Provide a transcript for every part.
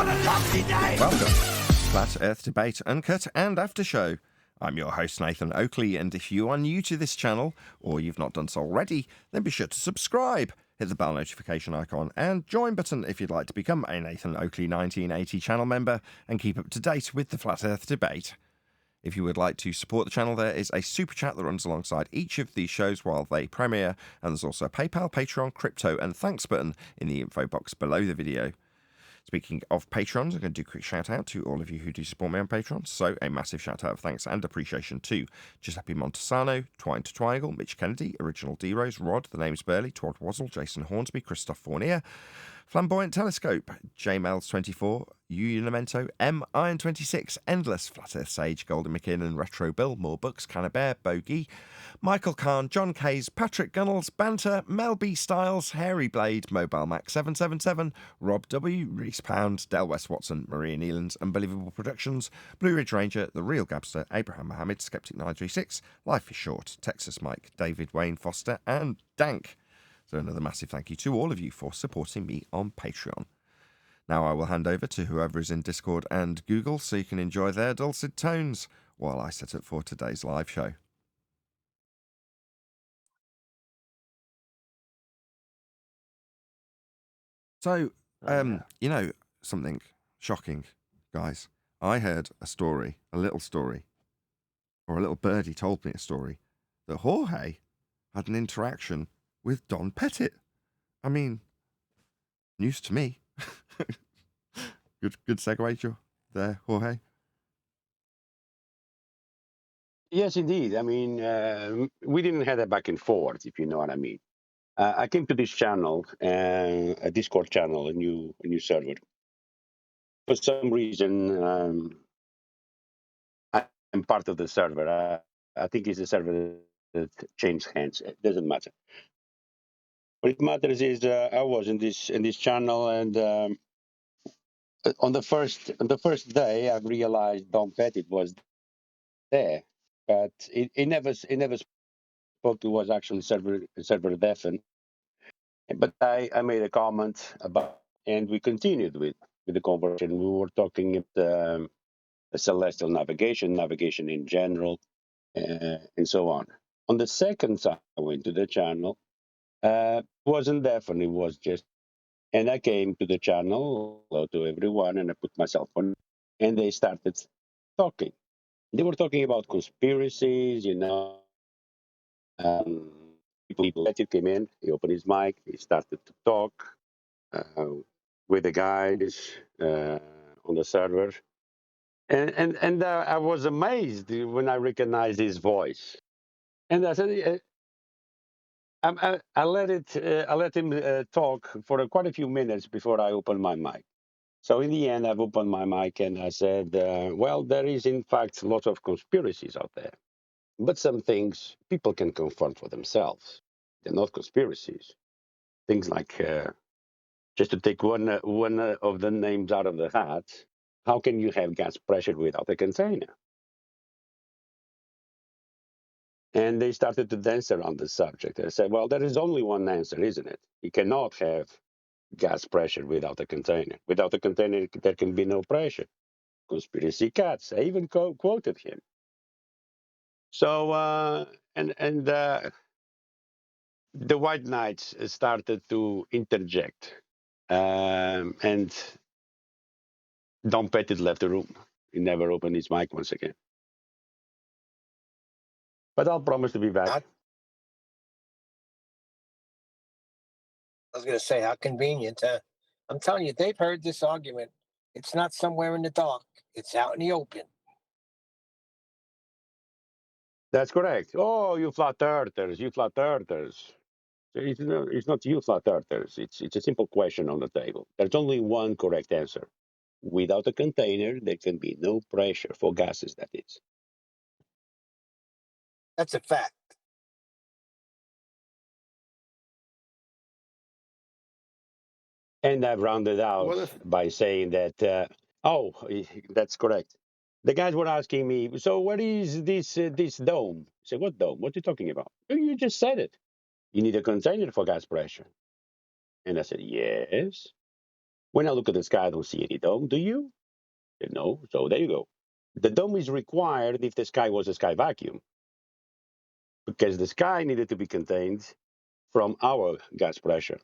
Welcome to Flat Earth Debate Uncut and After Show. I'm your host Nathan Oakley, and if you are new to this channel, or you've not done so already, then be sure to subscribe, hit the bell notification icon and join button if you'd like to become a Nathan Oakley 1980 channel member and keep up to date with the Flat Earth Debate. If you would like to support the channel, there is a super chat that runs alongside each of these shows while they premiere, and there's also a PayPal, Patreon, crypto and thanks button in the info box below the video. Speaking of patrons, I'm going to do a quick shout out to all of you who do support me on Patreon. So a massive shout out of thanks and appreciation to Giuseppe Montesano, Twine to Twiggle, Mitch Kennedy, Original D-Rose, Rod, The Name's Burley, Todd Wazzle, Jason Hornsby, Christoph Fournier, Flamboyant Telescope, JMels24, Unimento, M Iron26, Endless, Flat Earth Sage, Golden McKinnon, Retro Bill, More Books, Cannabear, Bogey, Michael Kahn, John Kays, Patrick Gunnels, Banter, Mel B Styles, Hairy Blade, Mobile Mac 777, Rob W, Reese Pound, Del West Watson, Maria Nealons, Unbelievable Productions, Blue Ridge Ranger, The Real Gabster, Abraham Mohammed, Skeptic 936, Life is Short, Texas Mike, David Wayne Foster, and Dank. So another massive thank you to all of you for supporting me on Patreon. Now I will hand over to whoever is in Discord and Google so you can enjoy their dulcet tones while I set up for today's live show. So, you know, something shocking, guys. I heard a story, a little story, or a little birdie told me a story, that Jorge had an interaction with Don Pettit. I mean, news to me. Good segue there, Jorge. Yes, indeed. I mean, we didn't have a back and forth, if you know what I mean. I came to this channel, a Discord channel, a new server. For some reason, I'm part of the server. I think it's a server that changed hands. It doesn't matter. What it matters is I was in this channel, and on the first day, I realized Don Pettit was there, but it never spoke. It was actually server deafened. But I made a comment about, and we continued with the conversation. We were talking about celestial navigation in general, and so on. On the second time I went to the channel, wasn't definitely was just, and I came to the channel, hello to everyone, and I put myself on, and they started talking. They were talking about conspiracies, you know. People that came in, he opened his mic, he started to talk with the guys on the server. And I was amazed when I recognized his voice. And I said, I let him talk for quite a few minutes before I opened my mic. So in the end, I've opened my mic and I said, well, there is in fact lots of conspiracies out there, but some things people can confront for themselves. They're not conspiracies. Things like, just to take one of the names out of the hat, how can you have gas pressure without a container? And they started to dance around the subject. I said, well, there is only one answer, isn't it? You cannot have gas pressure without a container. Without a container, there can be no pressure. Conspiracy cats. I even quoted him. So, and the White Knights started to interject. And Don Pettit left the room. He never opened his mic once again. But I'll promise to be back. I was going to say, how convenient. I'm telling you, they've heard this argument. It's not somewhere in the dark. It's out in the open. That's correct. Oh, you flat earthers, you flat earthers. It's not you flat earthers. It's a simple question on the table. There's only one correct answer. Without a container, there can be no pressure for gases, that is. That's a fact. And I've rounded out by saying that, that's correct. The guys were asking me, so what is this dome? I said, what dome? What are you talking about? "Oh, you just said it. You need a container for gas pressure." And I said, yes. When I look at the sky, I don't see any dome. Do you? No. So there you go. The dome is required if the sky was a sky vacuum, because the sky needed to be contained from our gas pressure.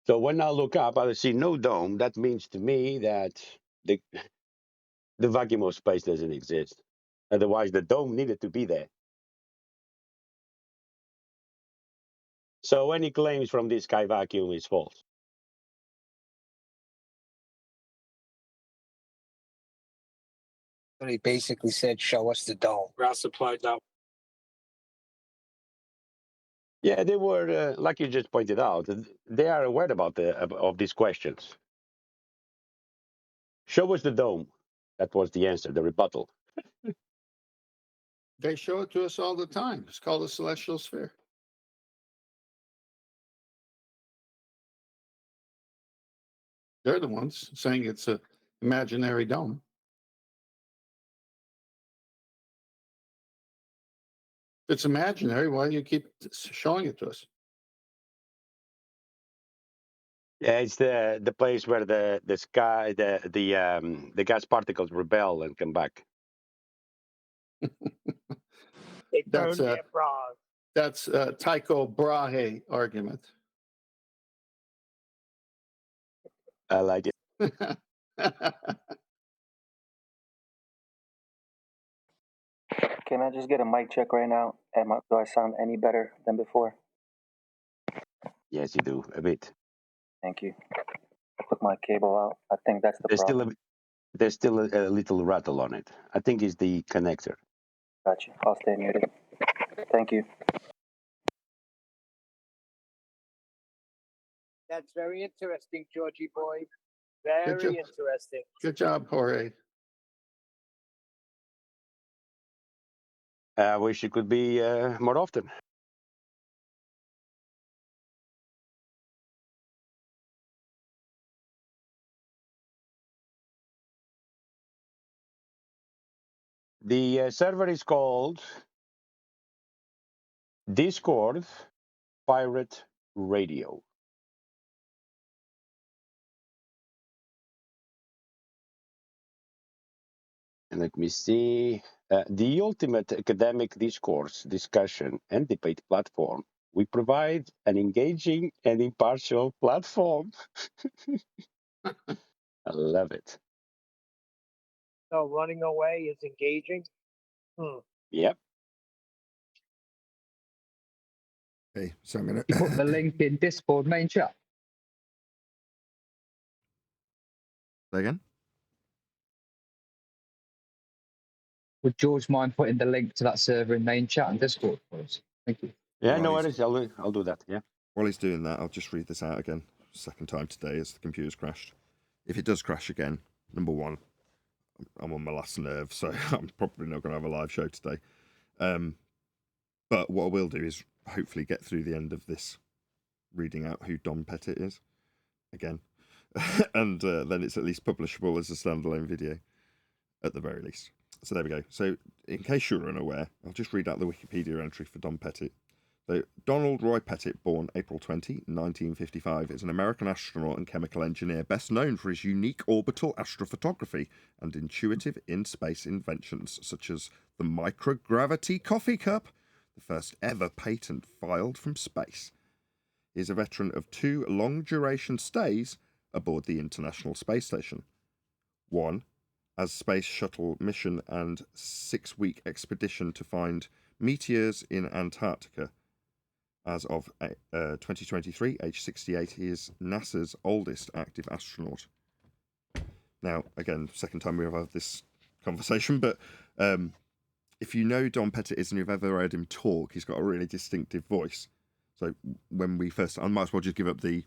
So when I look up, I see no dome. That means to me that the vacuum of space doesn't exist. Otherwise, the dome needed to be there. So any claims from this sky vacuum is false. But he basically said, "Show us the dome." Ross supplied that. Yeah, they were, like you just pointed out, they are aware about of these questions. Show us the dome. That was the answer, the rebuttal. They show it to us all the time. It's called a celestial sphere. They're the ones saying it's an imaginary dome. If it's imaginary, why do you keep showing it to us? Yeah, it's the place where the sky the gas particles rebel and come back. They That's burned their bras. That's Tycho Brahe argument. I like it. Can I just get a mic check right now? Do I sound any better than before? Yes, you do a bit. Thank you. I took my cable out. I think that's the problem. There's still a little rattle on it. I think it's the connector. Gotcha. I'll stay muted. Thank you. That's very interesting, Georgie boy. Very interesting. Good job, Jorge. I wish it could be more often. The server is called Discord Pirate Radio. And let me see. The ultimate academic discourse, discussion, and debate platform. We provide an engaging and impartial platform. I love it. So running away is engaging. Yep. Okay, so I'm gonna You put the link in Discord main chat. say again. Would George mind putting the link to that server in main chat and Discord for us? Thank you. Yeah, no Right. worries. I'll do that. Yeah. While he's doing that, I'll just read this out again. Second time today as the computer's crashed. If it does crash again, number one, I'm on my last nerve, so I'm probably not going to have a live show today. But what I will do is hopefully get through the end of this reading out who Don Pettit is again. And then it's at least publishable as a standalone video at the very least. So there we go. So in case you're unaware, I'll just read out the Wikipedia entry for Don Pettit. So, Donald Roy Pettit, born April 20, 1955, is an American astronaut and chemical engineer best known for his unique orbital astrophotography and intuitive in-space inventions such as the microgravity coffee cup, the first ever patent filed from space. He is a veteran of 2 long-duration stays aboard the International Space Station. 1 as Space Shuttle mission and 6-week expedition to find meteors in Antarctica. As of 2023, age 68, he is NASA's oldest active astronaut. Now, again, second time we've had this conversation, but if you know Don Pettit is and you've ever heard him talk, he's got a really distinctive voice. So when we first, I might as well just give up the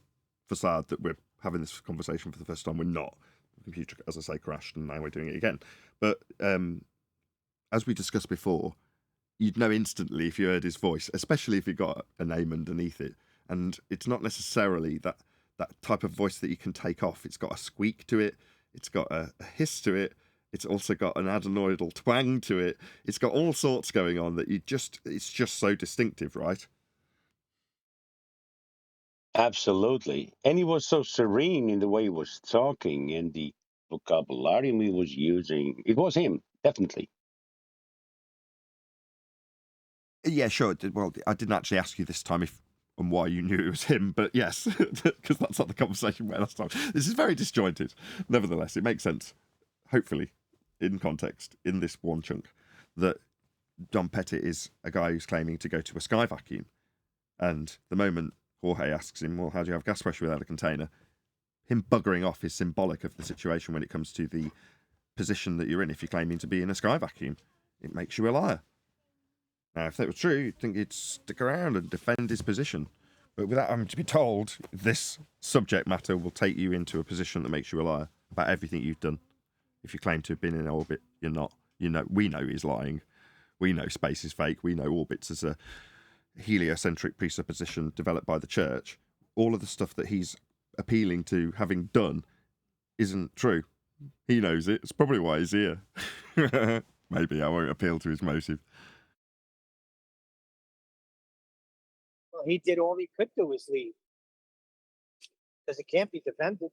facade that we're having this conversation for the first time. We're not. The computer, as I say, crashed, and now we're doing it again. But as we discussed before, you'd know instantly if you heard his voice, especially if he got a name underneath it. And it's not necessarily that type of voice that you can take off. It's got a squeak to it. It's got a hiss to it. It's also got an adenoidal twang to it. It's got all sorts going on that it's just so distinctive, right? Absolutely. And he was so serene in the way he was talking and the vocabulary he was using. It was him, definitely. Yeah, sure. Well, I didn't actually ask you this time if and why you knew it was him, but yes, because that's not the conversation we had last time. This is very disjointed. Nevertheless, it makes sense, hopefully, in context, in this one chunk, that Don Pettit is a guy who's claiming to go to a sky vacuum. And the moment Jorge asks him, well, how do you have gas pressure without a container? Him buggering off is symbolic of the situation when it comes to the position that you're in if you're claiming to be in a sky vacuum. It makes you a liar. Now, if that was true, you'd think he'd stick around and defend his position. But without having to be told, this subject matter will take you into a position that makes you a liar about everything you've done. If you claim to have been in orbit, you're not. You know, we know he's lying. We know space is fake. We know orbits as a heliocentric presupposition developed by the church. All of the stuff that he's appealing to having done isn't true. He knows it. It's probably why he's here. Maybe I won't appeal to his motive. Well, he did all he could do is leave. Because it can't be defended.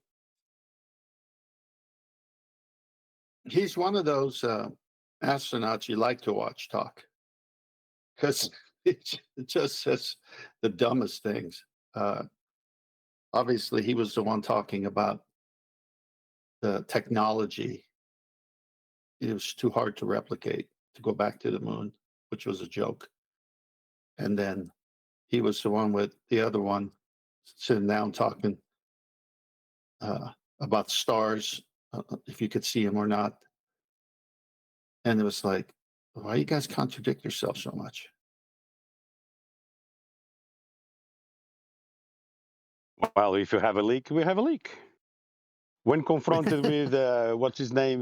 He's one of those astronauts you like to watch talk, because it just says the dumbest things. Obviously, he was the one talking about the technology. It was too hard to replicate, to go back to the moon, which was a joke. And then he was the one with the other one sitting down talking about stars, if you could see them or not. And it was like, why you guys contradict yourself so much? Well, if you have a leak, we have a leak. When confronted with what's his name,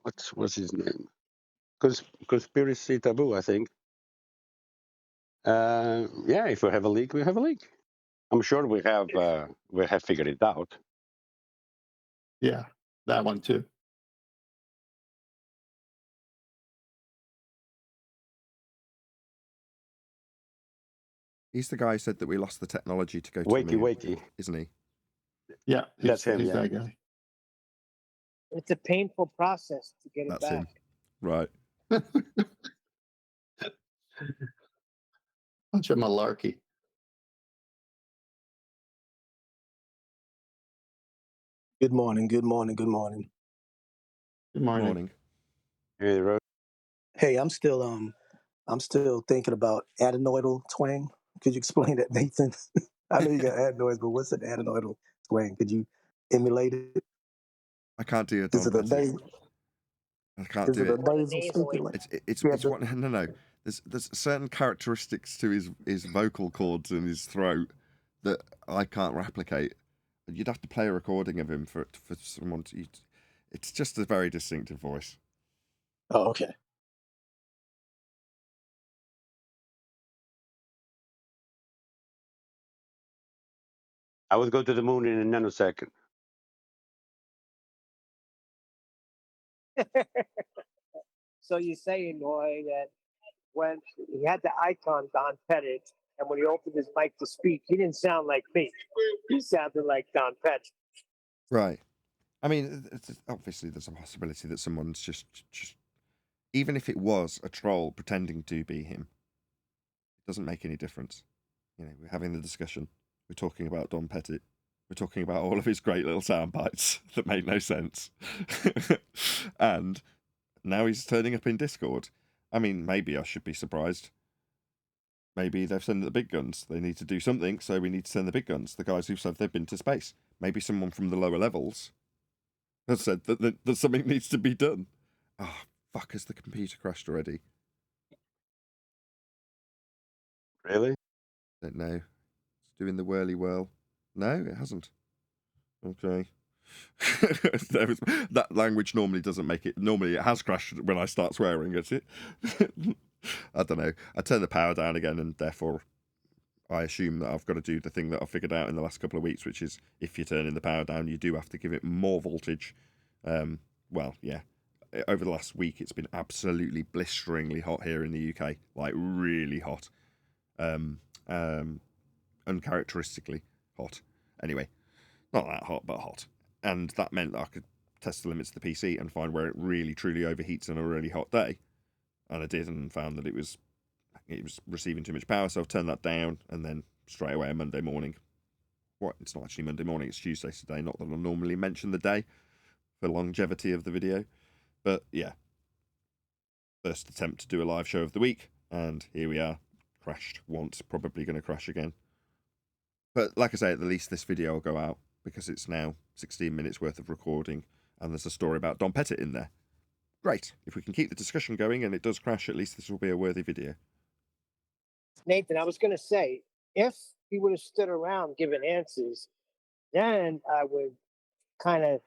what's his name? Conspiracy taboo, I think. Yeah, if we have a leak, we have a leak. I'm sure we have figured it out. Yeah, that one too. He's the guy who said that we lost the technology to go to the moon, Wakey. isn't he? Yeah, That's him, he's yeah. that guy. It's a painful process to get it That's back. him. Right. Bunch of malarkey. Good morning. Good morning. Good morning. Good morning. Morning. Hey, Rose. Hey, I'm still thinking about adenoidal twang. Could you explain that, Nathan? I know you got adenoids, but what's an adenoidal twang? Could you emulate it? I can't do a Is Don it a Pettit. nasal? I can't Is do it a it. nasal speaker? It's what no. There's certain characteristics to his vocal cords and his throat that I can't replicate. You'd have to play a recording of him for someone to. It's just a very distinctive voice. Oh, okay. I would go to the moon in a nanosecond. So you're saying, Roy, that when he had the icon Don Pettit, and when he opened his mic to speak, he didn't sound like me. He sounded like Don Pettit. Right. I mean, obviously, there's a possibility that someone's just, even if it was a troll pretending to be him, it doesn't make any difference. You know, we're having the discussion. We're talking about Don Pettit. We're talking about all of his great little sound bites that made no sense. And now he's turning up in Discord. I mean, maybe I should be surprised. Maybe they've sent the big guns. They need to do something, so we need to send the big guns. The guys who said they've been to space. Maybe someone from the lower levels has said that something needs to be done. Oh, fuck, has the computer crashed already? Really? Don't know. It's doing the whirly whirl. No, it hasn't. Okay. That language normally doesn't make it. Normally it has crashed when I start swearing at it. I don't know. I turn the power down again, and therefore I assume that I've got to do the thing that I figured out in the last couple of weeks, which is if you're turning the power down, you do have to give it more voltage. Well, yeah. Over the last week, it's been absolutely blisteringly hot here in the UK, like really hot. uncharacteristically hot. Anyway, not that hot, but hot. And that meant that I could test the limits of the PC and find where it really truly overheats on a really hot day. And I did, and found that it was receiving too much power, so I've turned that down, and then straight away on Monday morning. What? It's not actually Monday morning, it's Tuesday today, not that I normally mention the day for longevity of the video. But yeah, first attempt to do a live show of the week, and here we are. Crashed once, probably going to crash again. But like I say, at the least this video will go out, because it's now 16 minutes worth of recording, and there's a story about Don Pettit in there. Great. If we can keep the discussion going and it does crash, at least this will be a worthy video. Nathan, I was going to say, if he would have stood around giving answers, then I would kind of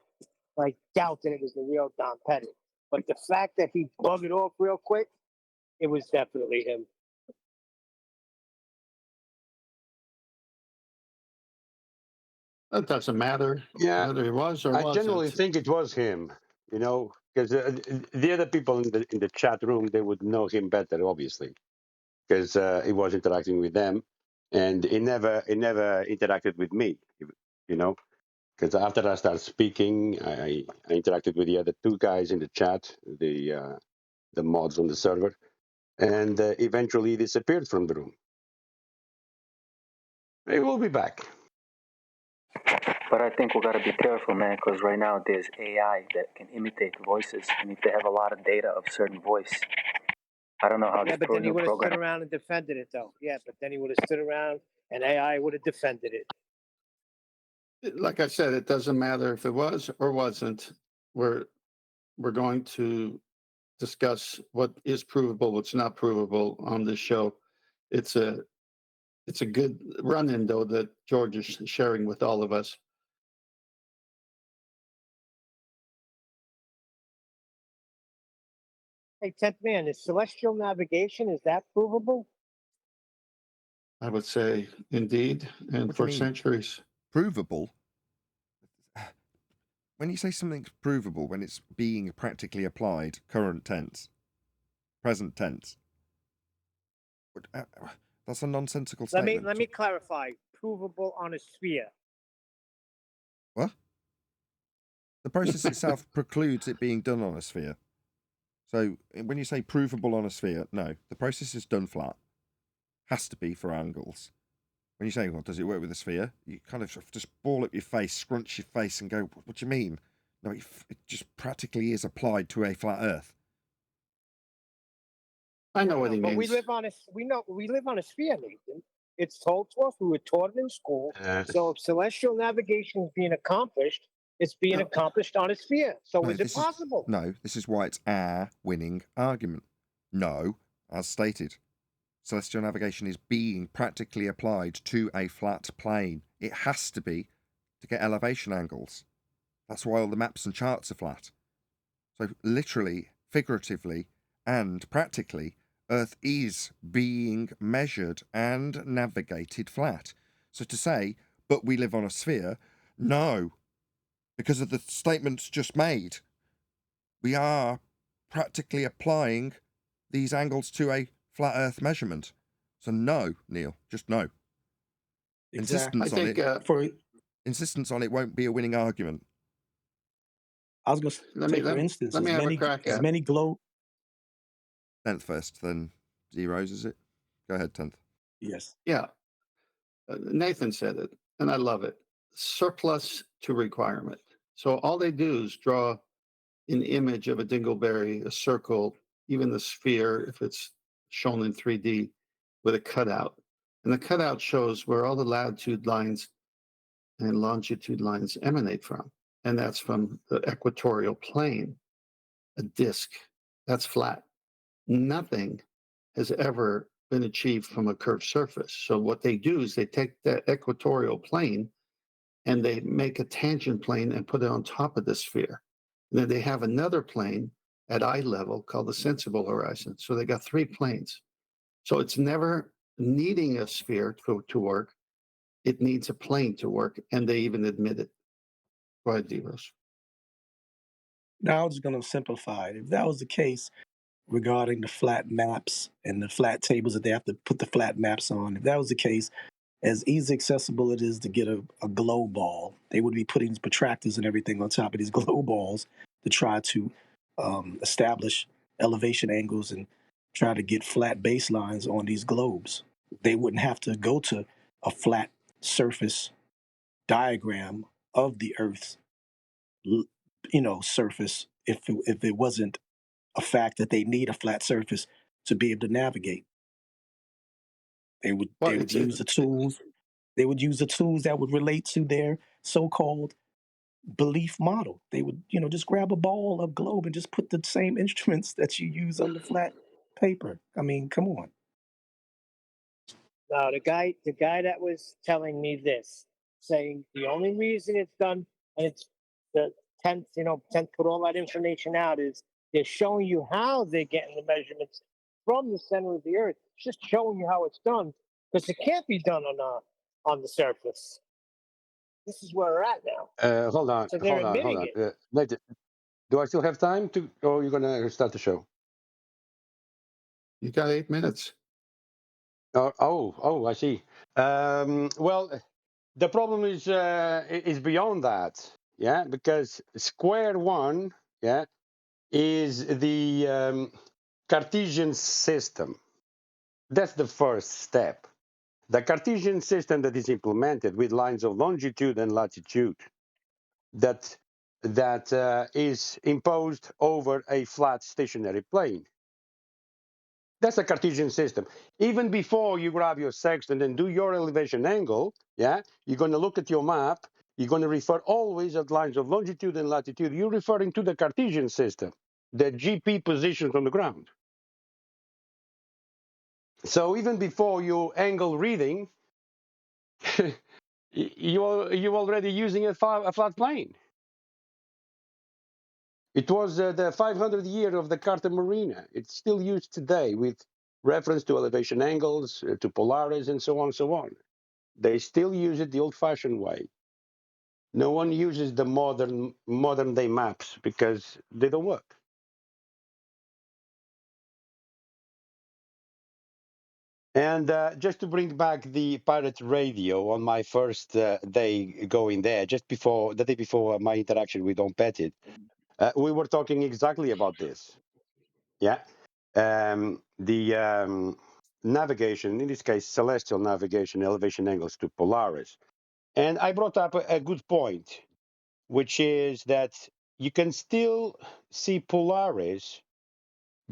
like doubt that it was the real Don Pettit. But the fact that he bugged it off real quick, it was definitely him. It doesn't matter whether it was or I wasn't. genuinely think it was him, you know, because the other people in the chat room, they would know him better, obviously, because he was interacting with them, and he never interacted with me, you know, because after I started speaking, I interacted with the other two guys in the chat, the mods on the server, and eventually disappeared from the room. He will be back. But I think we got to be careful, man, because right now there's AI that can imitate voices, and if they have a lot of data of certain voice, I don't know how Yeah, this but then he new would have stood program. around and defended it, though. Yeah, but then he would have stood around and AI would have defended it. Like I said, it doesn't matter if it was or wasn't. We're going to discuss what is provable, what's not provable on this show. It's a good run-in, though, that George is sharing with all of us. Hey, 10th man, is celestial navigation, is that provable? I would say, indeed, and What do for you mean? centuries. Provable? When you say something's provable, when it's being practically applied, current tense, present tense, that's a nonsensical statement. Let me clarify. Provable on a sphere. What? The process itself precludes it being done on a sphere. So when you say provable on a sphere, no, the process is done flat. Has to be for angles. When you say, well, does it work with a sphere? You kind of just ball up your face, scrunch your face and go, what do you mean? No, it just practically is applied to a flat Earth. I know what he But means. we live on a sphere, Nathan. It's told to us. We were taught it in school. So if celestial navigation is being accomplished, it's being accomplished on a sphere. So No, is it possible? This is why it's our winning argument. No, as stated, celestial navigation is being practically applied to a flat plane. It has to be to get elevation angles. That's why all the maps and charts are flat. So literally, figuratively, and practically, Earth is being measured and navigated flat. So to say, but we live on a sphere, no, because of the statements just made. We are practically applying these angles to a flat Earth measurement. So no, Neil, just no. Exactly. Insistence on it won't be a winning argument. I was going to take, for instance, as many globe. 10th first, then zeros, is it? Go ahead, 10th. Yes. Yeah. Nathan said it, and I love it. Surplus to requirement. So all they do is draw an image of a dingleberry, a circle, even the sphere, if it's shown in 3D, with a cutout. And the cutout shows where all the latitude lines and longitude lines emanate from. And that's from the equatorial plane, a disk. That's flat. Nothing has ever been achieved from a curved surface. So what they do is they take that equatorial plane and they make a tangent plane and put it on top of the sphere. And then they have another plane at eye level called the sensible horizon. So they got three planes. So it's never needing a sphere to work. It needs a plane to work, and they even admit it. Go ahead, Devos. Now I'm just going to simplify it. If that was the case regarding the flat maps and the flat tables that they have to put the flat maps on, if that was the case, as easy accessible it is to get a glow ball, they would be putting protractors and everything on top of these glow balls to try to establish elevation angles and try to get flat baselines on these globes. They wouldn't have to go to a flat surface diagram of the Earth's, surface if it wasn't a fact that they need a flat surface to be able to navigate. They would Well, they would use the tools. They would use the tools that would relate to their so-called belief model. They would, just grab a ball of globe and just put the same instruments that you use on the flat paper. I mean, come on. Now the guy that was telling me this, saying the only reason it's done and it's the tenth put all that information out is they're showing you how they're getting the measurements from the center of the earth. It's just showing you how it's done because it can't be done on the surface. This is where we're at now. Hold on, So they're hold on, hold admitting on. it. Nathan, do I still have time to, or are you gonna start the show? you got 8 minutes. Oh, I see. Well, the problem is beyond that, yeah, because square one, yeah, is the Cartesian system. That's the first step. The Cartesian system that is implemented with lines of longitude and latitude that is imposed over a flat stationary plane. That's a Cartesian system. Even before you grab your sextant and do your elevation angle, yeah, you're going to look at your map. You're going to refer always at lines of longitude and latitude. You're referring to the Cartesian system, the GP positions on the ground. So even before your angle reading, you're already using a flat plane. It was the 500 year of the Carta Marina. It's still used today with reference to elevation angles, to polaris, and so on and so on. They still use it the old-fashioned way. No one uses the modern day maps because they don't work. And just to bring back the pirate radio on my first day going there, just before the day before my interaction with Don Pettit, we were talking exactly about this. Yeah, the navigation, in this case, celestial navigation, elevation angles to Polaris, and I brought up a good point, which is that you can still see Polaris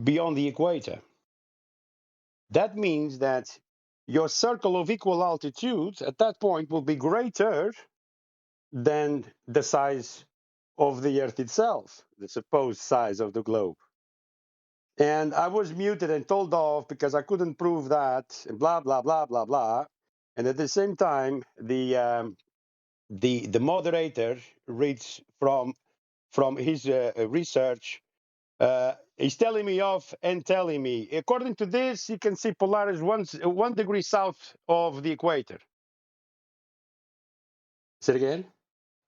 beyond the equator. That means that your circle of equal altitudes at that point will be greater than the size of the Earth itself, the supposed size of the globe. And I was muted and told off because I couldn't prove that, and blah, blah, blah, blah, blah. And at the same time, the moderator reads from his research. He's telling me off and telling me, according to this, you can see Polaris 1 degree south of the equator. Say it again.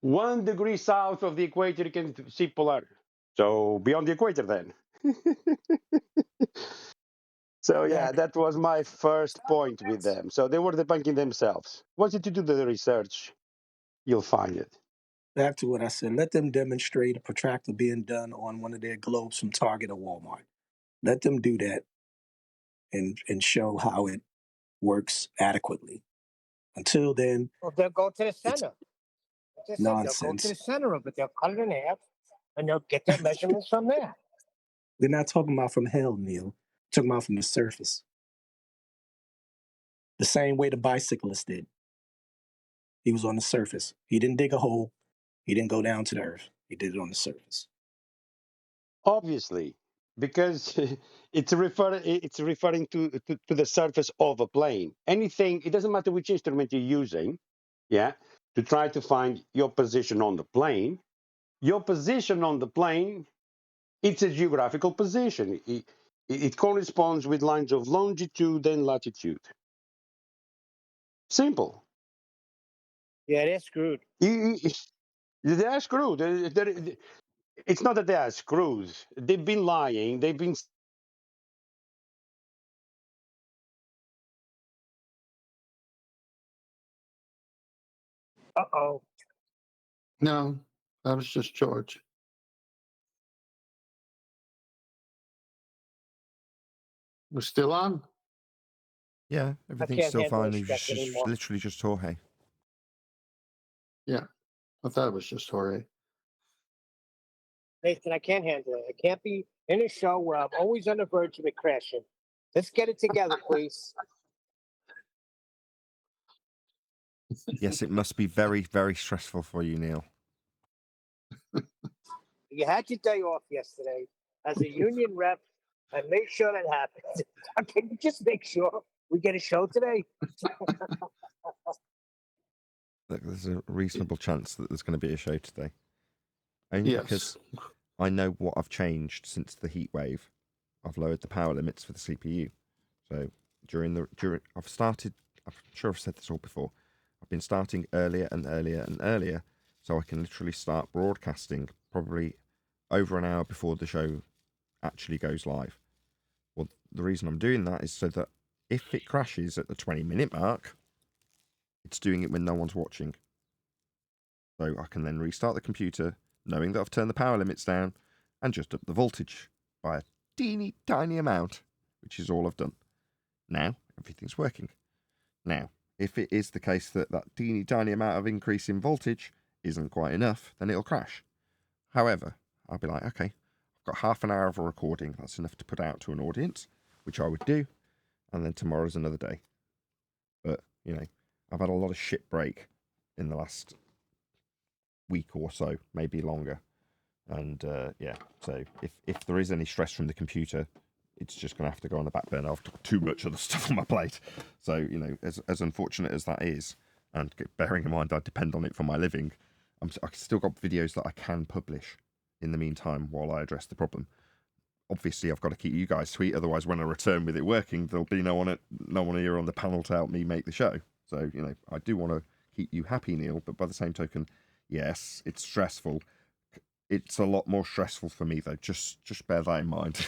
1 degree south of the equator, you can see Polaris. So beyond the equator, then. So yeah, that was my first point with them. So they were debunking themselves. Once you do the research, you'll find it. Back to what I said. Let them demonstrate a protractor being done on one of their globes from Target or Walmart. Let them do that and show how it works adequately. Until then, Well, they'll go to the it's center. Like I said, they'll go to the nonsense. center of it. They'll cut it in half, and they'll get their measurements from there. We're not talking about from hell, Neil. We're talking about from the surface. The same way the bicyclist did. He was on the surface. He didn't dig a hole. He didn't go down to the earth. He did it on the surface. Obviously, because it's referring to the surface of a plane. Anything, it doesn't matter which instrument you're using, yeah, to try to find your position on the plane. Your position on the plane, it's a geographical position. It corresponds with lines of longitude and latitude. Simple. Yeah, they're screwed. They are screwed. It's not that they are screwed. They've been lying. They've been Uh-oh. No, that was just George. We're still on? Yeah, everything's can't still handle fine. the It's stress anymore. literally just Jorge. Yeah. I thought it was just Jorge. Nathan, I can't handle it. I can't be in a show where I'm always on the verge of it crashing. Let's get it together, please. Yes, it must be very, very stressful for you, Neil. You had your day off yesterday as a union rep, and make sure that happens. Can you just make sure we get a show today? Look, there's a reasonable chance that there's going to be a show today. Only Yes. because I know what I've changed since the heat wave. I've lowered the power limits for the CPU. So during I've started, I'm sure I've said this all before, I've been starting earlier and earlier and earlier, so I can literally start broadcasting probably over an hour before the show actually goes live. Well, the reason I'm doing that is so that if it crashes at the 20-minute mark, it's doing it when no one's watching. So I can then restart the computer, knowing that I've turned the power limits down, and just up the voltage by a teeny tiny amount, which is all I've done. Now, everything's working. Now, if it is the case that that teeny tiny amount of increase in voltage isn't quite enough, then it'll crash. However, I'll be like, okay, I've got half an hour of a recording. That's enough to put out to an audience, which I would do. And then tomorrow's another day. But, I've had a lot of shit break in the last week or so, maybe longer. And, so if there is any stress from the computer, it's just going to have to go on the back burner. I've got too much of the stuff on my plate. So, as unfortunate as that is, and bearing in mind I depend on it for my living, I've still got videos that I can publish in the meantime while I address the problem. Obviously, I've got to keep you guys sweet. Otherwise, when I return with it working, there'll be no one here on the panel to help me make the show. So, I do want to keep you happy, Neil. But by the same token, yes, it's stressful. It's a lot more stressful for me, though. Just bear that in mind.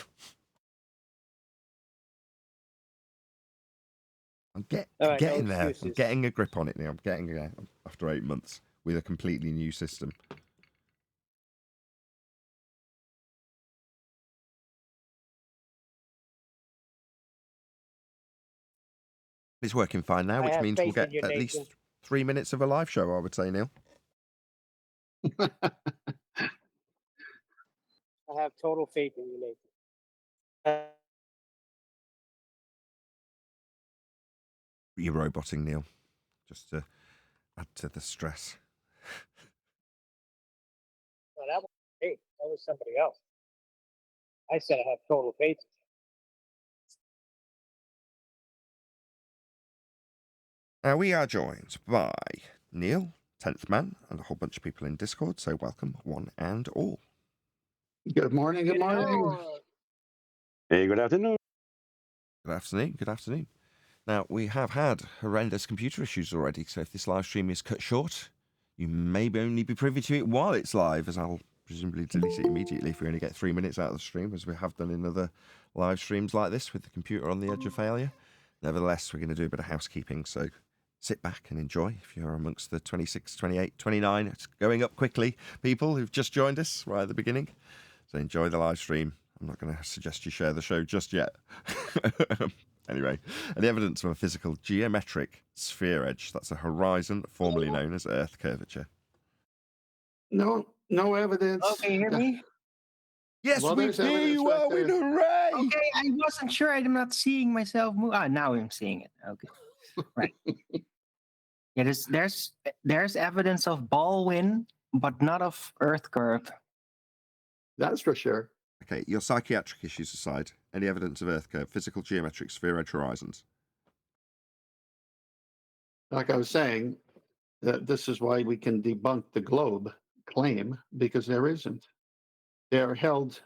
I'm getting there. I'm getting a grip on it now. I'm getting there after 8 months with a completely new system. It's working fine now, which means we'll get at least 3 minutes of a live show, I would say, Neil. I have total faith in you, Nathan. You're roboting, Neil, just to add to the stress. No, that was me. That was somebody else. I said I have total faith. Now, we are joined by Neil, 10th Man, and a whole bunch of people in Discord, so welcome one and all. Good morning, good morning. Hey, good afternoon. Good afternoon, good afternoon. Now, we have had horrendous computer issues already, so if this live stream is cut short, you may only be privy to it while it's live, as I'll presumably delete it immediately if we only get 3 minutes out of the stream, as we have done in other live streams like this with the computer on the edge of failure. Nevertheless, we're going to do a bit of housekeeping, so sit back and enjoy if you're amongst the 26, 28, 29. It's going up quickly, people who've just joined us right at the beginning. So enjoy the live stream. I'm not going to suggest you share the show just yet. Anyway, the evidence of a physical geometric sphere edge. That's a horizon, formerly known as Earth curvature. No evidence. Oh, can you hear me? Yes, Well, we there's hear evidence you, right Owen. there. Hooray! Okay, I wasn't sure. I'm not seeing myself move. Ah, now I'm seeing it. Okay, right. Yeah, there's evidence of Baldwin, but not of Earth curve. That's for sure. Okay, your psychiatric issues aside, any evidence of Earth curve, physical geometric sphere edge horizons? Like I was saying, this is why we can debunk the globe claim, because there isn't. They're held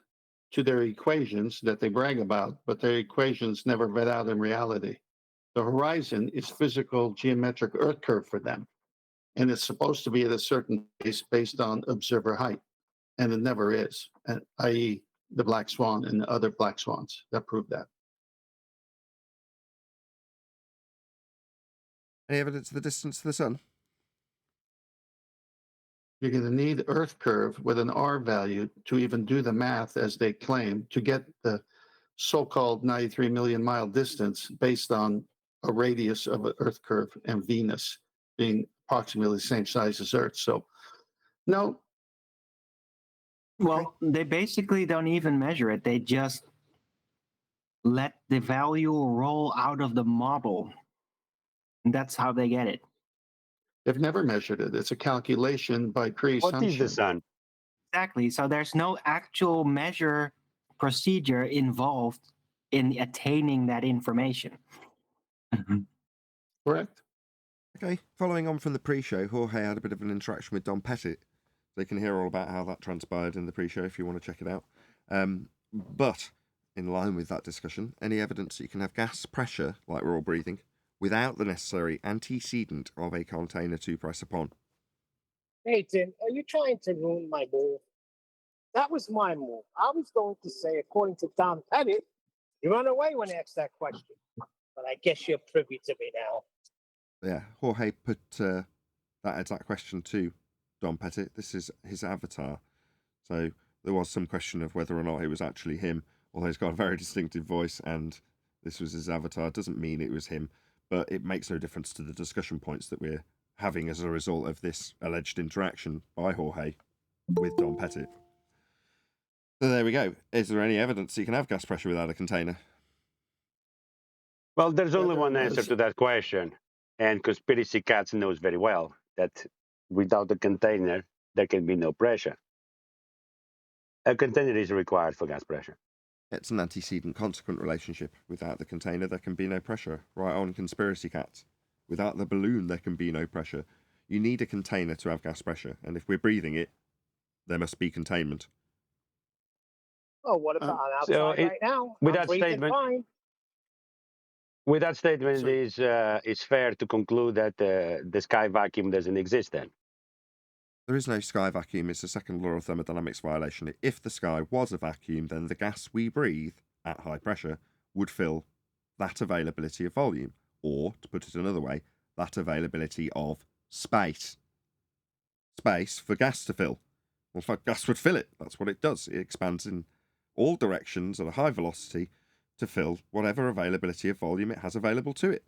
to their equations that they brag about, but their equations never vet out in reality. The horizon is physical geometric Earth curve for them, and it's supposed to be at a certain place based on observer height, and it never is, i.e. the black swan and the other black swans that prove that. Any evidence of the distance to the sun? You're going to need Earth curve with an R value to even do the math as they claim to get the so-called 93 million mile distance based on a radius of an Earth curve and Venus being approximately the same size as Earth. So, no, Well, they basically don't even measure it. They just let the value roll out of the model. And that's how they get it. they've never measured it. It's a calculation by What is the pre-assumption. sun? Exactly. So there's no actual measure procedure involved in attaining that information. Correct. Okay, following on from the pre-show, Jorge had a bit of an interaction with Don Pettit. So you can hear all about how that transpired in the pre-show if you want to check it out. But in line with that discussion, any evidence that you can have gas pressure, like we're all breathing, without the necessary antecedent of a container to press upon? Nathan, are you trying to ruin my move? That was my move. I was going to say, according to Don Pettit, you run away when asked that question. But I guess you're privy to me now. Yeah, Jorge put that exact question to Don Pettit. This is his avatar. So there was some question of whether or not it was actually him, although he's got a very distinctive voice and this was his avatar. It doesn't mean it was him, but it makes no difference to the discussion points that we're having as a result of this alleged interaction by Jorge with Don Pettit. So there we go. Is there any evidence that you can have gas pressure without a container? Well, there's only Whether one it answer was- to that question, and Conspiracy Cats knows very well that without the container, there can be no pressure. A container is required for gas pressure. It's an antecedent consequent relationship. Without the container, there can be no pressure. Right on, Conspiracy Cats. Without the balloon, there can be no pressure. You need a container to have gas pressure, and if we're breathing it, there must be containment. Oh, what about I'm outside so it- right now? with I'm that breathing statement- fine. With that statement, So- it's fair to conclude that the sky vacuum doesn't exist then. There is no sky vacuum. It's a second law of thermodynamics violation. If the sky was a vacuum, then the gas we breathe at high pressure would fill that availability of volume, or, to put it another way, that availability of space. Space for gas to fill. Well, gas would fill it. That's what it does. It expands in all directions at a high velocity to fill whatever availability of volume it has available to it.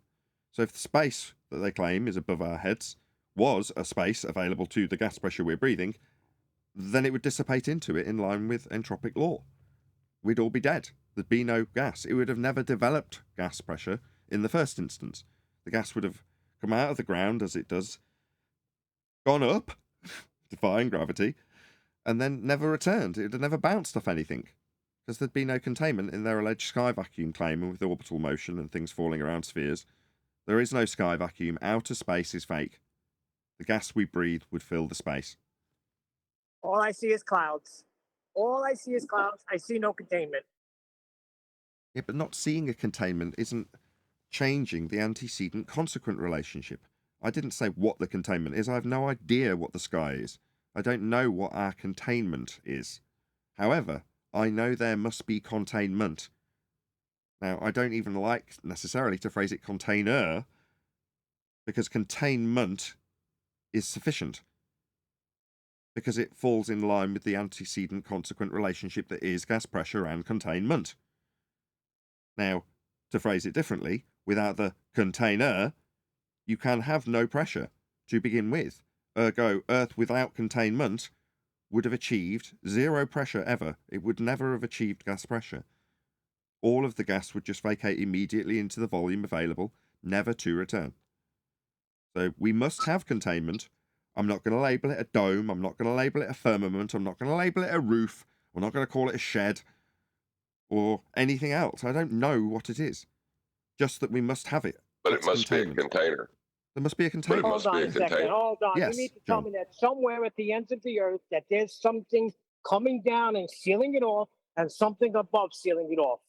So if the space that they claim is above our heads was a space available to the gas pressure we're breathing, then it would dissipate into it in line with entropic law. We'd all be dead. There'd be no gas. It would have never developed gas pressure in the first instance. The gas would have come out of the ground as it does, gone up, defying gravity, and then never returned. It would have never bounced off anything, because there'd be no containment in their alleged sky vacuum claim. And with orbital motion and things falling around spheres, there is no sky vacuum. Outer space is fake. The gas we breathe would fill the space. All I see is clouds. All I see is clouds. I see no containment. Yeah, but not seeing a containment isn't changing the antecedent consequent relationship. I didn't say what the containment is. I have no idea what the sky is. I don't know what our containment is. However, I know there must be containment. Now, I don't even like necessarily to phrase it container, because containment is sufficient, because it falls in line with the antecedent consequent relationship that is gas pressure and containment. Now, to phrase it differently, without the container, you can have no pressure to begin with. Ergo, Earth without containment would have achieved zero pressure ever. It would never have achieved gas pressure. All of the gas would just vacate immediately into the volume available, never to return. So we must have containment. I'm not going to label it a dome. I'm not going to label it a firmament. I'm not going to label it a roof. I'm not going to call it a shed or anything else. I don't know what it is. Just that we must have it. But That's it must be a containment. container. There must be a But it containment. must Hold be on a a second. container. Hold on. Yes, You need to tell John. me that somewhere at the ends of the earth that there's something coming down and sealing it off and something above sealing it off.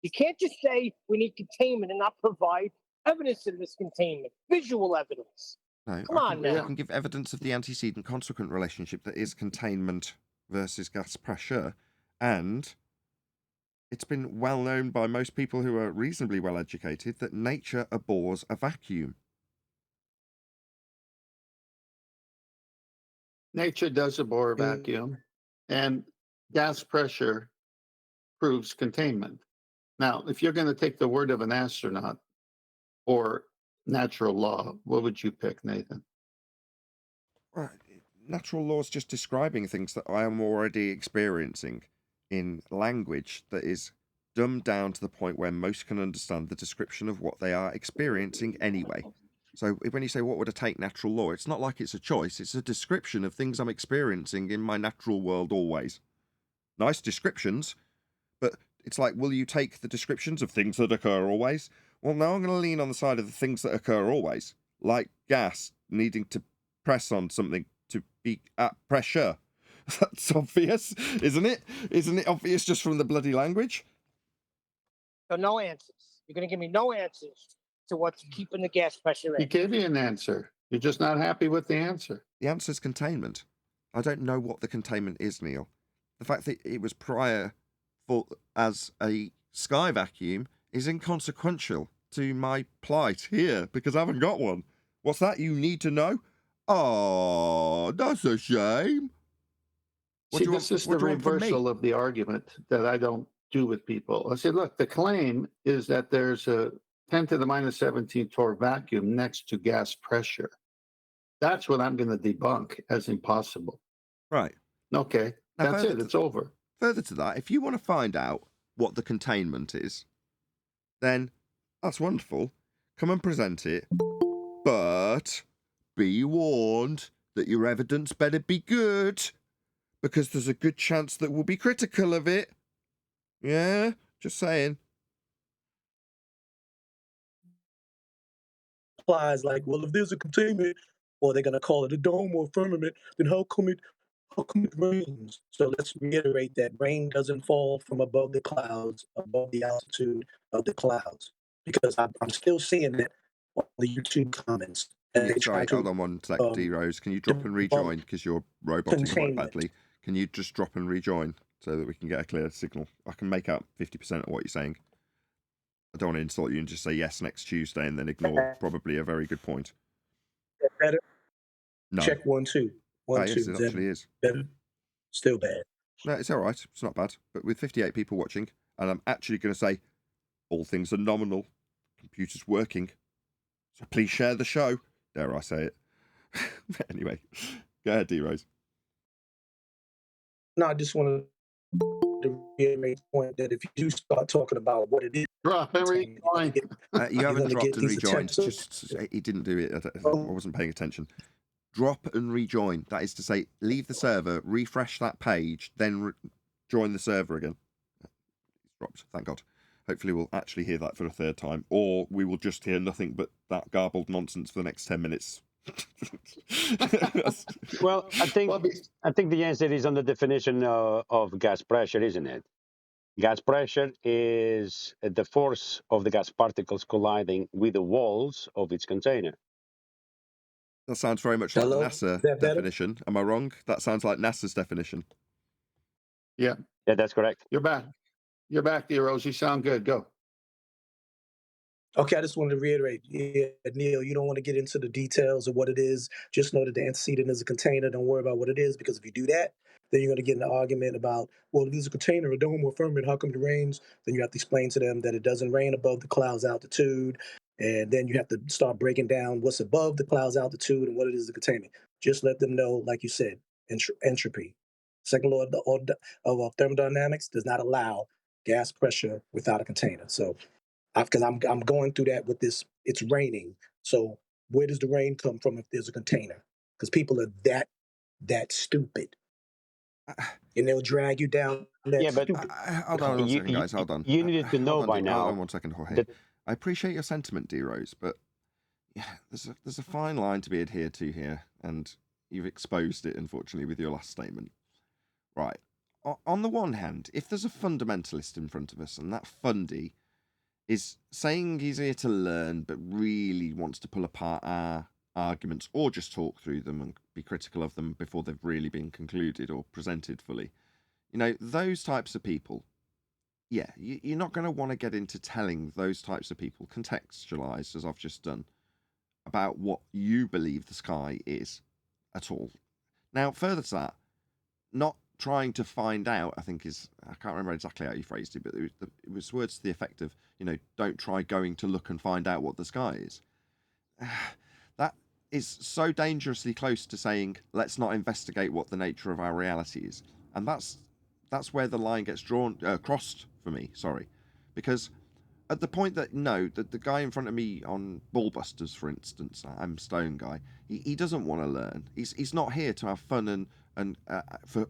You can't just say we need containment and not provide evidence of this containment, visual evidence. No, Come on I now. can give evidence of the antecedent consequent relationship that is containment versus gas pressure, and it's been well known by most people who are reasonably well educated that nature abhors a vacuum. Nature does a Bohr Mm. vacuum, and gas pressure proves containment. Now, if you're going to take the word of an astronaut or natural law, what would you pick, Nathan? Right. Natural law is just describing things that I am already experiencing in language that is dumbed down to the point where most can understand the description of what they are experiencing anyway. So when you say what would I take natural law, it's not like it's a choice, it's a description of things I'm experiencing in my natural world always. Nice descriptions, but it's like, will you take the descriptions of things that occur always? Well, now I'm going to lean on the side of the things that occur always, like gas needing to press on something to be at pressure. That's obvious, isn't it? Isn't it obvious just from the bloody language? So no answers. You're going to give me no answers to what's keeping the gas pressure He in. gave you an answer. You're just not happy with the answer. The answer is containment. I don't know what the containment is, Neil. The fact that it was prior for as a sky vacuum is inconsequential to my plight here because I haven't got one. What's that you need to know? Oh, that's a shame. What See, do you this want, is what the do you want from me? reversal of the argument that I don't do with people. I say, look, the claim is that there's a 10 to the minus 17 torr vacuum next to gas pressure. That's what I'm going to debunk as impossible. Right. Okay, Now, that's it. It's over. Further to that, if you want to find out what the containment is, then that's wonderful. Come and present it. But be warned that your evidence better be good, because there's a good chance that we'll be critical of it. Yeah, just saying. Applies like, well, if there's a containment, or they're gonna call it a dome or firmament, then how come it rains? So let's reiterate that rain doesn't fall from above the clouds, above the altitude of the clouds, because I'm still seeing that on the YouTube comments. And they try Sorry, hold to on one sec, D-Rose. Can you drop and debunk rejoin? Because you're roboting quite containment. badly. Can you just drop and rejoin so that we can get a clear signal? I can make out 50% of what you're saying. I don't want to insult you and just say yes next Tuesday and then ignore probably a very good point. Better? No. Check 1 2. 1 2. Yes, it Is that actually is. better? Still bad. No, it's all right. It's not bad. But with 58 people watching, and I'm actually going to say all things are nominal. Computer's working. So please share the show. Dare I say it? Anyway, go ahead, D-Rose. No, I just want to reiterate the point that if you do start talking about what it is, Drop and rejoin. You haven't gonna dropped get and these rejoined. attempts. Just he didn't do it. I wasn't paying attention. Drop and rejoin. That is to say, leave the server, refresh that page, then join the server again. It's dropped. Thank God. Hopefully we'll actually hear that for a third time, or we will just hear nothing but that garbled nonsense for the next 10 minutes. Well, I think the answer is on the definition of gas pressure, isn't it? Gas pressure is the force of the gas particles colliding with the walls of its container. That sounds very much like the Hello? NASA Is that better? definition. Am I wrong? That sounds like NASA's definition. Yeah, Yeah, that's correct. you're back. You're back, dear Rose. You sound good. Go. Okay, I just wanted to reiterate. Yeah, Neil, you don't want to get into the details of what it is. Just know that the antecedent is a container. Don't worry about what it is, because if you do that, then you're going to get in an argument about, well, if there's a container, a dome, or firmament, how come it rains? Then you have to explain to them that it doesn't rain above the cloud's altitude. And then you have to start breaking down what's above the cloud's altitude and what it is the container. Just let them know, like you said, entropy. Second law of thermodynamics does not allow gas pressure without a container. So because I'm going through that with this. It's raining, so where does the rain come from if there's a container? Because people are that stupid, and they'll drag you down that Yeah, but stupid. Hold on one second, guys. Hold on. You needed to know by Hold now. on 1 second, Jorge. that- I appreciate your sentiment, D-Rose, but yeah, there's a fine line to be adhered to here, and you've exposed it, unfortunately, with your last statement. Right. On the one hand, if there's a fundamentalist in front of us, and that fundy is saying he's here to learn, but really wants to pull apart our arguments or just talk through them and be critical of them before they've really been concluded or presented fully. You know, those types of people, yeah, you're not going to want to get into telling those types of people, contextualized as I've just done, about what you believe the sky is at all. Now, further to that, not trying to find out, I think I can't remember exactly how you phrased it, but it was words to the effect of, don't try going to look and find out what the sky is. That is so dangerously close to saying, let's not investigate what the nature of our reality is. And that's where the line gets crossed for me, because at the point that, the guy in front of me on Ballbusters, for instance, I'm Stone Guy, he doesn't want to learn. He's not here to have fun and for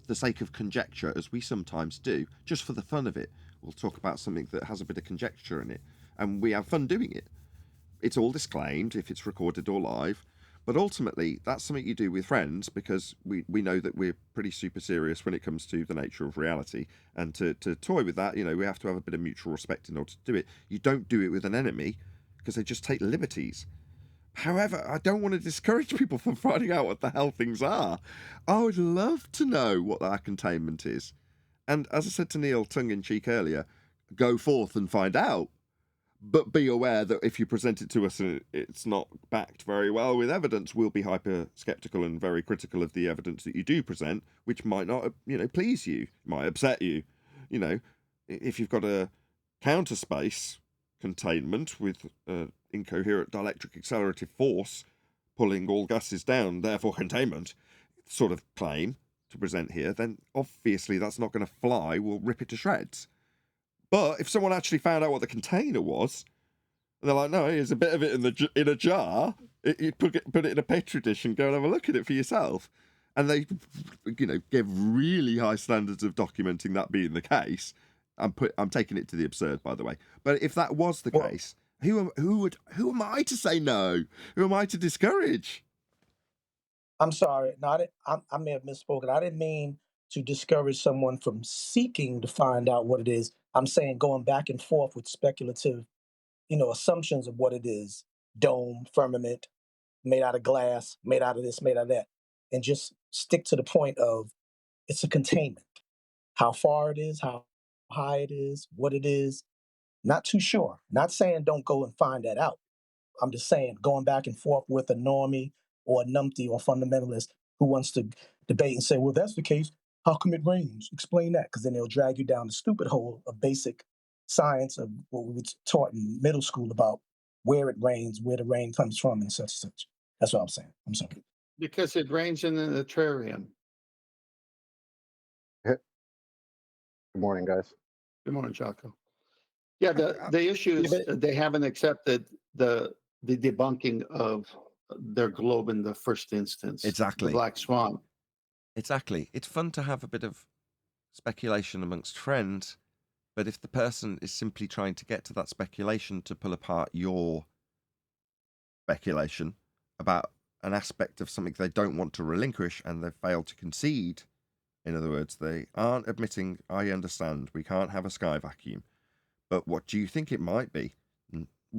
the sake of conjecture, as we sometimes do, just for the fun of it. We'll talk about something that has a bit of conjecture in it, and we have fun doing it. It's all disclaimed if it's recorded or live, but ultimately that's something you do with friends, because we know that we're pretty super serious when it comes to the nature of reality, and to toy with that, we have to have a bit of mutual respect in order to do it. You don't do it with an enemy, because they just take liberties. However, I don't want to discourage people from finding out what the hell things are. I would love to know what our containment is. And as I said to Neil tongue-in-cheek earlier, go forth and find out. But be aware that if you present it to us and it's not backed very well with evidence, we'll be hyper skeptical and very critical of the evidence that you do present, which might not, please you, might upset you. If you've got a counter space containment with incoherent dielectric accelerative force pulling all gases down, therefore containment, sort of claim to present here, then obviously that's not going to fly. We'll rip it to shreds. But if someone actually found out what the container was, and they're like, no, here's a bit of it in a jar, you put it in a petri dish and go and have a look at it for yourself. And they, give really high standards of documenting that being the case. I'm taking it to the absurd, by the way. But if that was the case, who am I to say no? Who am I to discourage? I'm sorry. No, I may have misspoken. I didn't mean to discourage someone from seeking to find out what it is. I'm saying going back and forth with speculative, assumptions of what it is. Dome, firmament, made out of glass, made out of this, made out of that. And just stick to the point of it's a containment. How far it is, how high it is, what it is, not too sure. Not saying don't go and find that out. I'm just saying going back and forth with a normie or a numpty or fundamentalist who wants to debate and say, well, that's the case. How come it rains? Explain that. Because then they'll drag you down the stupid hole of basic science of what we were taught in middle school about where it rains, where the rain comes from, and such and such. That's what I'm saying. I'm sorry. Because it rains in an Ethereum. Good morning, guys. Good morning, Jocko. Yeah, the issue is they haven't accepted the debunking of their globe in the first instance. Exactly. The Black Swan. Exactly. It's fun to have a bit of speculation amongst friends, but if the person is simply trying to get to that speculation to pull apart your speculation about an aspect of something they don't want to relinquish and they've failed to concede, in other words, they aren't admitting, I understand, we can't have a sky vacuum, but what do you think it might be?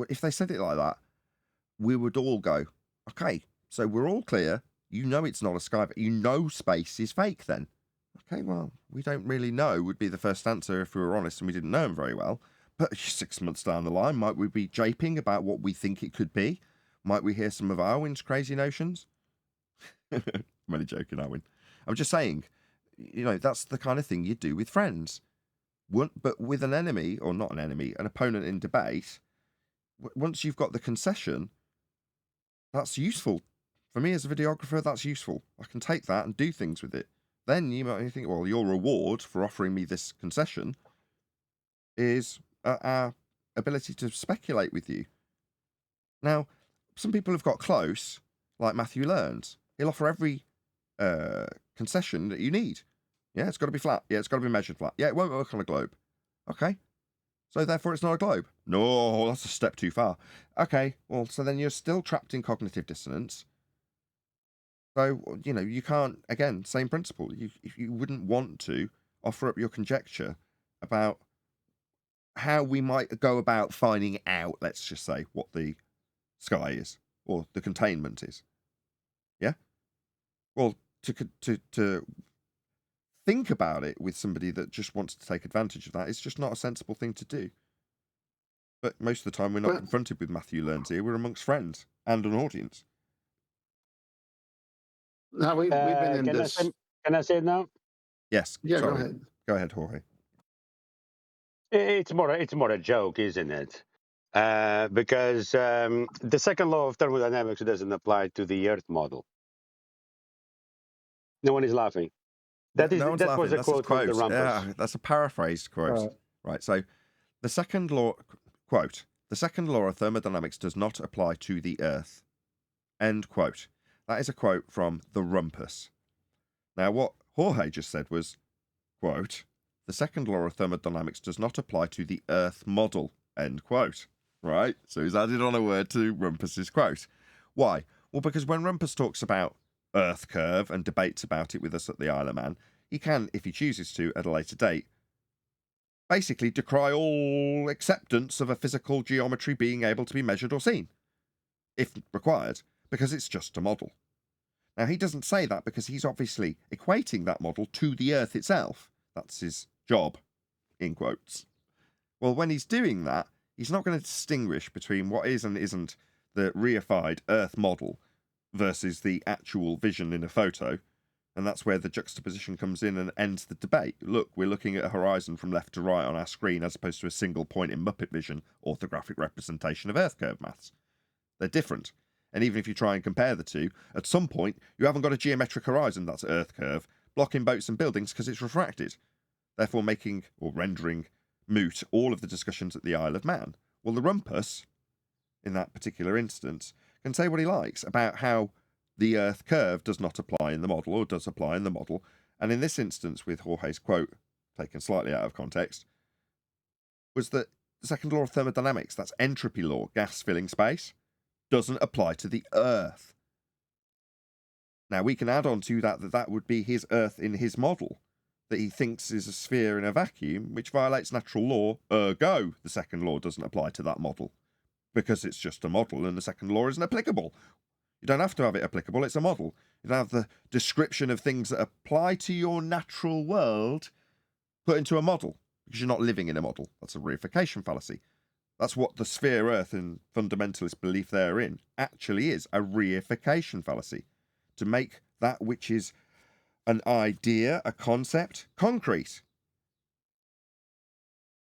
If they said it like that, we would all go, okay, so we're all clear. It's not a sky vacuum. Space is fake then. Okay, well, we don't really know would be the first answer if we were honest and we didn't know them very well. But 6 months down the line, might we be japing about what we think it could be? Might we hear some of Arwin's crazy notions? I'm only joking, Arwin. I'm just saying, that's the kind of thing you do with friends. But with an enemy, or not an enemy, an opponent in debate, once you've got the concession, that's useful. For me as a videographer, that's useful. I can take that and do things with it. Then you might think, well, your reward for offering me this concession is our ability to speculate with you. Now, some people have got close, like Matthew Learns. He'll offer every concession that you need. Yeah, it's got to be flat. Yeah, it's got to be measured flat. Yeah, it won't work on a globe. Okay. So therefore it's not a globe. No, that's a step too far. Okay, well, so then you're still trapped in cognitive dissonance. So, you can't, again, same principle. If you wouldn't want to offer up your conjecture about how we might go about finding out, let's just say, what the sky is or the containment is. Yeah? Well, to think about it with somebody that just wants to take advantage of that is just not a sensible thing to do. But most of the time, we're not confronted with Matthew Learns here. We're amongst friends and an audience. Now we've been in Can I this. say? Can I say it now? Yes. Yeah, sorry. go ahead. Go ahead, Jorge. It's more a joke, isn't it? Because the second law of thermodynamics doesn't apply to the Earth model. No one is laughing. No one's That was laughing. a That's a quote from the quote. Rumpus. Yeah, that's a paraphrased quote. Right. Right. So the second law, quote, the second law of thermodynamics does not apply to the Earth. End quote. That is a quote from the Rumpus. Now, what Jorge just said was, quote, the second law of thermodynamics does not apply to the Earth model. End quote. Right? So he's added on a word to Rumpus's quote. Why? Well, because when Rumpus talks about Earth curve and debates about it with us at the Isle of Man, he can, if he chooses to, at a later date, basically decry all acceptance of a physical geometry being able to be measured or seen, if required, because it's just a model. Now, he doesn't say that because he's obviously equating that model to the Earth itself. That's his job, in quotes. Well, when he's doing that, he's not going to distinguish between what is and isn't the reified Earth model versus the actual vision in a photo. And that's where the juxtaposition comes in and ends the debate. Look, we're looking at a horizon from left to right on our screen as opposed to a single point in Muppet Vision orthographic representation of Earth curve maths. They're different. And even if you try and compare the two, at some point, you haven't got a geometric horizon that's Earth curve blocking boats and buildings because it's refracted, therefore making or rendering moot all of the discussions at the Isle of Man. Well, the Rumpus, in that particular instance, can say what he likes about how the Earth curve does not apply in the model or does apply in the model. And in this instance, with Jorge's quote, taken slightly out of context, was that the second law of thermodynamics, that's entropy law, gas filling space, doesn't apply to the Earth. Now, we can add on to that would be his Earth in his model, that he thinks is a sphere in a vacuum, which violates natural law, ergo, the second law doesn't apply to that model, because it's just a model and the second law isn't applicable. You don't have to have it applicable, it's a model. You don't have the description of things that apply to your natural world put into a model, because you're not living in a model. That's a reification fallacy. That's what the sphere Earth and fundamentalist belief therein actually is, a reification fallacy. To make that which is an idea, a concept, concrete.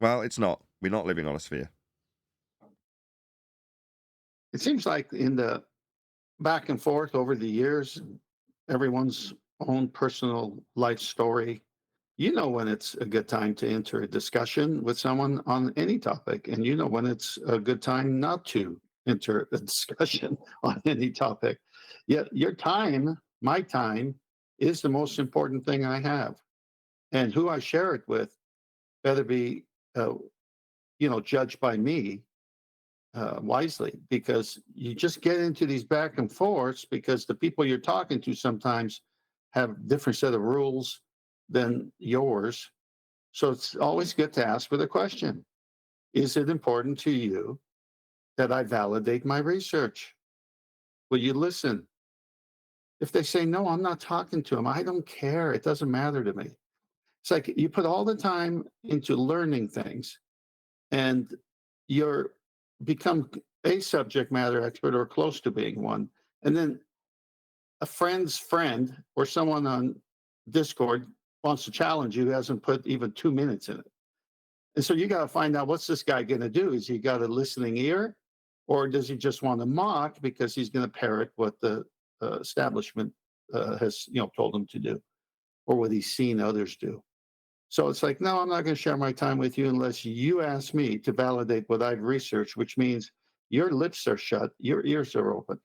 Well, it's not. We're not living on a sphere. It seems like in the back and forth over the years, everyone's own personal life story. You know when it's a good time to enter a discussion with someone on any topic, and you know when it's a good time not to enter a discussion on any topic. Yet your time, my time, is the most important thing I have. And who I share it with better be, judged by me wisely, because you just get into these back and forths because the people you're talking to sometimes have different set of rules than yours. So it's always good to ask for the question. Is it important to you that I validate my research? Will you listen? If they say, no, I'm not talking to them, I don't care. It doesn't matter to me. It's like you put all the time into learning things and you're become a subject matter expert or close to being one. And then a friend's friend or someone on Discord wants to challenge you who hasn't put even 2 minutes in it. And so you got to find out, what's this guy going to do? Is he got a listening ear, or does he just want to mock because he's going to parrot what the establishment has told him to do, or what he's seen others do? So it's like, no, I'm not going to share my time with you unless you ask me to validate what I've researched, which means your lips are shut, your ears are open.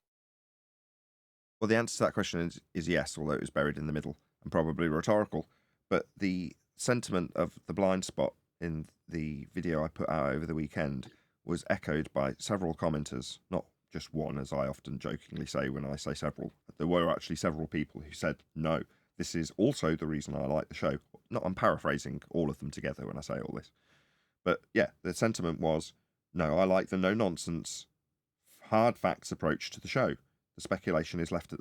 Well, the answer to that question is yes, although it was buried in the middle and probably rhetorical. But the sentiment of the blind spot in the video I put out over the weekend was echoed by several commenters, not just one, as I often jokingly say when I say several. There were actually several people who said, no, this is also the reason I like the show. I'm paraphrasing all of them together when I say all this. But yeah, the sentiment was, no, I like the no-nonsense, hard facts approach to the show. The speculation is left at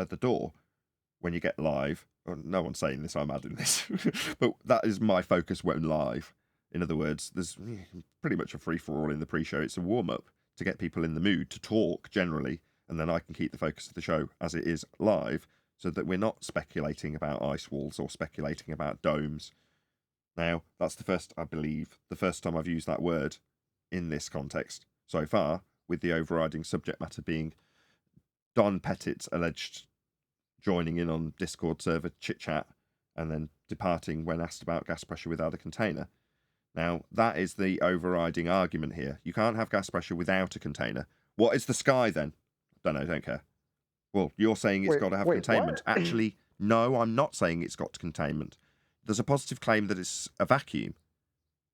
the door when you get live. Well, no one's saying this, I'm adding this. But that is my focus when live. In other words, there's pretty much a free-for-all in the pre-show. It's a warm-up to get people in the mood to talk generally and then I can keep the focus of the show as it is live, so that we're not speculating about ice walls or speculating about domes. Now, that's I believe, the first time I've used that word in this context so far, with the overriding subject matter being Don Pettit's alleged joining in on Discord server chit-chat and then departing when asked about gas pressure without a container. Now, that is the overriding argument here. You can't have gas pressure without a container. What is the sky then? Don't know, don't care. Well, you're saying it's got to have containment. What? Actually, no, I'm not saying it's got containment. There's a positive claim that it's a vacuum.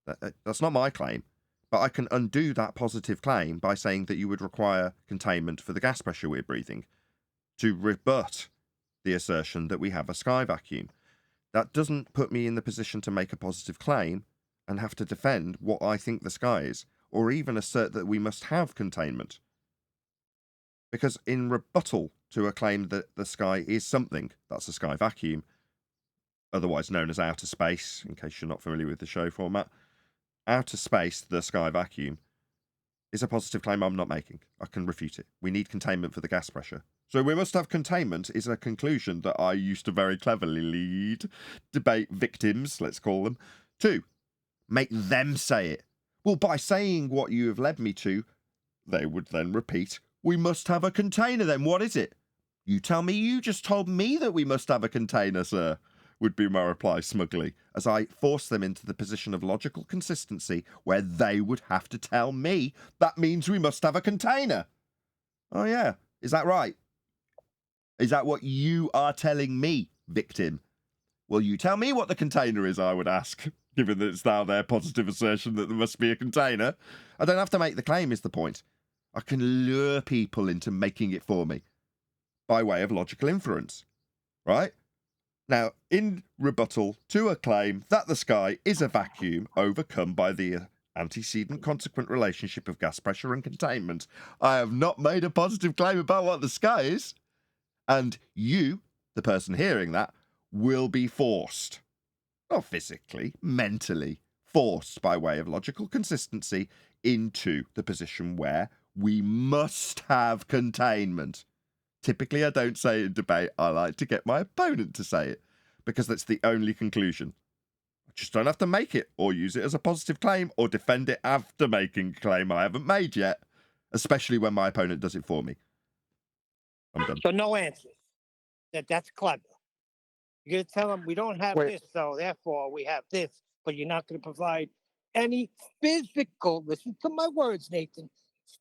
That's not my claim. But I can undo that positive claim by saying that you would require containment for the gas pressure we're breathing to rebut the assertion that we have a sky vacuum. That doesn't put me in the position to make a positive claim and have to defend what I think the sky is, or even assert that we must have containment. Because in rebuttal to a claim that the sky is something, that's a sky vacuum, otherwise known as outer space, in case you're not familiar with the show format, outer space, the sky vacuum, is a positive claim I'm not making. I can refute it. We need containment for the gas pressure. So we must have containment is a conclusion that I used to very cleverly lead debate victims, let's call them, to make them say it. Well, by saying what you have led me to, they would then repeat, we must have a container then. What is it? You tell me you just told me that we must have a container, sir, would be my reply smugly, as I force them into the position of logical consistency where they would have to tell me that means we must have a container. Oh yeah, is that right? Is that what you are telling me, victim? Well, you tell me what the container is, I would ask, given that it's now their positive assertion that there must be a container. I don't have to make the claim, is the point. I can lure people into making it for me by way of logical inference, right? Now, in rebuttal to a claim that the sky is a vacuum overcome by the antecedent consequent relationship of gas pressure and containment, I have not made a positive claim about what the sky is. And you, the person hearing that, will be forced, not physically, mentally, forced by way of logical consistency into the position where we must have containment. Typically, I don't say it in debate. I like to get my opponent to say it, because that's the only conclusion. I just don't have to make it, or use it as a positive claim, or defend it after making a claim I haven't made yet, especially when my opponent does it for me. I'm done. So no answers. That's clever. You're going to tell them we don't have this, so therefore we have this, but you're not going to provide any physical, listen to my words, Nathan,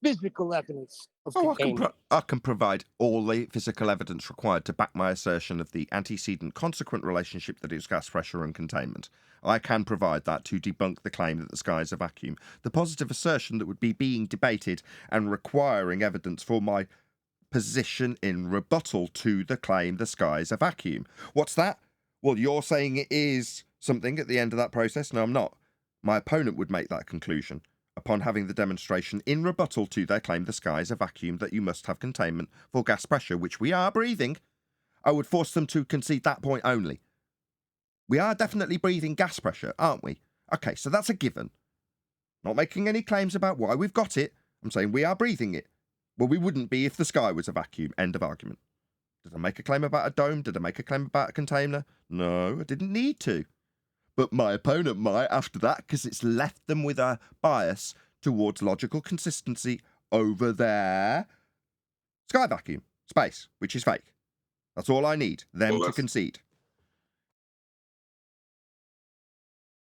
physical evidence of containment. I can provide all the physical evidence required to back my assertion of the antecedent consequent relationship that is gas pressure and containment. I can provide that to debunk the claim that the sky is a vacuum. The positive assertion that would be being debated and requiring evidence for my position in rebuttal to the claim the sky is a vacuum. What's that? Well, you're saying it is something at the end of that process? No, I'm not. My opponent would make that conclusion upon having the demonstration in rebuttal to their claim the sky is a vacuum that you must have containment for gas pressure, which we are breathing. I would force them to concede that point only. We are definitely breathing gas pressure, aren't we? Okay, so that's a given. Not making any claims about why we've got it. I'm saying we are breathing it. Well, we wouldn't be if the sky was a vacuum. End of argument. Did I make a claim about a dome? Did I make a claim about a container? No, I didn't need to. But my opponent might after that, because it's left them with a bias towards logical consistency over there. Sky vacuum, space, which is fake. That's all I need, them to concede.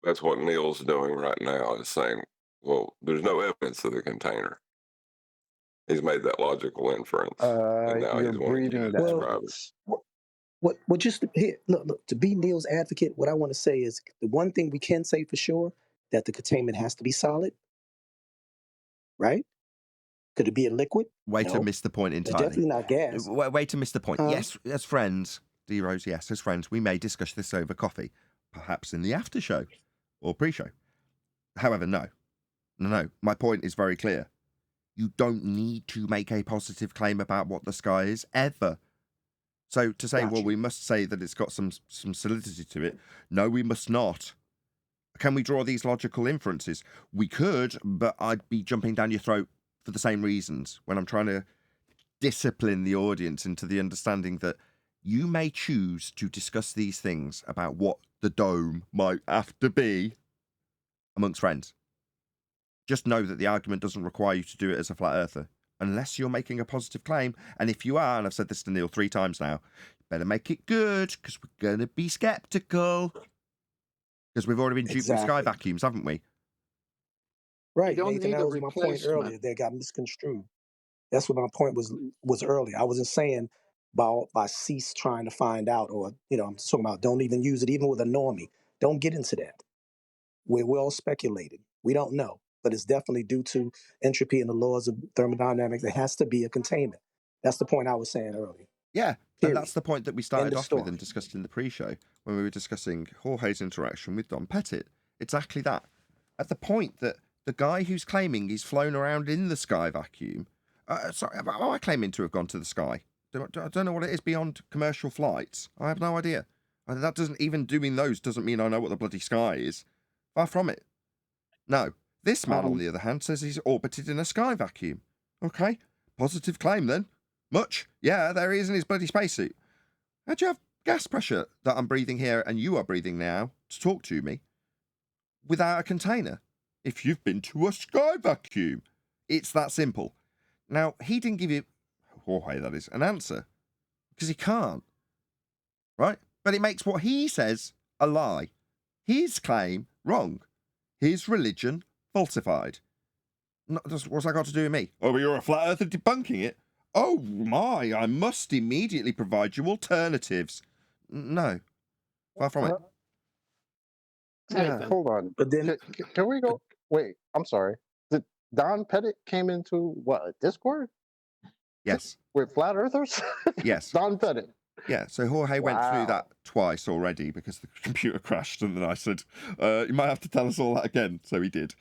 That's what Neil's doing right now, is saying, well, there's no evidence of the container. He's made that logical inference. And now You're he's wanting breathing to that. describe it. What just here, look, to be Neil's advocate, what I want to say is the one thing we can say for sure, that the containment has to be solid, right? Could it be a liquid? Way No. to miss the point entirely. It's definitely not gas. Way to miss the point. Yes, as friends, D-Rose, yes, as friends, we may discuss this over coffee, perhaps in the after show or pre-show. However, no. My point is very clear. You don't need to make a positive claim about what the sky is, ever. So to say, well, we must say that it's got some solidity to it. No, we must not. Can we draw these logical inferences? We could, but I'd be jumping down your throat for the same reasons when I'm trying to discipline the audience into the understanding that you may choose to discuss these things about what the dome might have to be amongst friends. Just know that the argument doesn't require you to do it as a flat earther, unless you're making a positive claim. And if you are, and I've said this to Neil 3 times now, you better make it good, because we're going to be skeptical. Because we've already been duped with sky vacuums, haven't we? Right, You don't Nathan. need That a was my point replacement. earlier. They got misconstrued. That's what my point was earlier. I wasn't saying by cease trying to find out, or I'm talking about don't even use it, even with a normie. Don't get into that. We're all speculating. We don't know, but it's definitely due to entropy and the laws of thermodynamics. There has to be a containment. That's the point I was saying earlier. Yeah, Period. and that's the point that we End started of off with story. and discussed in the pre-show when we were discussing Jorge's interaction with Don Pettit. Exactly that. At the point that the guy who's claiming he's flown around in the sky vacuum, sorry, am I claiming to have gone to the sky? I don't know what it is beyond commercial flights. I have no idea. And that doesn't, even doing those doesn't mean I know what the bloody sky is. Far from it. No. This man, on the other hand, says he's orbited in a sky vacuum. Okay. Positive claim then. Much? Yeah, there he is in his bloody spacesuit. How'd you have gas pressure that I'm breathing here and you are breathing now to talk to me without a container? If you've been to a sky vacuum. It's that simple. Now, he didn't give you, Jorge that is, an answer. Because he can't. Right? But it makes what he says a lie. His claim wrong. His religion falsified. What's that got to do with me? Oh, but you're a flat earther debunking it. Oh my, I must immediately provide you alternatives. No. Far from it. Nathan, Hold on. But then, Can we go? Wait, I'm sorry. Did Don Pettit came into what, Discord Yes. with flat earthers? Yes. Don Pettit. Yeah, so Jorge went through Wow. that twice already because the computer crashed, and then I said, you might have to tell us all that again. So he did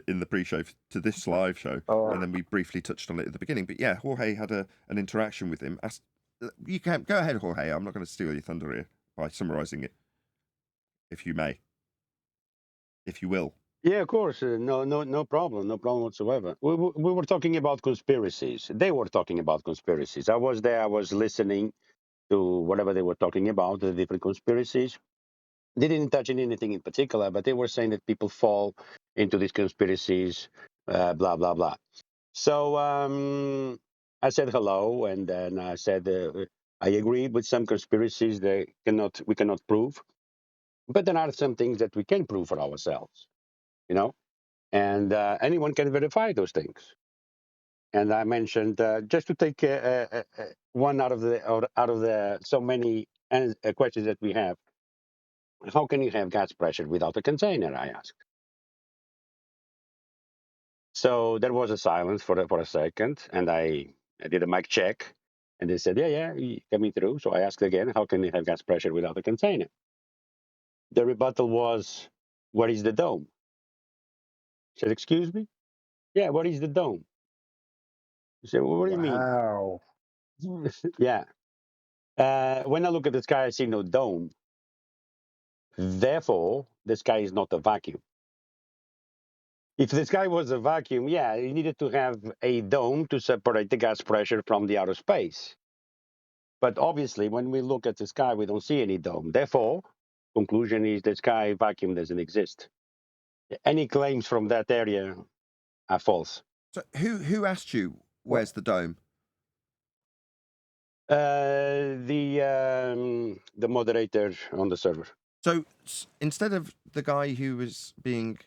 in the pre-show to this live show, and then we briefly touched on it at the beginning. But yeah, Jorge had an interaction with him. You can go ahead, Jorge. I'm not going to steal your thunder here by summarising it, if you may, if you will. Yeah, of course. No problem. No problem whatsoever. We were talking about conspiracies. They were talking about conspiracies. I was there. I was listening to whatever they were talking about, the different conspiracies. They didn't touch on anything in particular, but they were saying that people fall into these conspiracies, blah, blah, blah. So I said hello, and then I said I agree with some conspiracies that we cannot prove, but there are some things that we can prove for ourselves, and anyone can verify those things. And I mentioned just to take one out of the so many questions that we have. How can you have gas pressure without a container? I asked. So there was a silence for a second, and I did a mic check, and they said, "Yeah, coming through." So I asked again, "How can you have gas pressure without a container?" The rebuttal was, "Where is the dome?" I said, "Excuse me? Yeah, what is the dome?" I said, "Well, what do you mean?" Wow. Yeah. When I look at the sky, I see no dome. Therefore, the sky is not a vacuum. If the sky was a vacuum, yeah, you needed to have a dome to separate the gas pressure from the outer space. But obviously, when we look at the sky, we don't see any dome. Therefore, conclusion is the sky vacuum doesn't exist. Any claims from that area are false. So who asked you where's the dome? The moderator on the server. So instead of the guy who was being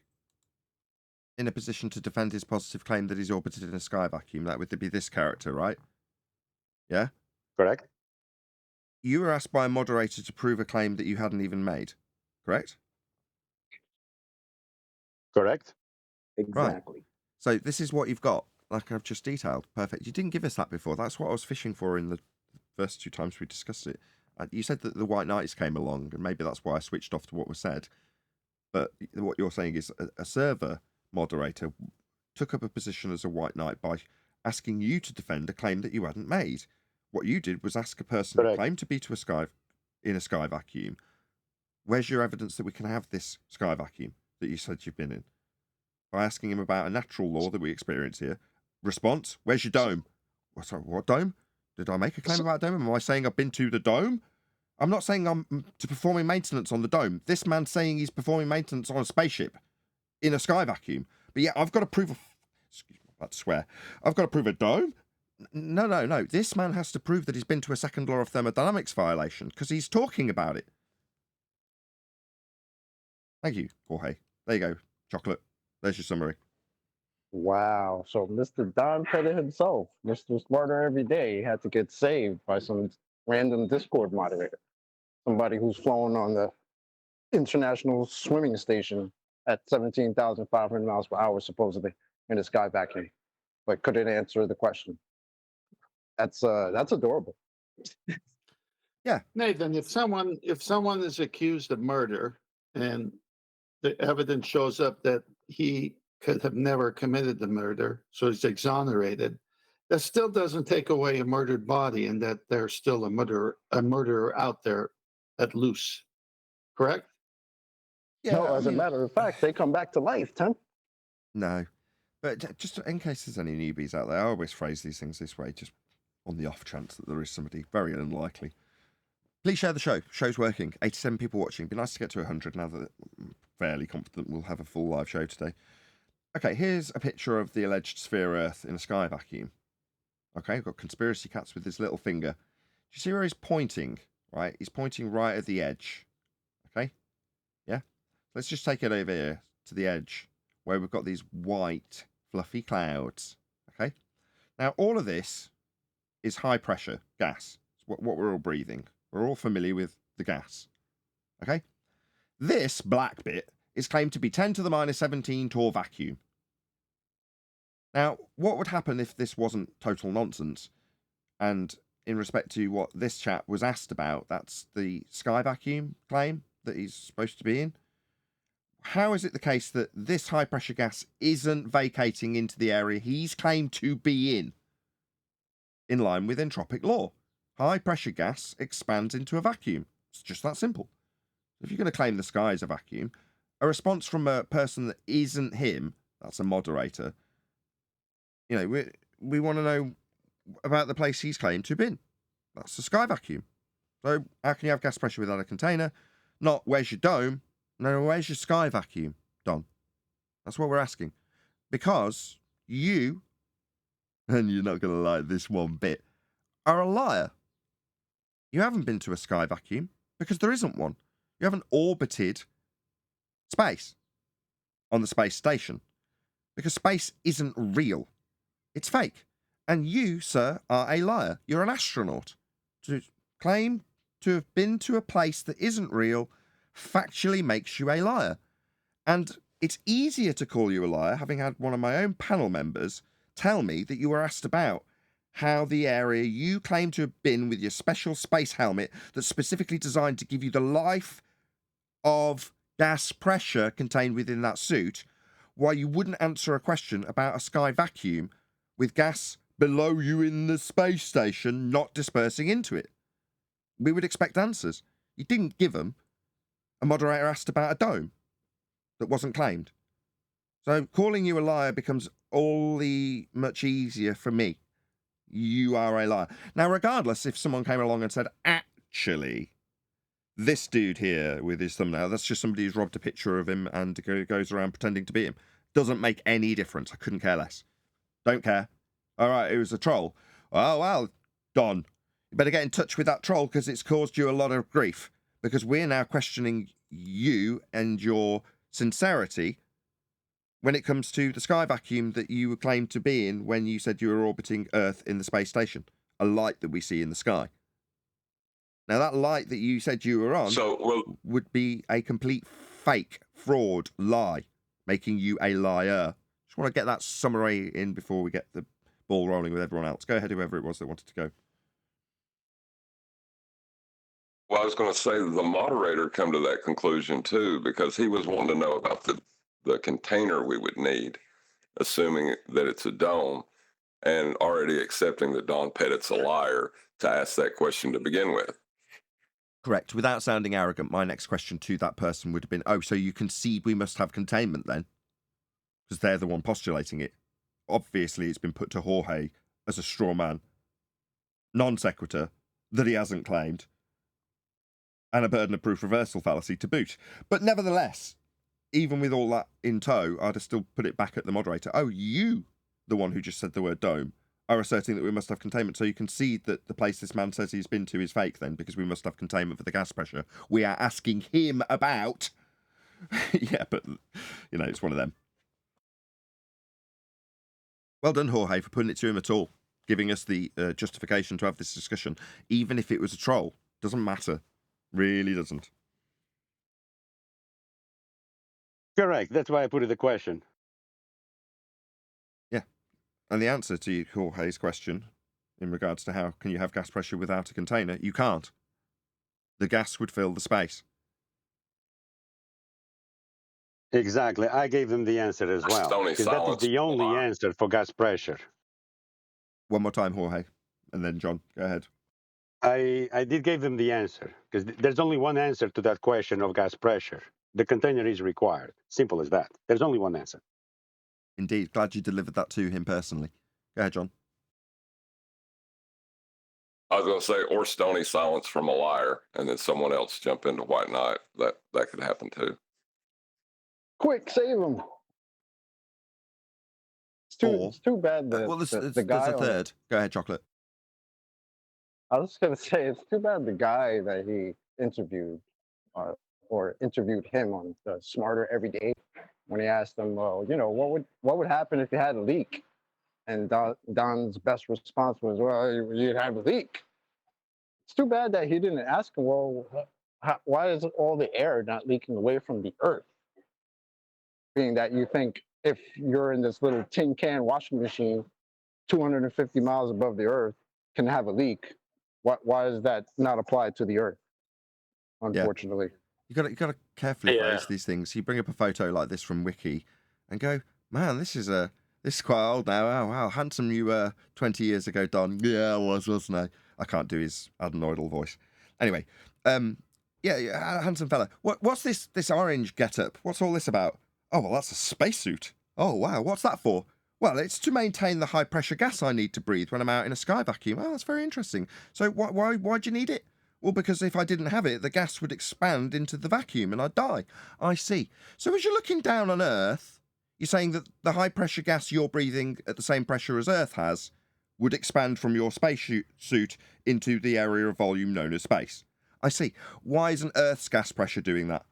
in a position to defend his positive claim that he's orbited in a sky vacuum, that would be this character, right? Yeah? Correct? You were asked by a moderator to prove a claim that you hadn't even made, correct? Correct. exactly. Right. So this is what you've got, like I've just detailed. Perfect. You didn't give us that before. That's what I was fishing for in the first 2 times we discussed it. You said that the White Knights came along, and maybe that's why I switched off to what was said. But what you're saying is a server moderator took up a position as a White Knight by asking you to defend a claim that you hadn't made. What you did was ask a person who claimed to be in a sky vacuum, where's your evidence that we can have this sky vacuum that you said you've been in? By asking him about a natural law that we experience here. Response, where's your dome? Sorry, what dome? Did I make a claim about a dome? Am I saying I've been to the dome? I'm not saying I'm performing maintenance on the dome. This man's saying he's performing maintenance on a spaceship in a sky vacuum. But yeah, I've got to prove excuse me, I'm about to swear. I've got to prove a dome? No. This man has to prove that he's been to a second law of thermodynamics violation because he's talking about it. Thank you, Jorge. There you go, chocolate. There's your summary. Wow. So Mr. Don Pettit himself, Mr. Smarter Every Day, had to get saved by some random Discord moderator. Somebody who's flown on the International Swimming Station at 17,500 miles per hour, supposedly, in a sky vacuum, but couldn't answer the question. That's adorable. Yeah. Nathan, if someone is accused of murder and the evidence shows up that he could have never committed the murder, so he's exonerated, that still doesn't take away a murdered body and that there's still a murderer out there at loose. Correct? Yeah. No, as a matter of fact, they come back to life, Tim. No. But just in case there's any newbies out there, I always phrase these things this way, just on the off chance that there is somebody, very unlikely. Please share the show. Show's working. 87 people watching. Be nice to get to 100 now that I'm fairly confident we'll have a full live show today. Okay, here's a picture of the alleged sphere Earth in a sky vacuum. Okay, we've got conspiracy cats with his little finger. Do you see where he's pointing? Right, he's pointing right at the edge. Okay, yeah. Let's just take it over here to the edge where we've got these white fluffy clouds. Okay, now all of this is high pressure gas. It's what we're all breathing. We're all familiar with the gas. Okay, this black bit is claimed to be 10 to the minus 17 torr vacuum. Now, what would happen if this wasn't total nonsense? And in respect to what this chap was asked about, that's the sky vacuum claim that he's supposed to be in. How is it the case that this high pressure gas isn't vacating into the area he's claimed to be in line with entropic law? High pressure gas expands into a vacuum. It's just that simple. If you're going to claim the sky is a vacuum, a response from a person that isn't him, that's a moderator, you know, we want to know about the place he's claimed to have been. That's the sky vacuum. So how can you have gas pressure without a container? Not where's your dome? No, where's your sky vacuum, Don? That's what we're asking. Because you, and you're not going to like this one bit, are a liar. You haven't been to a sky vacuum because there isn't one. You haven't orbited space on the space station because space isn't real. It's fake. And you, sir, are a liar. You're an astronaut. To claim to have been to a place that isn't real factually makes you a liar. And it's easier to call you a liar, having had one of my own panel members tell me that you were asked about how the area you claim to have been with your special space helmet that's specifically designed to give you the life of gas pressure contained within that suit, why you wouldn't answer a question about a sky vacuum with gas below you in the space station not dispersing into it. We would expect answers. You didn't give them. A moderator asked about a dome that wasn't claimed. So calling you a liar becomes all the much easier for me. You are a liar. Now, regardless, if someone came along and said, actually, this dude here with his thumbnail, that's just somebody who's robbed a picture of him and goes around pretending to be him. Doesn't make any difference. I couldn't care less. Don't care. All right, it was a troll. Oh, well, Don, you better get in touch with that troll because it's caused you a lot of grief because we're now questioning you and your sincerity when it comes to the sky vacuum that you claimed to be in when you said you were orbiting Earth in the space station, a light that we see in the sky. Now, that light that you said you were on would be a complete fake, fraud, lie, making you a liar. Just want to get that summary in before we get the ball rolling with everyone else. Go ahead, whoever it was that wanted to go. Well, I was going to say the moderator come to that conclusion too, because he was wanting to know about the container we would need, assuming that it's a dome, and already accepting that Don Pettit's a liar to ask that question to begin with. Correct. Without sounding arrogant, my next question to that person would have been, oh, so you concede we must have containment then? Because they're the one postulating it. Obviously, it's been put to Jorge as a straw man, non sequitur, that he hasn't claimed, and a burden of proof reversal fallacy to boot. But nevertheless, even with all that in tow, I'd have still put it back at the moderator. Oh, you, the one who just said the word dome, are asserting that we must have containment. So you concede that the place this man says he's been to is fake then, because we must have containment for the gas pressure we are asking him about. Yeah, but, you know, it's one of them. Well done, Jorge, for putting it to him at all, giving us the justification to have this discussion, even if it was a troll. Doesn't matter. Really doesn't. Correct. That's why I put it the question. Yeah. And the answer to Jorge's question in regards to how can you have gas pressure without a container, you can't. The gas would fill the space. Exactly. I gave them the answer as well. Stony Because that is silence the from the only line. answer for gas pressure. One more time, Jorge. And then, John, go ahead. I did give them the answer. Because there's only one answer to that question of gas pressure. The container is required. Simple as that. There's only one answer. Indeed. Glad you delivered that to him personally. Go ahead, John. I was going to say, or stony silence from a liar, and then someone else jump into white knight. That could happen too. Quick, save him. It's too bad that well, there's the guy a third. Go ahead, Chocolate. I was just gonna say it's too bad the guy that he interviewed, or interviewed him on the Smarter Every Day, when he asked him, well, you know, what would happen if you had a leak? And Don's best response was, well, you'd have a leak. It's too bad that he didn't ask him, well, why is all the air not leaking away from the Earth? Being that you think if you're in this little tin can washing machine 250 miles above the Earth can have a leak, why is that not applied to the Earth? Unfortunately, you got to carefully phrase these things. You bring up a photo like this from Wiki, and go, man, this is quite old now. Oh, wow, handsome you were 20 years ago, Don. Yeah, I was, wasn't I? I can't do his adenoidal voice. Anyway, yeah, handsome fella. What's this orange getup? What's all this about? Oh, well, that's a spacesuit. Oh, wow, what's that for? Well, it's to maintain the high pressure gas I need to breathe when I'm out in a sky vacuum. Oh, that's very interesting. So why'd you need it? Well, because if I didn't have it, the gas would expand into the vacuum and I'd die. I see. So as you're looking down on Earth, you're saying that the high pressure gas you're breathing at the same pressure as Earth has would expand from your spacesuit into the area of volume known as space. I see. Why isn't Earth's gas pressure doing that?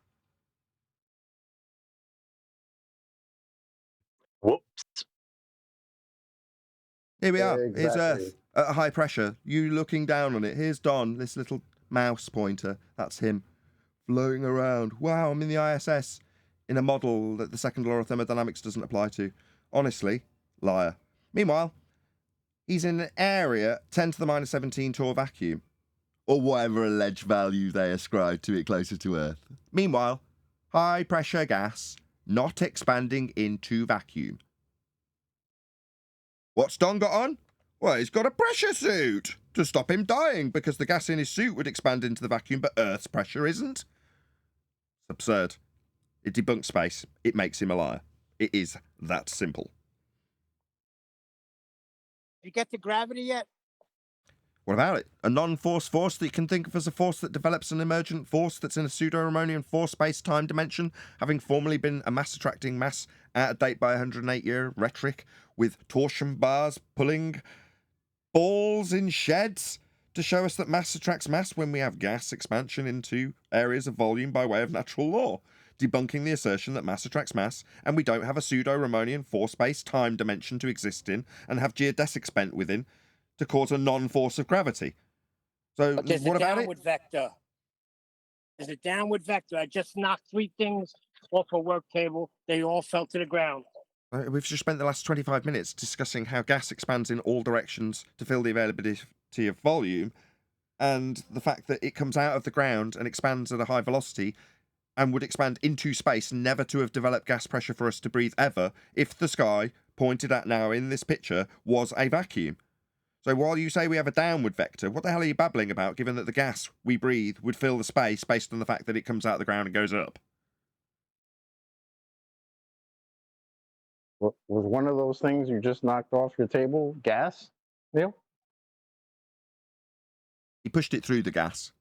Whoops. Here we are. Exactly. Here's Earth at a high pressure. You looking down on it. Here's Don, this little mouse pointer. That's him floating around. Wow, I'm in the ISS in a model that the second law of thermodynamics doesn't apply to. Honestly, liar. Meanwhile, he's in an area 10 to the minus 17 torr vacuum, or whatever alleged value they ascribe to it closer to Earth. Meanwhile, high pressure gas not expanding into vacuum. What's Don got on? Well, he's got a pressure suit to stop him dying because the gas in his suit would expand into the vacuum, but Earth's pressure isn't. It's absurd. It debunks space. It makes him a liar. It is that simple. You get to gravity yet? What about it? A non-force force that you can think of as a force that develops an emergent force that's in a pseudo-Riemannian force space-time dimension, having formerly been a mass-attracting mass out of date by 108-year rhetoric, with torsion bars pulling balls in sheds to show us that mass attracts mass when we have gas expansion into areas of volume by way of natural law, debunking the assertion that mass attracts mass and we don't have a pseudo-Riemannian force space-time dimension to exist in and have geodesics spent within to cause a non-force of gravity. So But there's what a about downward vector. There's a downward vector. I just knocked 3 things off a work table. They all fell to the ground. it? We've just spent the last 25 minutes discussing how gas expands in all directions to fill the availability of volume, and the fact that it comes out of the ground and expands at a high velocity and would expand into space, never to have developed gas pressure for us to breathe ever if the sky, pointed at now in this picture, was a vacuum. So while you say we have a downward vector, what the hell are you babbling about, given that the gas we breathe would fill the space based on the fact that it comes out of the ground and goes up? Was one of those things you just knocked off your table gas? Neil? He pushed it through the gas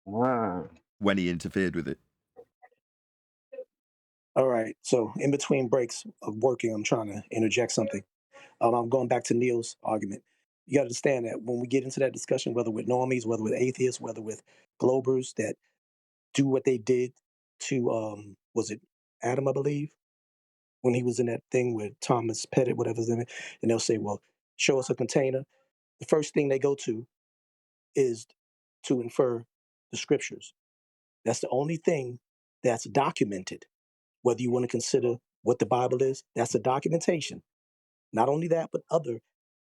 Ah. when he interfered with it. All right. So in between breaks of working, I'm trying to interject something. I'm going back to Neil's argument. You got to understand that when we get into that discussion, whether with normies, whether with atheists, whether with globers that do what they did to, was it Adam, I believe, when he was in that thing with Thomas Pettit, whatever his name is, and they'll say, well, show us a container. The first thing they go to is to infer the scriptures. That's the only thing that's documented. Whether you want to consider what the Bible is, that's a documentation. Not only that, but other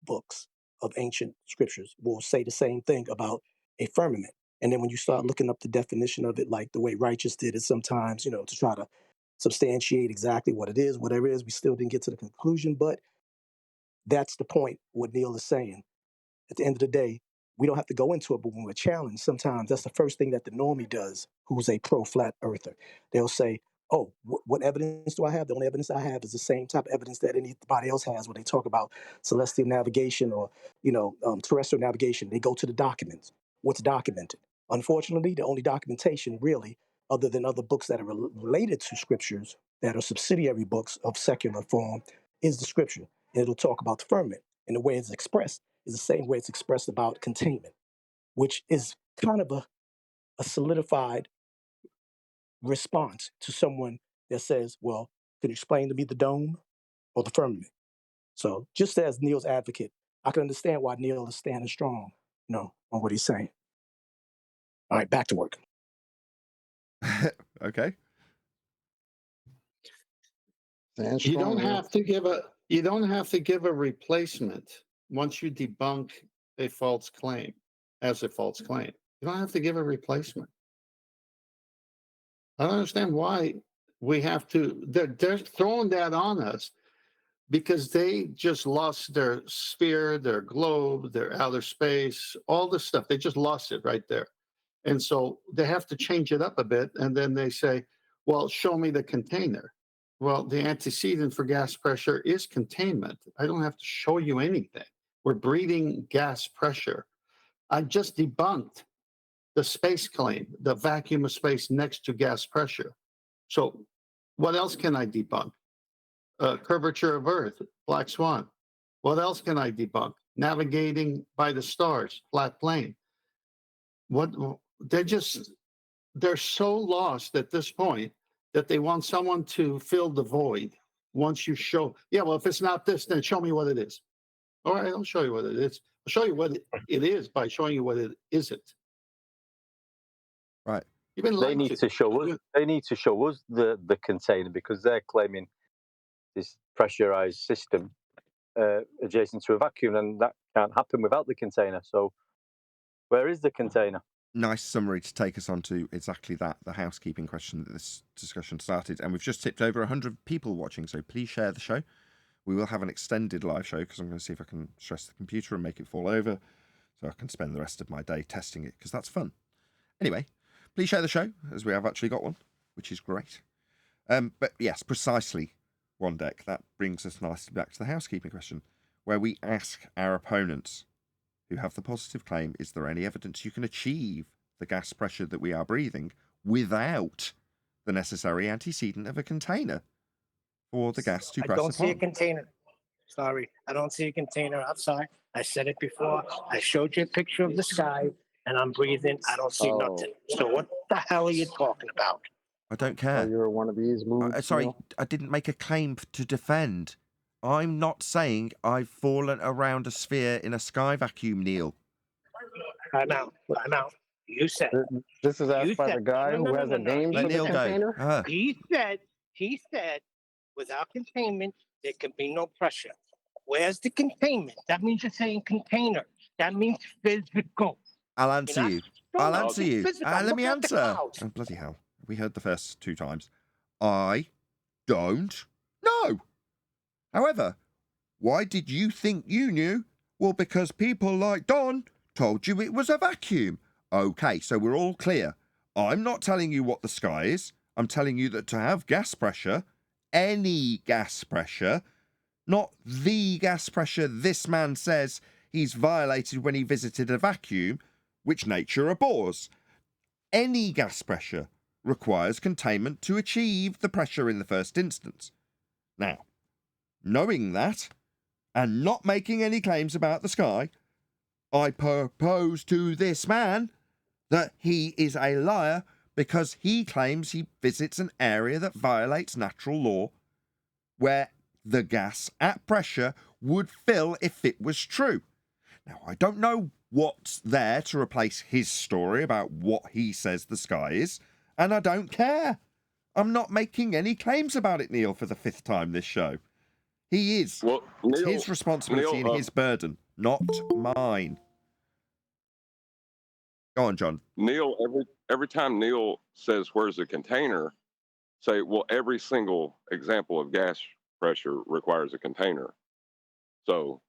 books of ancient scriptures will say the same thing about a firmament. And then when you start looking up the definition of it, like the way Righteous did it sometimes, to try to substantiate exactly what it is, whatever it is, we still didn't get to the conclusion. But that's the point, what Neil is saying. At the end of the day, we don't have to go into it, but when we're challenged, sometimes that's the first thing that the normie does, who's a pro-flat earther. They'll say, oh, what evidence do I have? The only evidence I have is the same type of evidence that anybody else has when they talk about celestial navigation or, terrestrial navigation. They go to the documents, what's documented. Unfortunately, the only documentation really, other than other books that are related to scriptures, that are subsidiary books of secular form, is the scripture. And it'll talk about the firmament. And the way it's expressed is the same way it's expressed about containment, which is kind of a solidified response to someone that says, well, can you explain to me the dome or the firmament? So just as Neil's advocate, I can understand why Neil is standing strong, on what he's saying. All right, back to work. Okay. You don't have to give a replacement once you debunk a false claim as a false claim. You don't have to give a replacement. I don't understand why we have to. They're throwing that on us because they just lost their sphere, their globe, their outer space, all this stuff. They just lost it right there. And so they have to change it up a bit. And then they say, well, show me the container. Well, the antecedent for gas pressure is containment. I don't have to show you anything. We're breathing gas pressure. I just debunked the space claim, the vacuum of space next to gas pressure. So what else can I debunk? Curvature of Earth, black swan. What else can I debunk? Navigating by the stars, flat plane. They're so lost at this point that they want someone to fill the void once you show, well, if it's not this, then show me what it is. All right, I'll show you what it is. I'll show you what it is by showing you what it isn't. Right. They need to show us. They need to show us the container because they're claiming this pressurized system adjacent to a vacuum, and that can't happen without the container. So, where is the container? Nice summary to take us on to exactly that, the housekeeping question that this discussion started. And we've just tipped over 100 people watching, so please share the show. We will have an extended live show because I'm going to see if I can stress the computer and make it fall over so I can spend the rest of my day testing it because that's fun. Anyway, please share the show as we have actually got one, which is great. But yes, precisely, One Deck. That brings us nicely back to the housekeeping question where we ask our opponents who have the positive claim, is there any evidence you can achieve the gas pressure that we are breathing without the necessary antecedent of a container for the gas to press upon? I don't see a container. Sorry, I don't see a container outside. I said it before. I showed you a picture of the sky, and I'm breathing. I don't see nothing. So what the hell are you talking about? I don't care. You're one of these moves. Sorry, I didn't make a claim to defend. I'm not saying I've fallen around a sphere in a sky vacuum, Neil. I'm out. You said. This is asked by the guy who has a name for the container. He said, without containment, there can be no pressure. Where's the containment? That means you're saying container. That means physical. I'll answer you. Let me answer. Oh, bloody hell. We heard the first 2 times. I don't know. However, why did you think you knew? Well, because people like Don told you it was a vacuum. Okay, so we're all clear. I'm not telling you what the sky is. I'm telling you that to have gas pressure, any gas pressure, Not the gas pressure this man says he's violated when he visited a vacuum, which nature abhors. Any gas pressure requires containment to achieve the pressure in the first instance. Now, knowing that, and not making any claims about the sky, I propose to this man that he is a liar because he claims he visits an area that violates natural law, where the gas at pressure would fill if it was true. Now, I don't know what's there to replace his story about what he says the sky is, and I don't care. I'm not making any claims about it, Neil, for the 5th time this show. He is. Well, It's Neil, his responsibility and his burden, not mine. Go on, John. Neil, every time Neil says, where's the container, say, well, every single example of gas pressure requires a container. So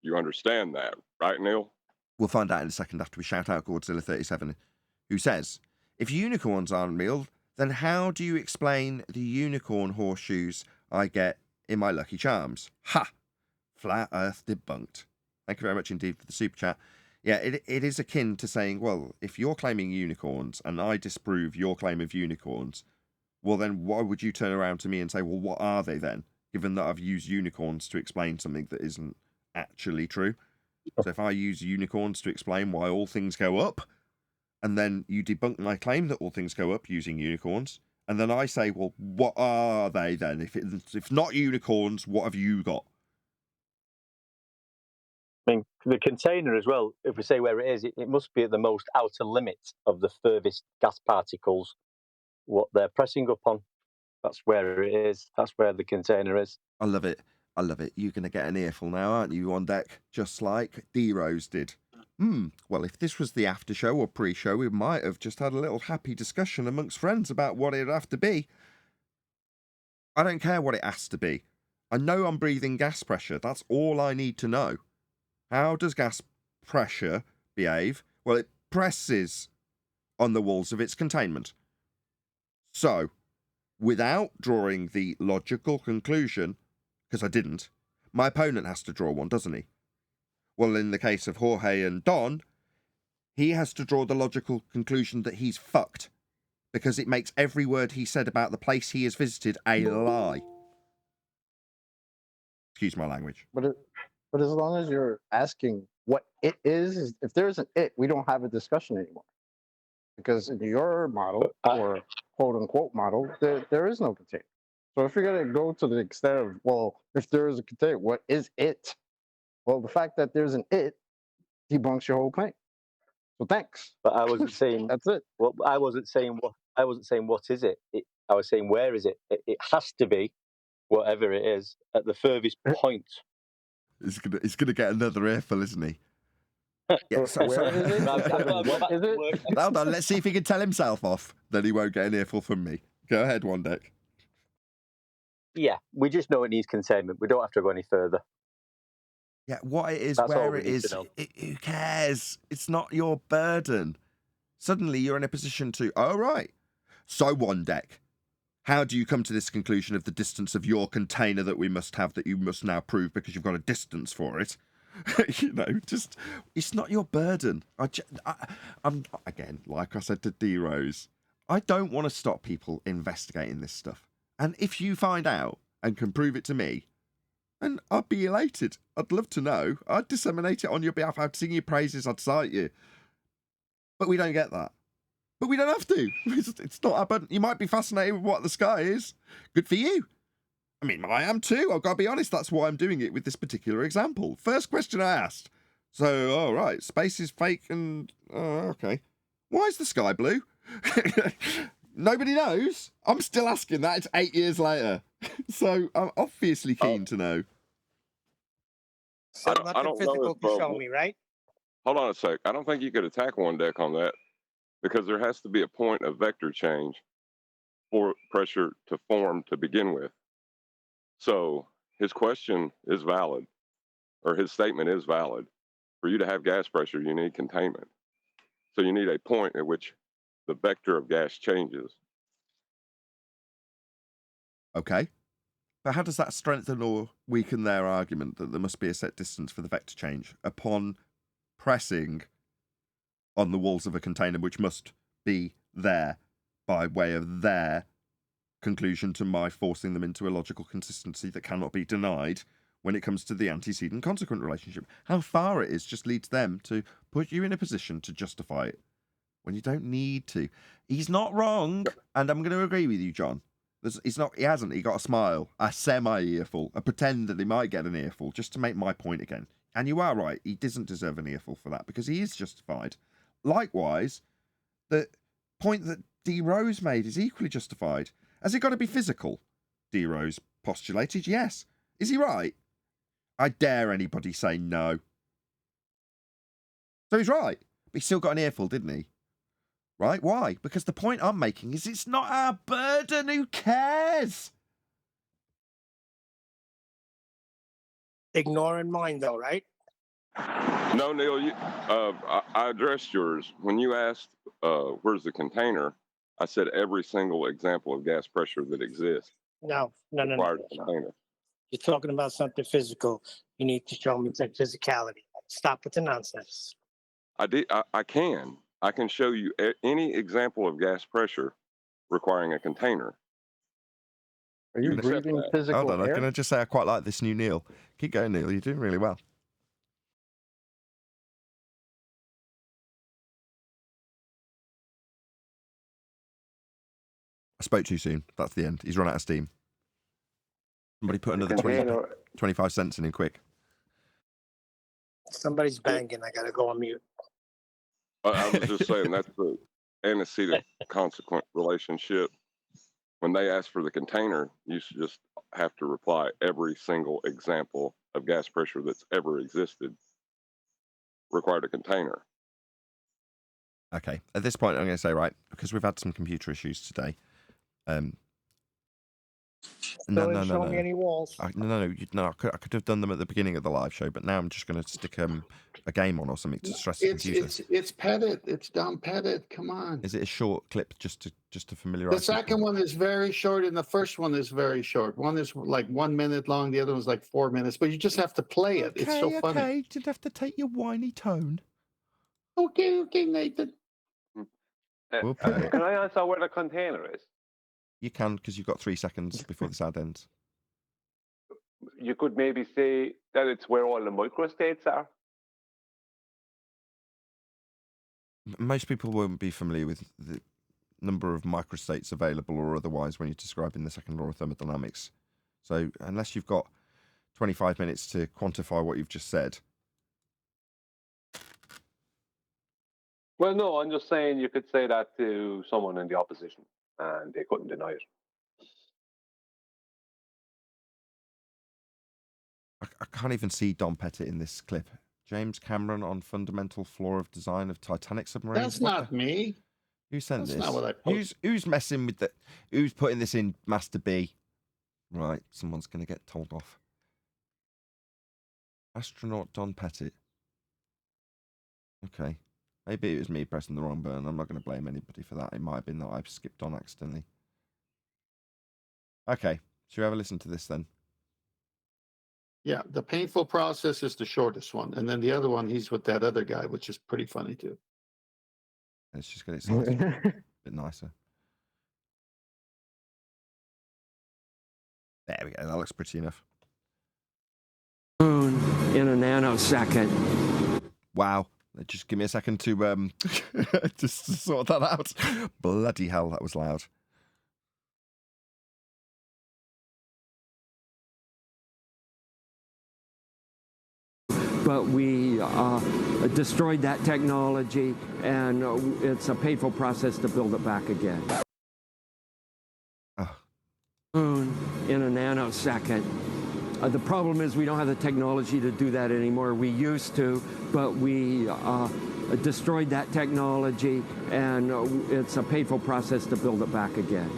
you understand that, right, Neil? We'll find out in a second after we shout out Godzilla37, who says, if unicorns aren't real, then how do you explain the unicorn horseshoes I get in my Lucky Charms? Ha! Flat Earth debunked. Thank you very much indeed for the super chat. Yeah, it is akin to saying, well, if you're claiming unicorns and I disprove your claim of unicorns, well, then why would you turn around to me and say, well, what are they then? Given that I've used unicorns to explain something that isn't actually true. So if I use unicorns to explain why all things go up, and then you debunk my claim that all things go up using unicorns, and then I say, well, what are they then? If not unicorns, what have you got? I mean, the container as well, if we say where it is, it must be at the most outer limit of the furthest gas particles, what they're pressing up on. That's where it is. That's where the container is. I love it. I love it. You're going to get an earful now, aren't you, on deck? Just like D-Rose did. Well, if this was the after show or pre-show, we might have just had a little happy discussion amongst friends about what it'd have to be. I don't care what it has to be. I know I'm breathing gas pressure. That's all I need to know. How does gas pressure behave? Well, it presses on the walls of its containment. So, without drawing the logical conclusion, because I didn't, my opponent has to draw one, doesn't he? Well, in the case of Jorge and Don, he has to draw the logical conclusion that he's fucked, because it makes every word he said about the place he has visited a lie. Excuse my language. But as long as you're asking what it is, if there's an it, we don't have a discussion anymore. Because in your model, or quote unquote model, there is no container. So if you're going to go to the extent of, well, if there is a container, what is it? Well, the fact that there's an it debunks your whole claim. So thanks. But I wasn't saying that's it. Well, I wasn't saying what is it. I was saying where is it? It has to be whatever it is at the furthest point. He's gonna get another earful, isn't he? Yeah, where is it? What is it? Hold on, let's see if he can tell himself off. Then he won't get an earful from me. Go ahead, One Deck. Yeah, we just know it needs containment. We don't have to go any further. Yeah, what it is, That's all where we it need is, to know. who cares? It's not your burden. Suddenly you're in a position to, oh, right. So, One Deck, how do you come to this conclusion of the distance of your container that we must have, that you must now prove because you've got a distance for it? You know, just, it's not your burden. I'm again, like I said to D-Rose, I don't want to stop people investigating this stuff. And if you find out and can prove it to me, then I'd be elated. I'd love to know. I'd disseminate it on your behalf. I'd sing your praises. I'd cite you. But we don't get that. But we don't have to. It's not our burden. You might be fascinated with what the sky is. Good for you. I mean, I am too. I've got to be honest. That's why I'm doing it with this particular example. First question I asked. So, all right, space is fake and... okay. Why is the sky blue? Nobody knows. I'm still asking that. It's 8 years later. So I'm obviously keen to know. So I don't nothing know physical if, to show me, right? Hold on a sec. I don't think you could attack One Deck on that because there has to be a point of vector change for pressure to form to begin with. So his question is valid, or his statement is valid. For you to have gas pressure, you need containment. So you need a point at which the vector of gas changes. Okay. But how does that strengthen or weaken their argument that there must be a set distance for the vector change upon pressing on the walls of a container, which must be there by way of their conclusion to my forcing them into a logical consistency that cannot be denied when it comes to the antecedent consequent relationship? How far it is just leads them to put you in a position to justify it when you don't need to. He's not wrong, and I'm going to agree with you, John. He's not. He hasn't. He got a smile, a semi-earful, a pretend that he might get an earful, just to make my point again. And you are right. He doesn't deserve an earful for that because he is justified. Likewise, the point that D. Rose made is equally justified. Has it got to be physical? D. Rose postulated, yes. Is he right? I dare anybody say no. So he's right. But he still got an earful, didn't he? Right? Why? Because the point I'm making is it's not our burden. Who cares? Ignoring mine, though, right? No, Neil, I addressed yours. When you asked, where's the container, I said every single example of gas pressure that exists No. requires a container. You're talking about something physical. You need to show me some physicality. Stop with the nonsense. I can show you any example of gas pressure requiring a container. Are you accept breathing that? physical Hold on, I'm air? going to just say I quite like this new Neil. Keep going, Neil. You're doing really well. I spoke too soon. That's the end. He's run out of steam. Somebody put another 25 cents in him quick. Somebody's banging. I gotta go on mute. I was just saying that's the antecedent consequent relationship. When they ask for the container, you should just have to reply every single example of gas pressure that's ever existed required a container. Okay. At this point, I'm going to say, right, because we've had some computer issues today. No. Show me any walls. No. I could have done them at the beginning of the live show, but now I'm just going to stick a game on or something to stress the computer. It's Pettit. It's Don Pettit. Come on. Is it a short clip just to familiarize? The second one is very short, and the first one is very short. One is like 1 minute long. The other one's like 4 minutes. But you just have to play it. It's so funny. Okay, didn't have to take your whiny tone. Okay, Nathan. We'll play it. Can I answer where the container is? You can, because you've got 3 seconds before this ad ends. You could maybe say that it's where all the microstates are. Most people won't be familiar with the number of microstates available or otherwise when you're describing the second law of thermodynamics. So unless you've got 25 minutes to quantify what you've just said. Well, no, I'm just saying you could say that to someone in the opposition and they couldn't deny it. I can't even see Don Pettit in this clip. James Cameron on fundamental flaw of design of Titanic submarine. That's not me. Who sent That's this? not what I posted. Who's messing with the? Who's putting this in Master B? Right, someone's going to get told off. Astronaut Don Pettit. Okay. Maybe it was me pressing the wrong button. I'm not going to blame anybody for that. It might have been that I've skipped on accidentally. Okay. Should we have a listen to this then? Yeah, the painful process is the shortest one. And then the other one, he's with that other guy, which is pretty funny too. Let's just get it started a bit nicer. There we go. That looks pretty enough. In a nanosecond. Wow. Just give me a second to just to sort that out. Bloody hell, that was loud. But we destroyed that technology, and it's a painful process to build it back again. In a nanosecond. The problem is we don't have the technology to do that anymore. We used to, but we destroyed that technology, and it's a painful process to build it back again.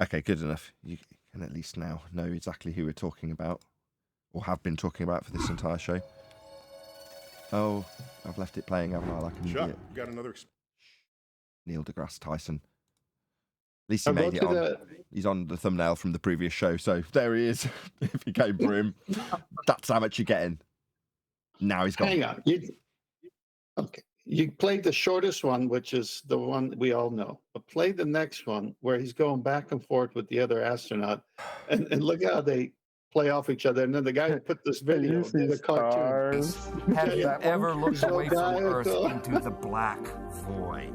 Okay, good enough. You can at least now know exactly who we're talking about, or have been talking about for this entire show. Oh, I've left it playing, haven't I? Like an idiot. Got another. Neil deGrasse Tyson. least he I'll go made it to on. the. He's on the thumbnail from the previous show, so there he is. If you came for him, that's how much you're getting. Now he's gone. Hang on. Okay. You played the shortest one, which is the one we all know. But play the next one where he's going back and forth with the other astronaut. And look how they play off each other. And then the guy who put this video did a cartoon. Have you that ever one? looked away from Earth Zodiacal. into the black void?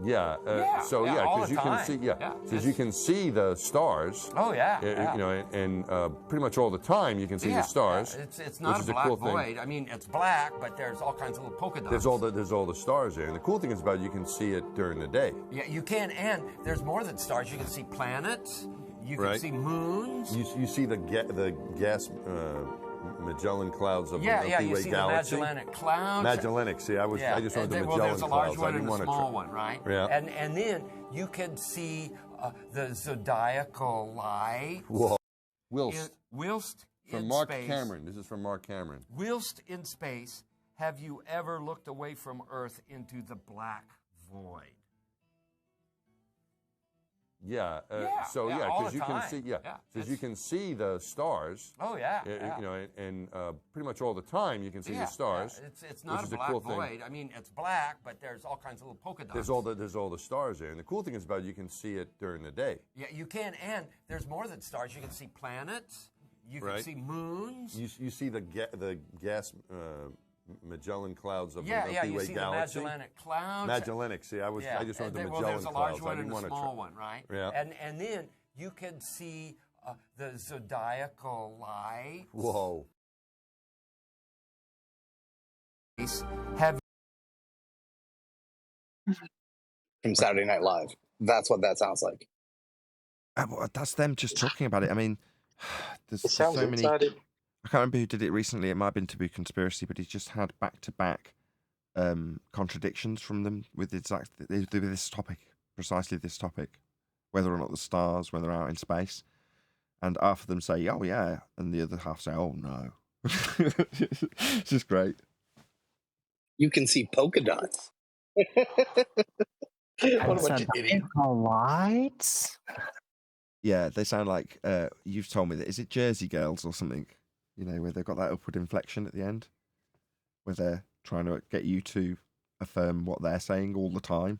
Yeah. So yeah, all because the you can time. see, Yeah, because you can see the stars. Oh yeah, yeah. You know, and pretty much all the time you can see the stars. Yeah. It's which not is a black cool thing. void. I mean, it's black, but there's all kinds of little polka dots. There's all the stars there, and the cool thing is about it, you can see it during the day. Yeah, you can, and there's more than stars. You can see planets. You can see moons. You see the gas Magellan clouds of the Milky you Way see galaxy. the Magellanic Clouds. Magellanic. See, I just wanted the Magellan well, there's a large clouds. one I didn't and a want to small one, right? Yeah. And then you can see the zodiacal light. Whoa. Whilst in from Mark space. Cameron. This is from Mark Cameron. Whilst in space, have you ever looked away from Earth into the black void? Yeah. all because the you can time. see, because you can see the stars. Oh yeah. You know, and pretty much all the time you can see the stars. Yeah. It's not which a is the black cool void. thing. I mean, it's black, but there's all kinds of little polka dots. There's all the stars there, and the cool thing is about it, you can see it during the day. Yeah, you can, and there's more than stars. You can see planets. You can see moons. You see the gas Magellan clouds of the you Milky Way see galaxy. the Magellanic Clouds. Magellanic. See, I just wanted the Magellan well, there's a large clouds. one I didn't and a want to small one, right? Yeah. And then you can see the zodiacal light. Whoa. Have from Saturday Night Live. That's what that sounds like. Well, that's them just talking about it. I mean, there's sounds so many. inside it. I can't remember who did it recently. It might have been Taboo Conspiracy, but he's just had back-to-back contradictions from them with this topic, precisely this topic, whether or not the stars, when they're out in space, and half of them say, "Oh yeah," and the other half say, "Oh no." It's just great. You can see polka dots. What a bunch of idiots. Lights? Yeah, they sound like you've told me that. Is it Jersey Girls or something? You know, where they've got that upward inflection at the end, where they're trying to get you to affirm what they're saying all the time.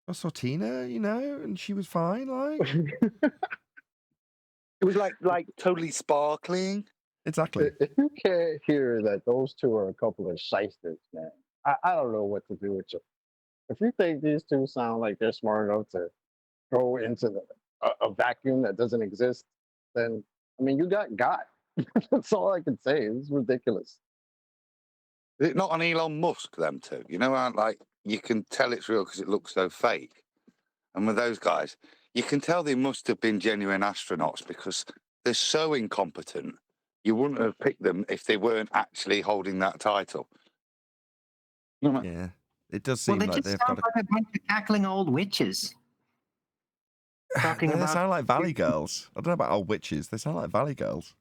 I saw Tina, you know, and she was fine. Like it was like totally sparkling. Exactly. If you can't hear that those two are a couple of shysters, man, I don't know what to do with you. If you think these two sound like they're smart enough to go into a vacuum that doesn't exist, then I mean, you got God. That's all I can say. It's ridiculous. Is it not on Elon Musk, them two? You know, like you can tell it's real because it looks so fake. And with those guys, you can tell they must have been genuine astronauts because they're so incompetent. You wouldn't have picked them if they weren't actually holding that title. Yeah, it does seem Well, they like just they've sound got. like a bunch of cackling old witches. Talking They about sound like Valley Girls. I don't know about old witches. They sound like Valley Girls.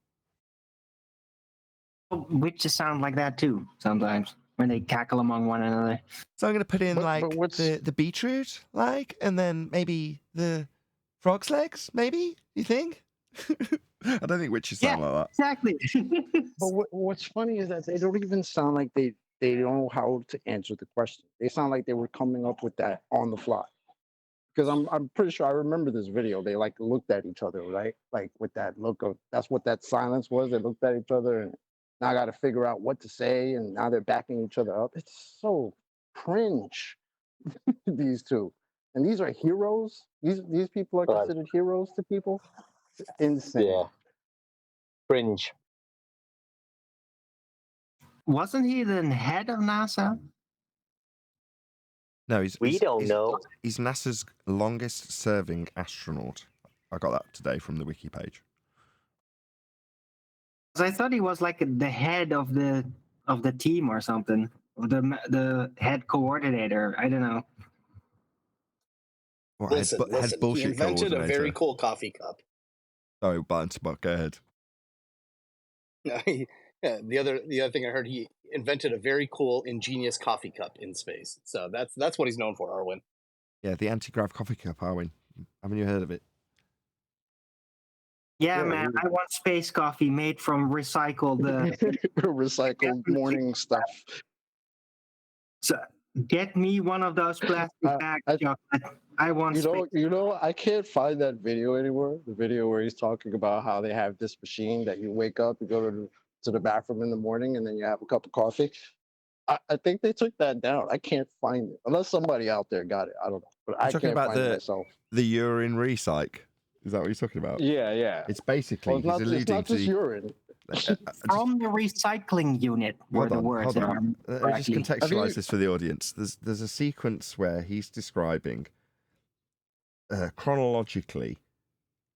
witches sound like that too sometimes when they cackle among one another. So I'm going to put in the beetroot, and then maybe the frog's legs. Maybe you think? I don't think witches sound like that. Exactly. But what's funny is that they don't even sound like they know how to answer the question. They sound like they were coming up with that on the fly. Because I'm pretty sure I remember this video. They looked at each other, right? Like with that look of that's what that silence was. They looked at each other and now I got to figure out what to say, and now they're backing each other up. It's so cringe. These two, and these are heroes. These people are considered heroes to people. It's insane. Yeah. Cringe. Wasn't he the head of NASA? No, We don't know. He's NASA's longest-serving astronaut. I got that today from the wiki page. I thought he was like the head of the team or something, or the head coordinator. I don't know. What, Listen, head he bullshit invented a coordinator. very cool coffee cup. Oh, Barnspot, go ahead. Yeah, the other thing I heard, he invented a very cool, ingenious coffee cup in space. So that's what he's known for, Arwen. Yeah, the anti-grav coffee cup, Arwin. Haven't you heard of it? Yeah, man, I want space coffee made from recycled. Recycled morning stuff. So get me one of those plastic bags, chocolate. I want space. I can't find that video anymore. The video where he's talking about how they have this machine that you wake up, you go to the bathroom in the morning, and then you have a cup of coffee. I think they took that down. I can't find it unless somebody out there got it. I don't know, but I can't find it myself. The urine recycle. Is that what he's talking about? Yeah. It's basically it's not just urine. From the recycling unit were the words. Hold on. Let me just contextualize this for the audience. There's a sequence where he's describing chronologically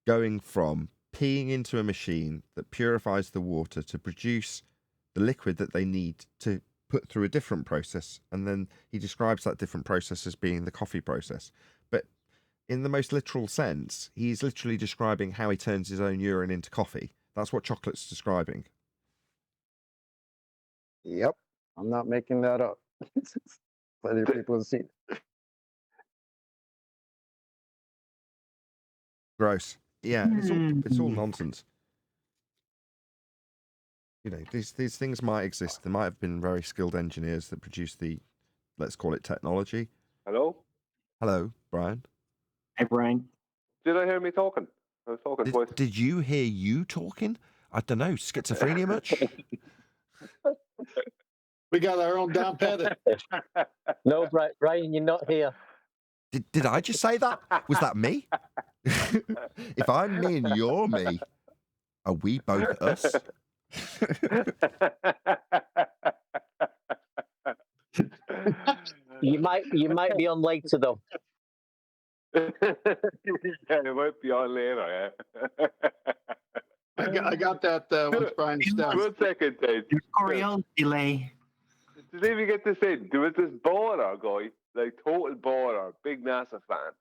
going from peeing into a machine that purifies the water to produce the liquid that they need to put through a different process, and then he describes that different process as being the coffee process. But in the most literal sense, he's literally describing how he turns his own urine into coffee. That's what Chocolate's describing. Yep, I'm not making that up. Plenty of people have seen it. Gross. Yeah, it's all nonsense. You know, these things might exist. There might have been very skilled engineers that produced the, let's call it, technology. Hello? Hello, Brian. Hey, Brian. Did I hear me talking? I was talking twice. Did you hear you talking? I don't know. Schizophrenia much? We got our own Don Pettit. No, Brian, you're not here. Did I just say that? Was that me? If I'm me and you're me, are we both us? You might be on later though. Yeah, it might be on later. Yeah. I got that once Brian's done. 1 second, Dave. Coriolis delay. To see if you get this in, there was this boarder guy, like total boarder, big NASA fan,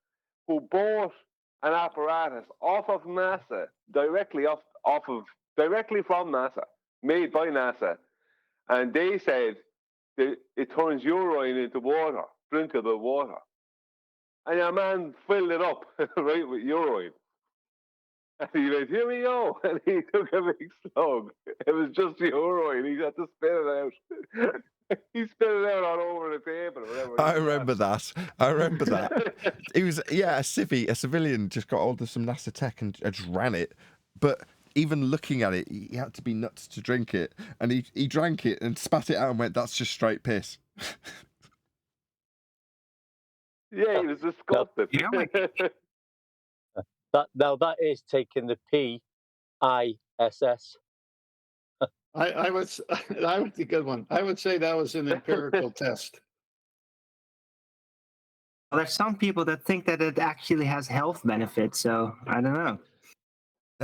who bought an apparatus off of NASA, directly from NASA, made by NASA, and they said that it turns urine into water, drinkable water. And your man filled it up, right, with urine. And he went, here we go. And he took a big slug. It was just urine. He had to spit it out. He spit it out all over the table. Or whatever. I remember that. It was, a civilian just got hold of some NASA tech and just ran it. But even looking at it, he had to be nuts to drink it. And he drank it and spat it out and went, that's just straight piss. Yeah, he was disgusted. That is taking the PISS. I was a good one. I would say that was an empirical test. Well, there's some people that think that it actually has health benefits, so I don't know.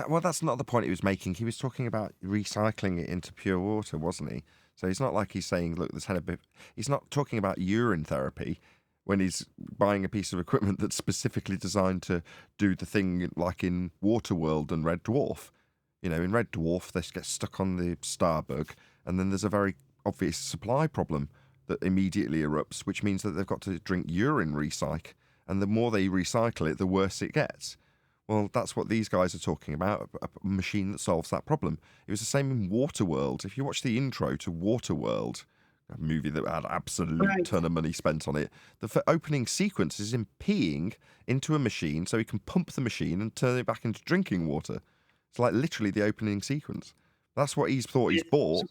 Well, that's not the point he was making. He was talking about recycling it into pure water, wasn't he? So it's not like he's saying, look, there's had a bit. He's not talking about urine therapy when he's buying a piece of equipment that's specifically designed to do the thing like in Waterworld and Red Dwarf. You know, in Red Dwarf, they get stuck on the Starbug, and then there's a very obvious supply problem that immediately erupts, which means that they've got to drink urine recycle, and the more they recycle it, the worse it gets. Well, that's what these guys are talking about, a machine that solves that problem. It was the same in Waterworld. If you watch the intro to Waterworld, a movie that had absolute ton of money spent on it, the opening sequence is him peeing into a machine so he can pump the machine and turn it back into drinking water. It's like literally the opening sequence. That's what he's thought he's bought.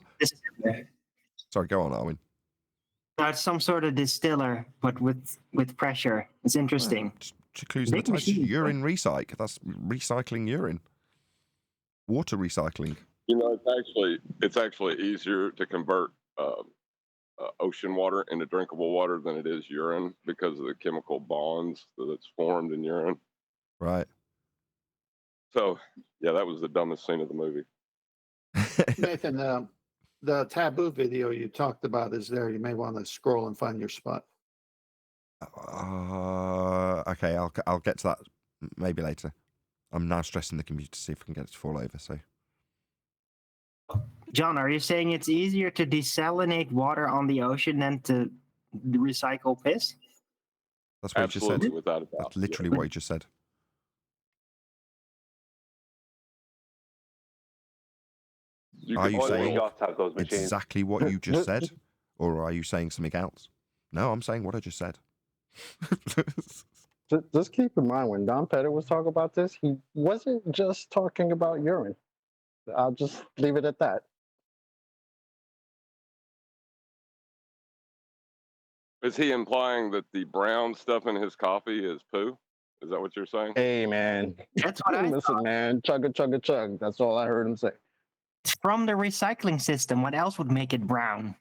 Sorry, go on, Arwin. It's some sort of distiller, but with pressure. It's interesting. Clues in the title. Urine recycle. That's recycling urine. Water recycling. You know, it's actually easier to convert ocean water into drinkable water than it is urine because of the chemical bonds that's formed in urine. Right. So, yeah, that was the dumbest scene of the movie. Nathan, the taboo video you talked about is there. You may want to scroll and find your spot. Okay, I'll get to that maybe later. I'm now stressing the computer to see if I can get it to fall over. So, John, are you saying it's easier to desalinate water on the ocean than to recycle piss? That's what you just said. Absolutely, without a doubt. That's literally what you just said. Are you saying exactly what you just said? Or are you saying something else? No, I'm saying what I just said. Just keep in mind, when Don Pettit was talking about this, he wasn't just talking about urine. I'll just leave it at that. Is he implying that the brown stuff in his coffee is poo? Is that what you're saying? Hey, man. That's what I Listen, thought. man. Chug a chug a chug. That's all I heard him say. It's from the recycling system. What else would make it brown?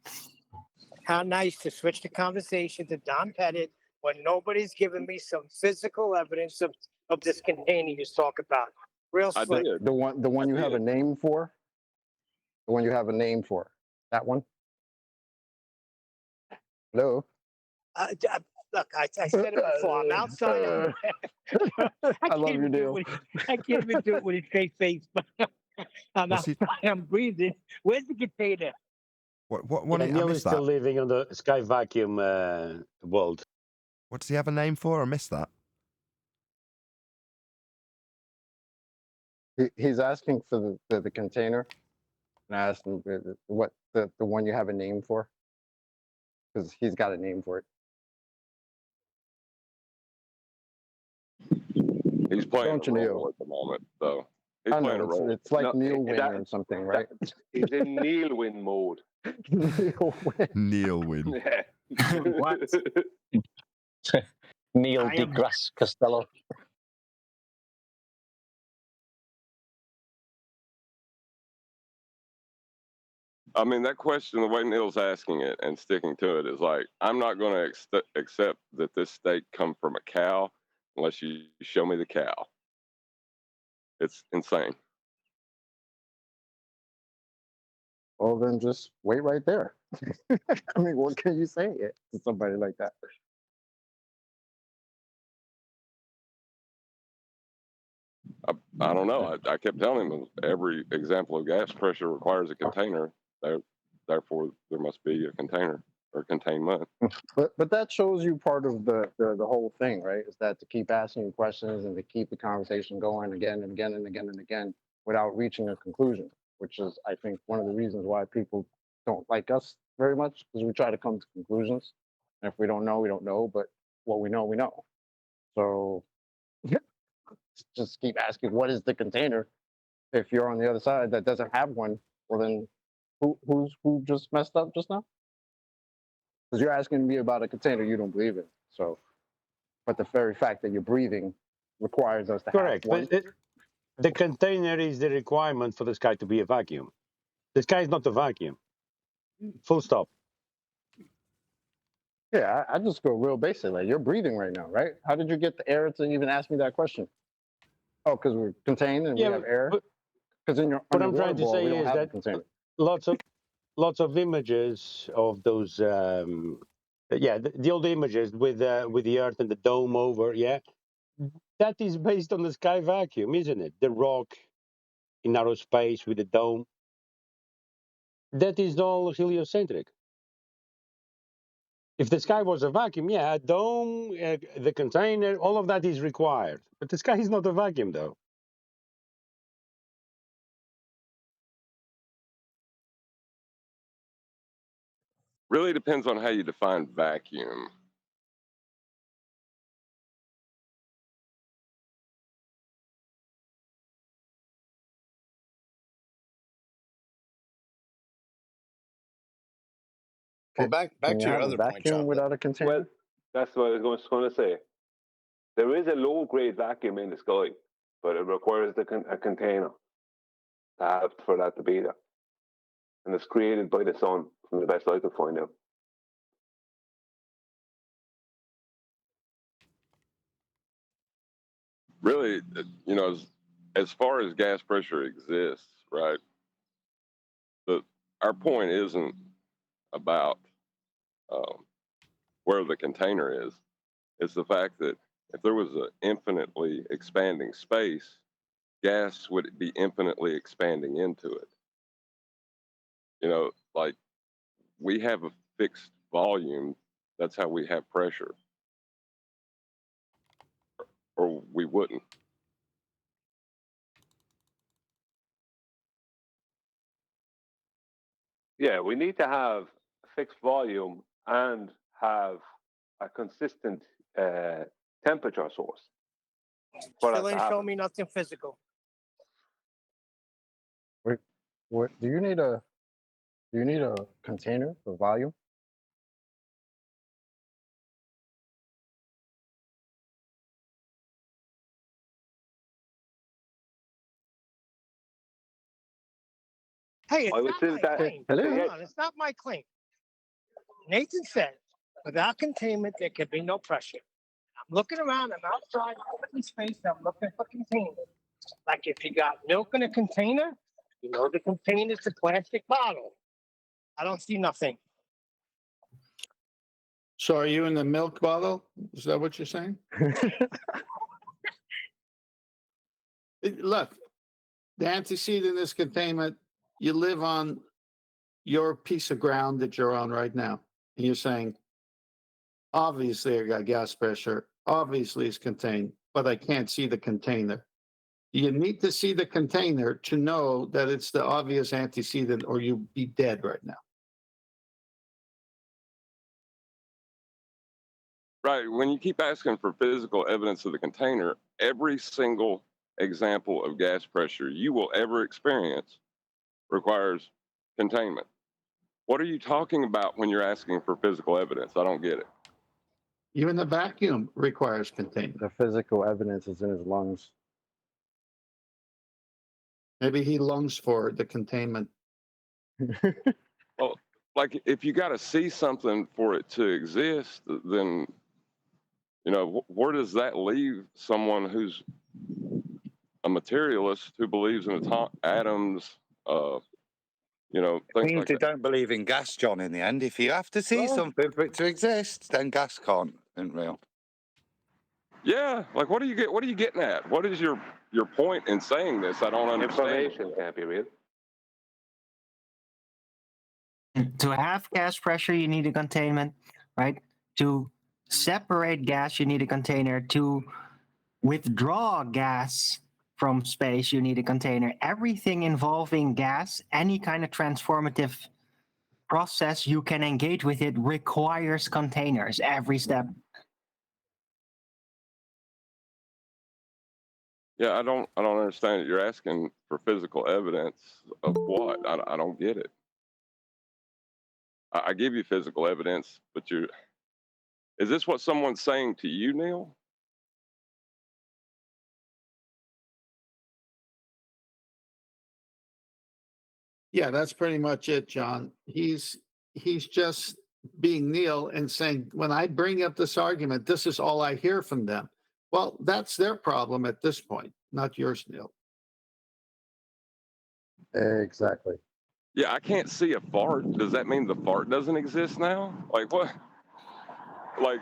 How nice to switch the conversation to Don Pettit when nobody's giving me some physical evidence of this container you talk about. Real slick. The one you have a name for? The one you have a name for. That one? Hello? Look, I said it before. I'm outside. I love you, Neil. I can't even do it with a straight face, but I'm outside. I'm breathing. Where's the container? What I Neil is missed still that. living on the sky vacuum world. What does he have a name for? I missed that. He's asking for the container. And I asked him what the one you have a name for. Because he's got a name for it. He's playing Don't a you, role Neil? at the moment, though. He's I playing a know, role. it's like No, Neil Win that- or something, right? He's in Neil win mode. Neil Win. Neil Win. What? Neil I am- deGrasse Costello. I mean, that question, the way Neil's asking it and sticking to it is like, I'm not going to accept that this steak come from a cow unless you show me the cow. It's insane. Well, then just wait right there. I mean, what can you say to somebody like that? I don't know. I kept telling him every example of gas pressure requires a container. Therefore, there must be a container or containment. But that shows you part of the whole thing, right? Is that to keep asking you questions and to keep the conversation going again and again and again and again without reaching a conclusion, which is, I think, one of the reasons why people don't like us very much, because we try to come to conclusions. And if we don't know, we don't know. But what we know, we know. So just keep asking, what is the container? If you're on the other side that doesn't have one, well then who just messed up just now? Because you're asking me about a container you don't believe in. So, but the very fact that you're breathing requires us to Correct. have one. But the container is the requirement for the sky to be a vacuum. The sky is not a vacuum. Full stop. Yeah, I just go real basic. Like, you're breathing right now, right? How did you get the air to even ask me that question? Oh, because we're contained and Yeah, we have air. Because in your what I'm underwater trying to ball, we say don't is have a that container. lots of images of those the old images with the earth and the dome over, that is based on the sky vacuum, isn't it? The rock in narrow space with the dome, that is all heliocentric. If the sky was a vacuum, a dome, the container, all of that is required, but the sky is not a vacuum, though. Really depends on how you define vacuum. Well, back Can to you your have a other point, vacuum Chocolate. without a container? Well, that's what I was going to say. There is a low-grade vacuum in the sky, but it requires a container to have for that to be there. And it's created by the sun, from the best I could find out. Really, as far as gas pressure exists, right? Our point isn't about where the container is. It's the fact that if there was an infinitely expanding space, gas would be infinitely expanding into it. Like we have a fixed volume. That's how we have pressure. or we wouldn't. Yeah, we need to have fixed volume and have a consistent temperature source. For that Still to ain't show happen. me nothing physical. Wait, what? Do you need a container for volume? Hey, I it's would not say my that. claim. Hold on, it's not my claim. Nathan said, without containment, there can be no pressure. I'm looking around, I'm outside, open space, I'm looking for containment. Like if you got milk in a container, you know the container's a plastic bottle. I don't see nothing. So are you in the milk bottle? Is that what you're saying? Look, the antecedent is containment. You live on your piece of ground that you're on right now. And you're saying, obviously I got gas pressure, obviously it's contained, but I can't see the container. You need to see the container to know that it's the obvious antecedent, or you'd be dead right now. Right. When you keep asking for physical evidence of the container, every single example of gas pressure you will ever experience requires containment. What are you talking about when you're asking for physical evidence? I don't get it. Even the vacuum requires containment. The physical evidence is in his lungs. Maybe he longs for the containment. Well, like if you got to see something for it to exist, then, you know, where does that leave someone who's a materialist who believes in atoms, you know, things Means like they that? don't believe in gas, John, in the end. If you have to see something for it to exist, then gas isn't real. Yeah, like what are you getting at? What is your point in saying this? I don't understand. Information can't be real. To have gas pressure, you need a containment, right? To separate gas, you need a container. To withdraw gas from space, you need a container. Everything involving gas, any kind of transformative process you can engage with it requires containers, every step. Yeah, I don't understand it. You're asking for physical evidence of what? I don't get it. I give you physical evidence, but is this what someone's saying to you, Neil? Yeah, that's pretty much it, John. He's just being Neil and saying, when I bring up this argument, this is all I hear from them. Well, that's their problem at this point, not yours, Neil. Exactly. Yeah, I can't see a fart. Does that mean the fart doesn't exist now? Like what? Like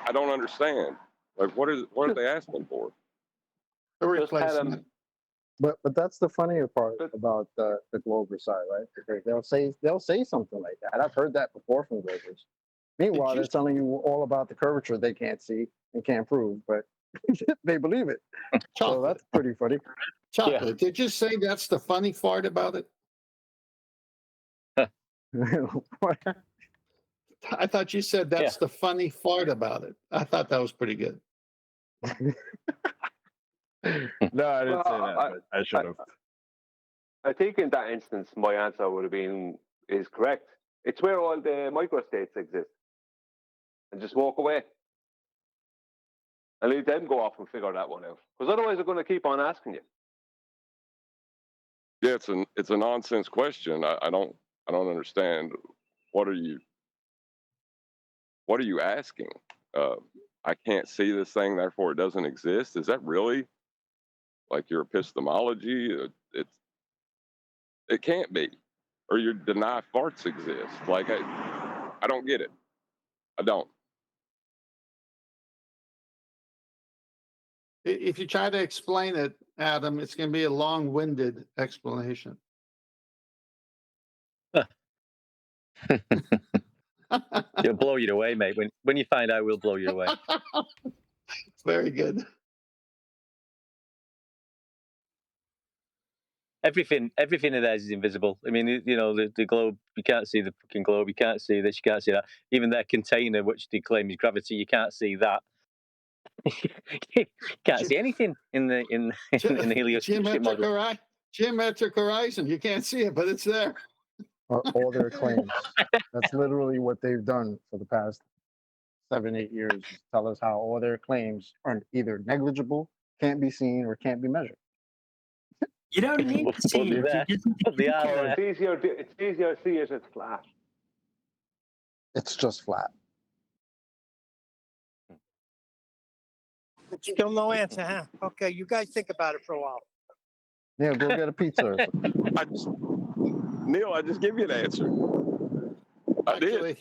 I don't understand. Like what are they asking for? A replacement. But that's the funnier part about the Glober side, right? Because they'll say something like that. I've heard that before from Globers. Meanwhile, they're telling you all about the curvature they can't see and can't prove, but they believe it. So that's pretty funny. Chocolate. Did you say that's the funny part about it? I thought you said that's the funny part about it. I thought that was pretty good. No, I didn't say that, but I should have. I think in that instance, my answer would have been is correct. It's where all the microstates exist, and just walk away and leave them go off and figure that one out. Because otherwise, they're going to keep on asking you. Yeah, it's a nonsense question. I don't understand. What are you asking? I can't see this thing, therefore it doesn't exist. Is that really like your epistemology? It can't be, or you deny farts exist. Like I don't get it. I don't. If you try to explain it, Adam, it's going to be a long-winded explanation. It'll blow you away, mate. When you find out, we'll blow you away. Very good. Everything of theirs is invisible. I mean, you know, the globe, you can't see the fucking globe, you can't see this, you can't see that. Even their container, which they claim is gravity, you can't see that. You can't see anything in the heliocentric model. Geometric horizon. You can't see it, but it's there. All their claims. That's literally what they've done for the past 7-8 years. Is tell us how all their claims are either negligible, can't be seen, or can't be measured. You don't need to see it. You just need to It's easier to see it. It's flat. It's just flat. Still no answer, huh? Okay, you guys think about it for a while. Yeah, go get a pizza. Neil, I just give you an answer. I did.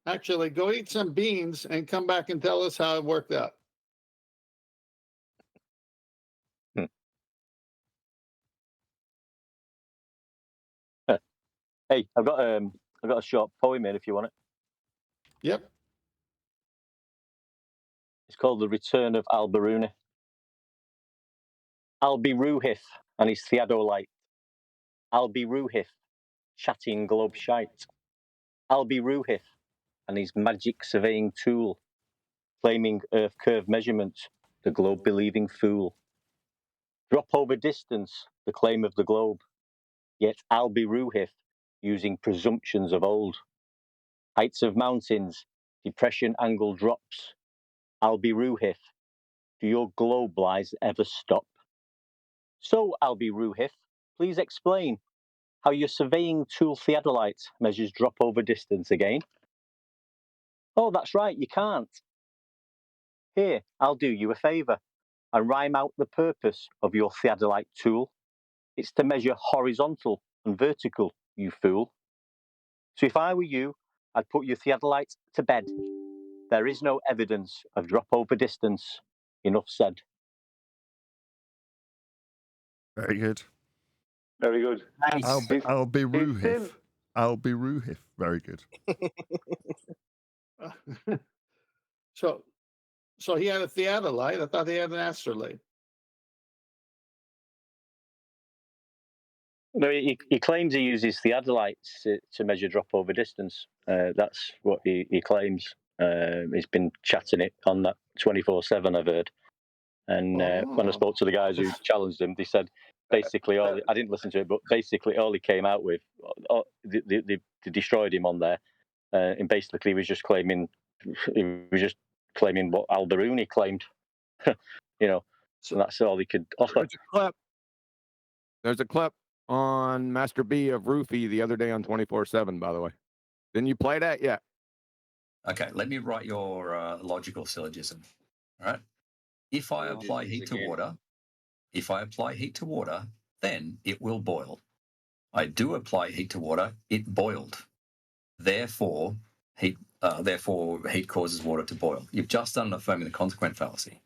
Actually, go eat some beans and come back and tell us how it worked out. Hey, I've got a short poem here if you want it. Yep. It's called The Return of Al-Biruni. Al-Biruhith and his theodolite. Al-Biruhith, chatting globe shite. Al-Biruhith and his magic surveying tool, claiming earth curve measurements, the globe believing fool. Drop over distance, the claim of the globe, yet Al-Biruhith using presumptions of old. Heights of mountains, depression angle drops. Al-Biruhith, do your globe lies ever stop? So, Al-Biruhith, please explain how your surveying tool theodolite measures drop over distance again. Oh, that's right, you can't. Here, I'll do you a favour and rhyme out the purpose of your theodolite tool. It's to measure horizontal and vertical, you fool. So if I were you, I'd put your theodolite to bed. There is no evidence of drop over distance. Enough said. Very good. Very good. Nice. I'll be Ruhif. I'll be Ruhif. Very good. So he had a theodolite. I thought he had an astrolabe. No, he claims he uses theodolites to measure drop over distance. That's what he claims. He's been chatting it on that 24/7, I've heard. And when I spoke to the guys who challenged him, they said basically I didn't listen to it, but basically all he came out with, they destroyed him on there. And basically he was just claiming what Al-Biruni claimed. You know, so that's all he could offer. There's a clip on Master B of Roofy the other day on 24/7, by the way. Didn't you play that yet? Okay, let me write your logical syllogism. All right. If I apply heat to water, then it will boil. I do apply heat to water, it boiled. Therefore, heat causes water to boil. You've just done an affirming the consequent fallacy.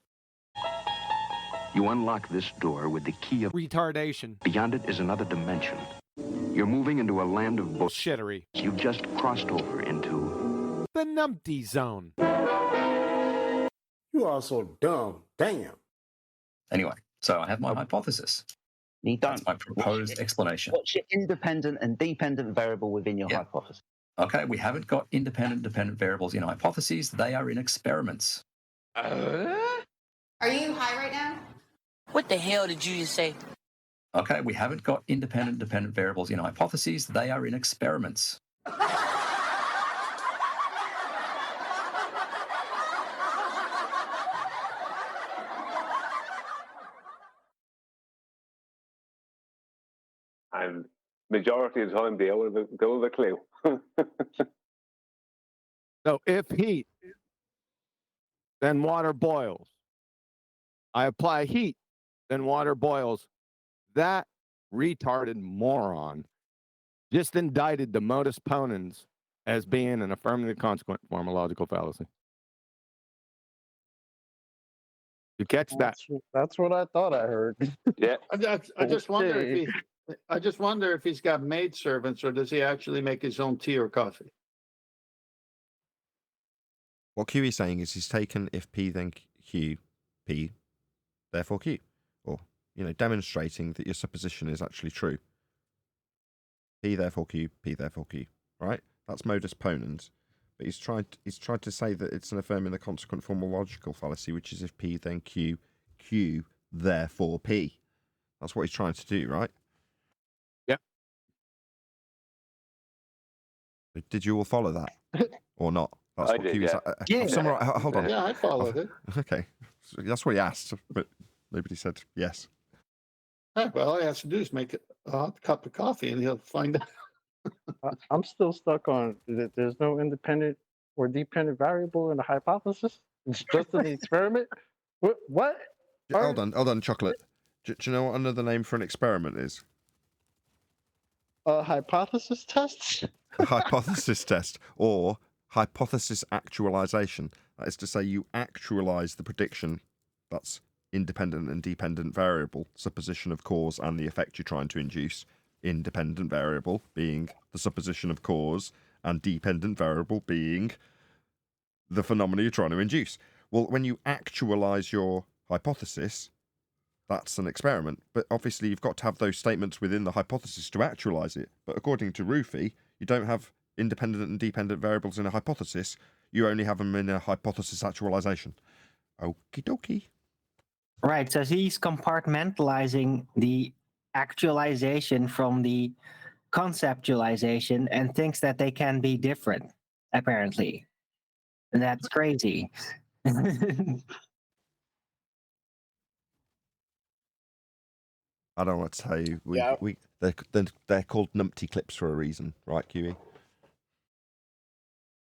You unlock this door with the key of retardation. Beyond it is another dimension. You're moving into a land of bullshittery. You just crossed over into the numpty zone. You are so dumb. Damn. Anyway, so I have my hypothesis. That's my proposed explanation. What's your independent and dependent variable within your hypothesis? Okay, we haven't got independent and dependent variables in hypotheses. They are in experiments. Are you high right now? What the hell did you just say? Okay, we haven't got independent and dependent variables in hypotheses. They are in experiments. And majority of the time, they don't have a clue. So if heat, then water boils. I apply heat, then water boils. That retarded moron just indicted the Modus Ponens as being an affirmative consequent form of logical fallacy. You catch that? That's what I thought I heard. Yeah. I just wonder if he's got maidservants, or does he actually make his own tea or coffee? What Q is saying is he's taken if P then Q P, therefore Q. Or, demonstrating that your supposition is actually true. P, therefore Q, P, therefore Q. Right? That's modus ponens. But he's tried to say that it's an affirming the consequent formal logical fallacy, which is if P, then Q, Q, therefore P. That's what he's trying to do, right? Yep. Did you all follow that or not? That's I what did, Q is. yeah. Hold on. Yeah, I followed it. Okay. So that's what he asked, but nobody said yes. Well, all he has to do is make a hot cup of coffee and he'll find out. I'm still stuck on that there's no independent or dependent variable in the hypothesis. It's just an experiment. What? Hold on, Chocolate. Do you know what another name for an experiment is? Hypothesis tests? A hypothesis test or hypothesis actualization. That is to say, you actualize the prediction that's independent and dependent variable, supposition of cause and the effect you're trying to induce. Independent variable being the supposition of cause and dependent variable being the phenomena you're trying to induce. Well, when you actualize your hypothesis, that's an experiment. But obviously, you've got to have those statements within the hypothesis to actualize it. But according to Rufy, you don't have independent and dependent variables in a hypothesis. You only have them in a hypothesis actualization. Okie dokie. Right. So he's compartmentalizing the actualization from the conceptualization and thinks that they can be different, apparently. And that's crazy. I don't know what to tell you. Yeah. They're called numpty clips for a reason, right, QE?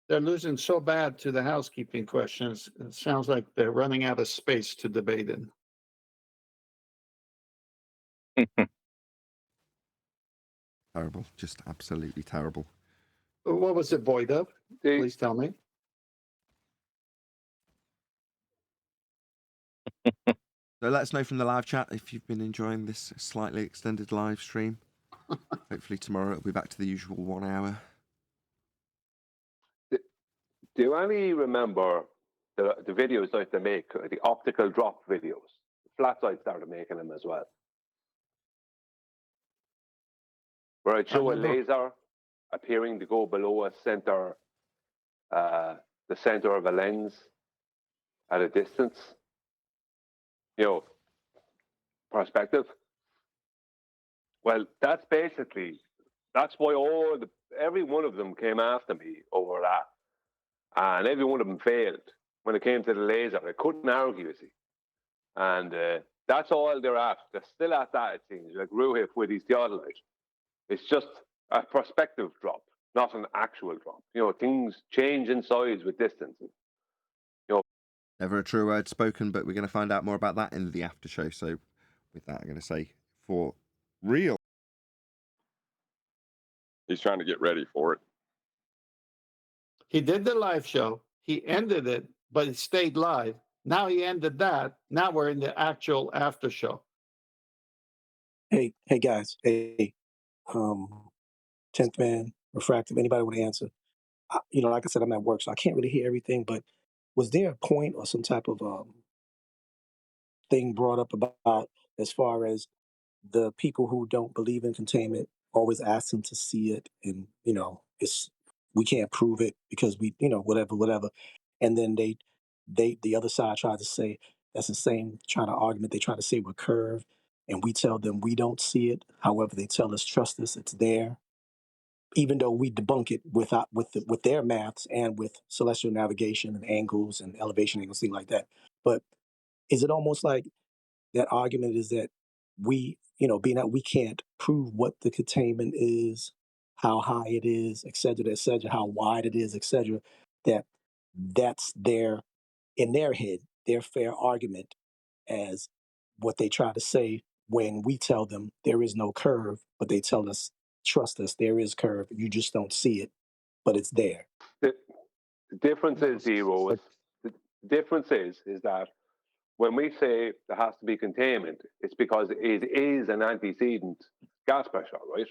They're losing so bad to the housekeeping questions. It sounds like they're running out of space to debate in. Terrible. Just absolutely terrible. What was it void of? Please tell me. So let us know from the live chat if you've been enjoying this slightly extended live stream. Hopefully tomorrow it'll be back to the usual 1 hour. Do any remember the videos that they make, the optical drop videos? Flatside started making them as well. Where I'd show a laser appearing to go below a center, the center of a lens at a distance. Perspective. Well, that's why every one of them came after me over that. And every one of them failed when it came to the laser. They couldn't argue, you see. And that's all they're at. They're still at that, it seems, like Ruhif with his theodolite. It's just a perspective drop, not an actual drop. Things change in size with distance. Never a true word spoken, but we're going to find out more about that in the after show. So with that, I'm going to say for real. He's trying to get ready for it. He did the live show. He ended it, but it stayed live. Now he ended that. Now we're in the actual after show. Hey guys. Hey, 10th man, refractive. Anybody want to answer? Like I said, I'm at work, so I can't really hear everything. But was there a point or some type of thing brought up about as far as the people who don't believe in containment always ask them to see it, and we can't prove it because we whatever, and then the other side tried to say that's the same trying to argument. They try to say we're curved, and we tell them we don't see it. However, they tell us trust us, it's there. Even though we debunk it with their maths and with celestial navigation and angles and elevation angles, things like that. But is it almost like that argument is that we, being that we can't prove what the containment is, how high it is, et cetera, how wide it is, et cetera, that's in their head, their fair argument as what they try to say when we tell them there is no curve, but they tell us, trust us, there is curve. You just don't see it, but it's there. The difference is, the difference is that when we say there has to be containment, it's because it is an antecedent gas pressure, right?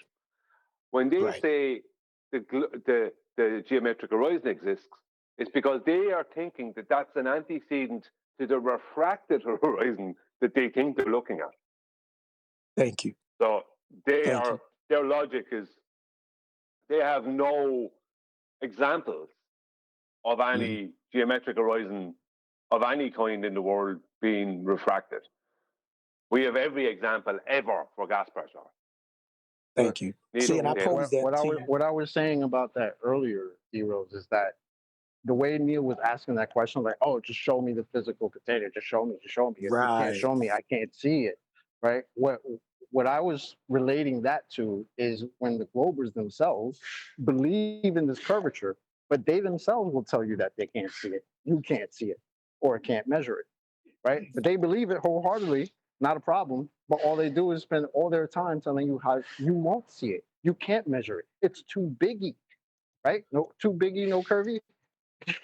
When they say the geometric horizon exists, it's because they are thinking that that's an antecedent to the refracted horizon that they think they're looking at. Thank you. So Thank you. their logic is they have no examples of any geometric horizon of any kind in the world being refracted. We have every example ever for gas pressure. Thank you. See, and I posed that to you. What I was saying about that earlier, D-Rose, is that the way Neil was asking that question, like, oh, just show me the physical container, just show me. If you can't show me, I can't see it, right? What I was relating that to is when the Globers themselves believe in this curvature, but they themselves will tell you that they can't see it. You can't see it or can't measure it, right? But they believe it wholeheartedly, not a problem. But all they do is spend all their time telling you how you won't see it. You can't measure it. It's too biggy, right? No, too biggy, no curvy.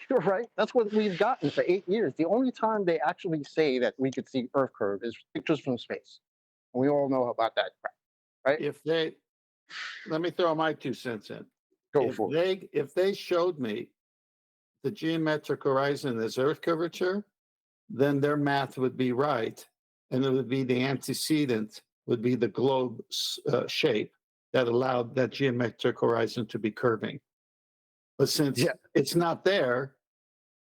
Right? That's what we've gotten for 8 years. The only time they actually say that we could see Earth curve is pictures from space. And we all know about that crap, right? Let me throw my 2 cents in. Go for it. If they showed me the geometric horizon as Earth curvature, then their math would be right. And it would be the antecedent, would be the globe shape that allowed that geometric horizon to be curving. But since it's not there,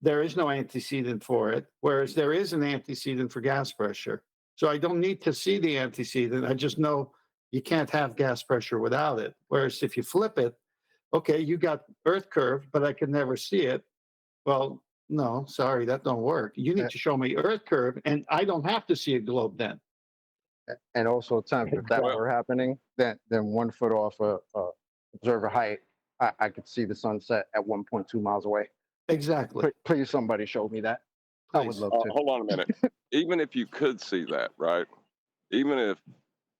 there is no antecedent for it, whereas there is an antecedent for gas pressure. So I don't need to see the antecedent. I just know you can't have gas pressure without it. Whereas if you flip it, okay, you got Earth curve, but I can never see it. Well, no, sorry, that don't work. You need to show me Earth curve, and I don't have to see a globe then. And also, Tim, if that were happening, then 1 foot off observer height, I could see the sunset at 1.2 miles away. Exactly. Please, somebody show me that. I would love to. Hold on a minute. Even if you could see that, right? Even if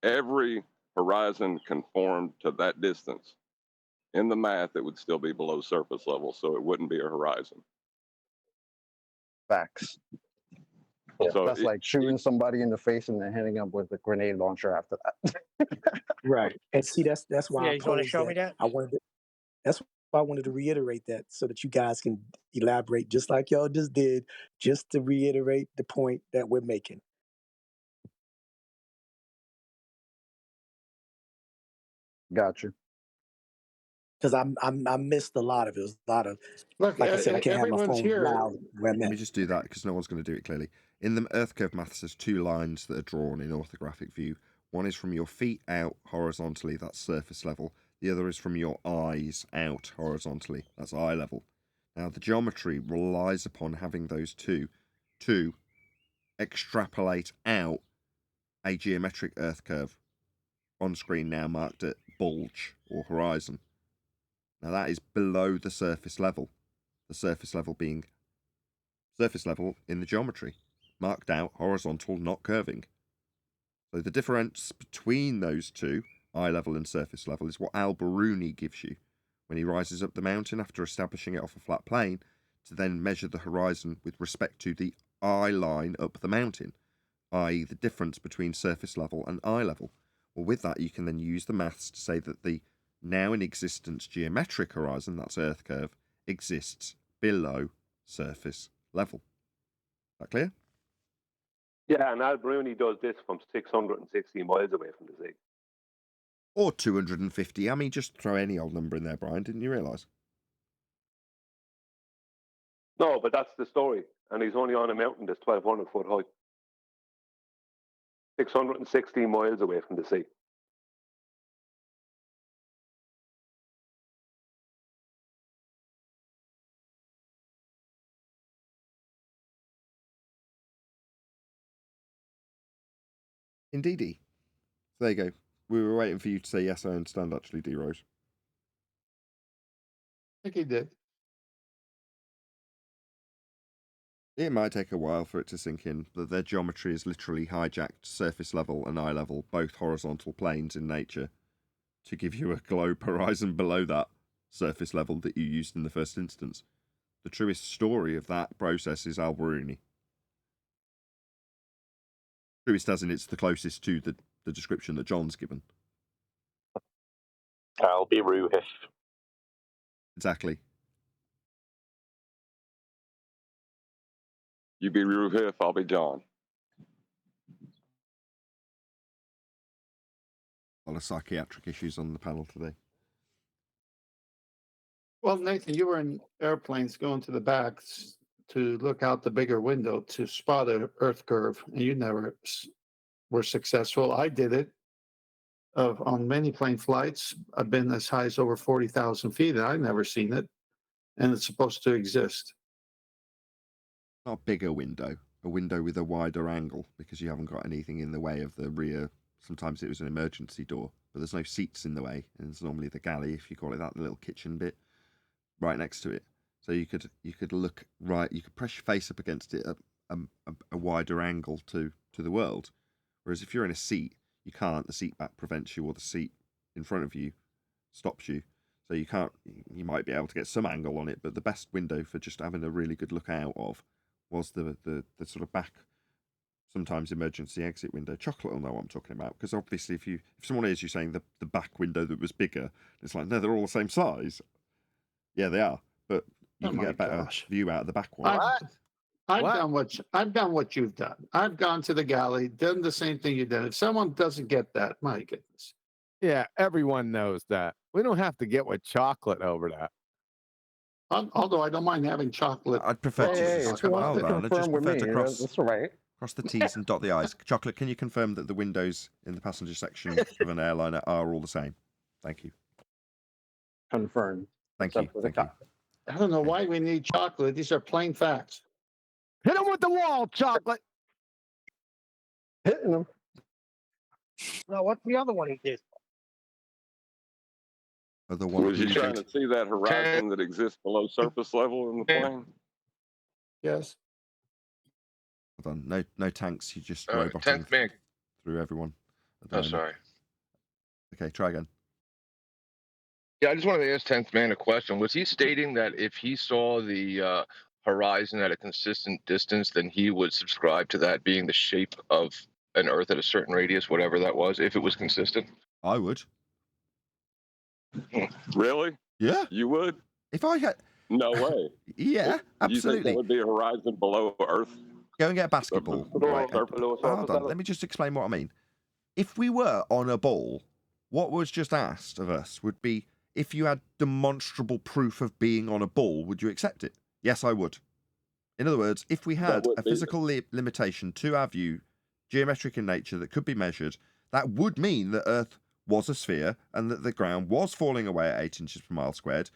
every horizon conformed to that distance, in the math, it would still be below surface level, so it wouldn't be a horizon. Facts. So that's like shooting somebody in the face and then hitting them with a grenade launcher after that. Right. And see, that's why I you want to posed show me that? That's why I wanted to reiterate that so that you guys can elaborate just like y'all just did, just to reiterate the point that we're making. Gotcha. Because I missed a lot of it. It was a lot of, Look, like I said, I can't have my everyone's phone here. loud where I'm Let at. me just do that because no one's going to do it clearly. In the Earth curve maths, there's 2 lines that are drawn in orthographic view. One is from your feet out horizontally, that's surface level. The other is from your eyes out horizontally, that's eye level. Now, the geometry relies upon having those two to extrapolate out a geometric Earth curve on screen now marked at bulge or horizon. Now, that is below the surface level. The surface level being surface level in the geometry, marked out horizontal, not curving. So the difference between those two, eye level and surface level, is what Al-Biruni gives you when he rises up the mountain after establishing it off a flat plane to then measure the horizon with respect to the eye line up the mountain, i.e. the difference between surface level and eye level. Well, with that, you can then use the maths to say that the now in existence geometric horizon, that's Earth curve, exists below surface level. Is that clear? Yeah, and Al-Biruni does this from 660 miles away from the sea. Or 250. I mean, just throw any old number in there, Brian. Didn't you realise? No, but that's the story. And he's only on a mountain that's 1,200 foot high. 660 miles away from the sea. Indeedy. So there you go. We were waiting for you to say yes, I understand, actually, D-Rose. I think he did. It might take a while for it to sink in that their geometry is literally hijacked surface level and eye level, both horizontal planes in nature, to give you a globe horizon below that surface level that you used in the first instance. The truest story of that process is Al-Biruni. Truest as in it's the closest to the description that John's given. I'll be Ruhish. Exactly. You be Ruhiff, I'll be John. A lot of psychiatric issues on the panel today. Well, Nathan, you were in airplanes going to the back to look out the bigger window to spot an Earth curve, and you never were successful. I did it on many plane flights. I've been as high as over 40,000 feet, and I've never seen it, and it's supposed to exist. Not a bigger window, a window with a wider angle, because you haven't got anything in the way of the rear. Sometimes it was an emergency door, but there's no seats in the way, and it's normally the galley, if you call it that, the little kitchen bit, right next to it. So you could look right, you could press your face up against it at a wider angle to the world. Whereas if you're in a seat, you can't. The seat back prevents you, or the seat in front of you stops you. So you can't. You might be able to get some angle on it, but the best window for just having a really good look out of was the sort of back, sometimes emergency exit window. Chocolate will know what I'm talking about, because obviously if someone hears you saying the back window that was bigger, it's like, no, they're all the same size. Yeah, they are, but you can get a better view out of the back one. I've done what you've done. I've gone to the galley, done the same thing you did. If someone doesn't get that, my goodness. Yeah, everyone knows that. We don't have to get with chocolate over that. Although I don't mind having chocolate. I'd prefer Hey, if you want to confirm with me, that's all right. Cross the T's and dot the I's. Chocolate, can you confirm that the windows in the passenger section of an airliner are all the same? Thank you. Confirmed. Thank you. Thank you. I don't know why we need chocolate. These are plain facts. Hit him with the wall, chocolate. Hitting him. No, what's the other one he did? Was you trying to see that horizon that exists below surface level in the plane? Yes. Hold on. No tanks. You just Tenth roboting man. through everyone. Oh, sorry. Okay, try again. Yeah, I just wanted to ask 10th man a question. Was he stating that if he saw the horizon at a consistent distance, then he would subscribe to that being the shape of an Earth at a certain radius, whatever that was, if it was consistent? I would. Really? Yeah. You would? If I had... No way. Yeah, absolutely. You think there would be a horizon below Earth? Go and get a basketball. Right. Hold on, let me just explain what I mean. If we were on a ball, what was just asked of us would be, if you had demonstrable proof of being on a ball, would you accept it? Yes, I would. In other words, if we had a physical limitation to our view, geometric in nature, that could be measured, that would mean that Earth was a sphere and that the ground was falling away at 8 inches per mile squared,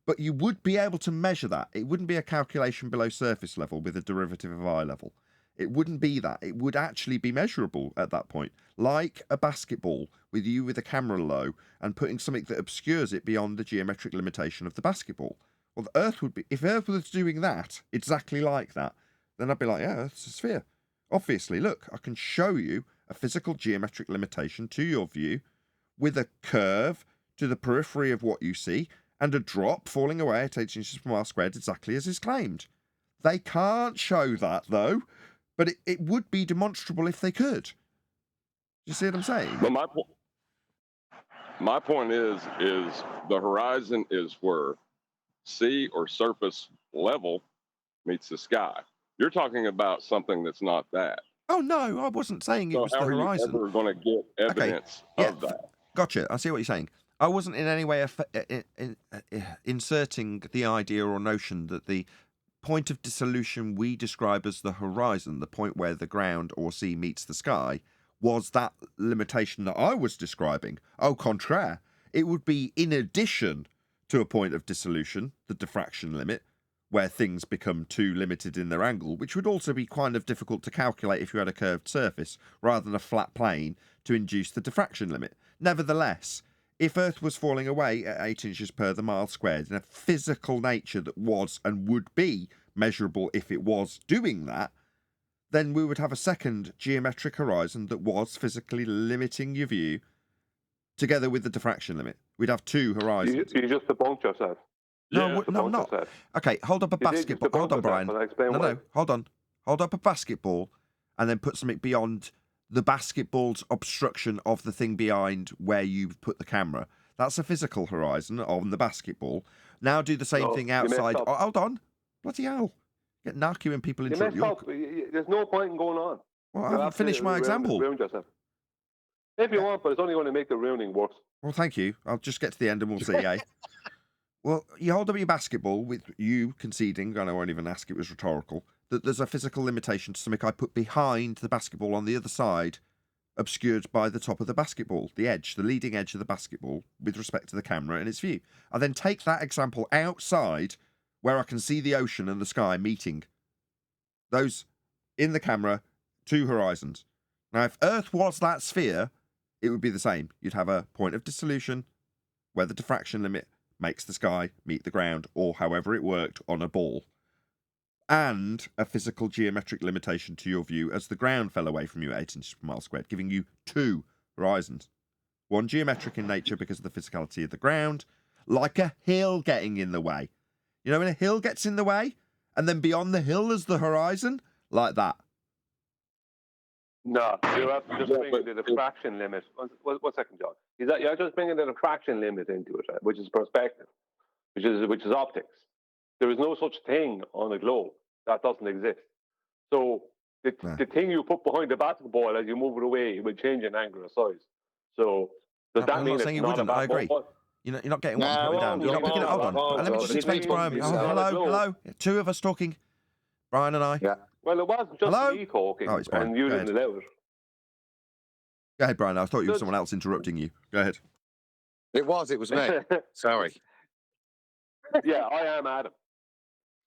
but you would be able to measure that. It wouldn't be a calculation below surface level with a derivative of eye level. It wouldn't be that. It would actually be measurable at that point, like a basketball, with you with a camera low and putting something that obscures it beyond the geometric limitation of the basketball. Well, the Earth would be, if Earth was doing that, exactly like that, then I'd be like, yeah, Earth's a sphere. Obviously, look, I can show you a physical geometric limitation to your view with a curve to the periphery of what you see and a drop falling away at 8 inches per mile squared, exactly as is claimed. They can't show that, though, but it would be demonstrable if they could. You see what I'm saying? But my point is the horizon is where sea or surface level meets the sky. You're talking about something that's not that. Oh, no, I wasn't saying it was the horizon. So how are you ever going to get evidence of that? Gotcha. I see what you're saying. I wasn't in any way inserting the idea or notion that the point of dissolution we describe as the horizon, the point where the ground or sea meets the sky, was that limitation that I was describing. Au contraire, it would be in addition to a point of dissolution, the diffraction limit, where things become too limited in their angle, which would also be kind of difficult to calculate if you had a curved surface rather than a flat plane to induce the diffraction limit. Nevertheless, if Earth was falling away at 8 inches per the mile squared in a physical nature that was and would be measurable if it was doing that, then we would have a second geometric horizon that was physically limiting your view together with the diffraction limit. We'd have two horizons. You just debunked yourself. No, no, I'm not. Okay, hold up a basketball. Hold on, Brian. No, hold on. Hold up a basketball and then put something beyond the basketball's obstruction of the thing behind where you put the camera. That's a physical horizon on the basketball. Now do the same thing outside. Oh, hold on. Bloody hell. Get narky when people You interrupt messed your... up. There's no point in going on. Well, I haven't finished my example. Ruined yourself. If you want, but it's only going to make the ruining worse. Well, thank you. I'll just get to the end and we'll see, eh? Well, you hold up your basketball with you conceding, and I won't even ask, it was rhetorical, that there's a physical limitation to something I put behind the basketball on the other side, obscured by the top of the basketball, the edge, the leading edge of the basketball, with respect to the camera and its view. I then take that example outside, where I can see the ocean and the sky meeting. Those, in the camera, two horizons. Now, if Earth was that sphere, it would be the same. You'd have a point of dissolution, where the diffraction limit makes the sky meet the ground, or however it worked on a ball, and a physical geometric limitation to your view as the ground fell away from you at 8 inches per mile squared, giving you two horizons. One geometric in nature because of the physicality of the ground, like a hill getting in the way. You know when a hill gets in the way, and then beyond the hill is the horizon? Like that. No, you're just bringing the diffraction limit. One second, John. You're just bringing the diffraction limit into it, right? Which is perspective, which is optics. There is no such thing on a globe. That doesn't exist. So the thing you put behind the basketball as you move it away will change in angle or size. So does that I'm mean not saying it's you not wouldn't. about I agree. You're not getting what I'm putting down. You're not picking it. Hold on. Let me just explain to Brian. Hello. Two of us talking. Brian and I. Yeah. Well, it wasn't just me talking, it's Brian. and you Go didn't ahead. allow it. Go ahead, Brian. I thought you were someone else interrupting you. Go ahead. It was me. Sorry. Yeah, I am Adam.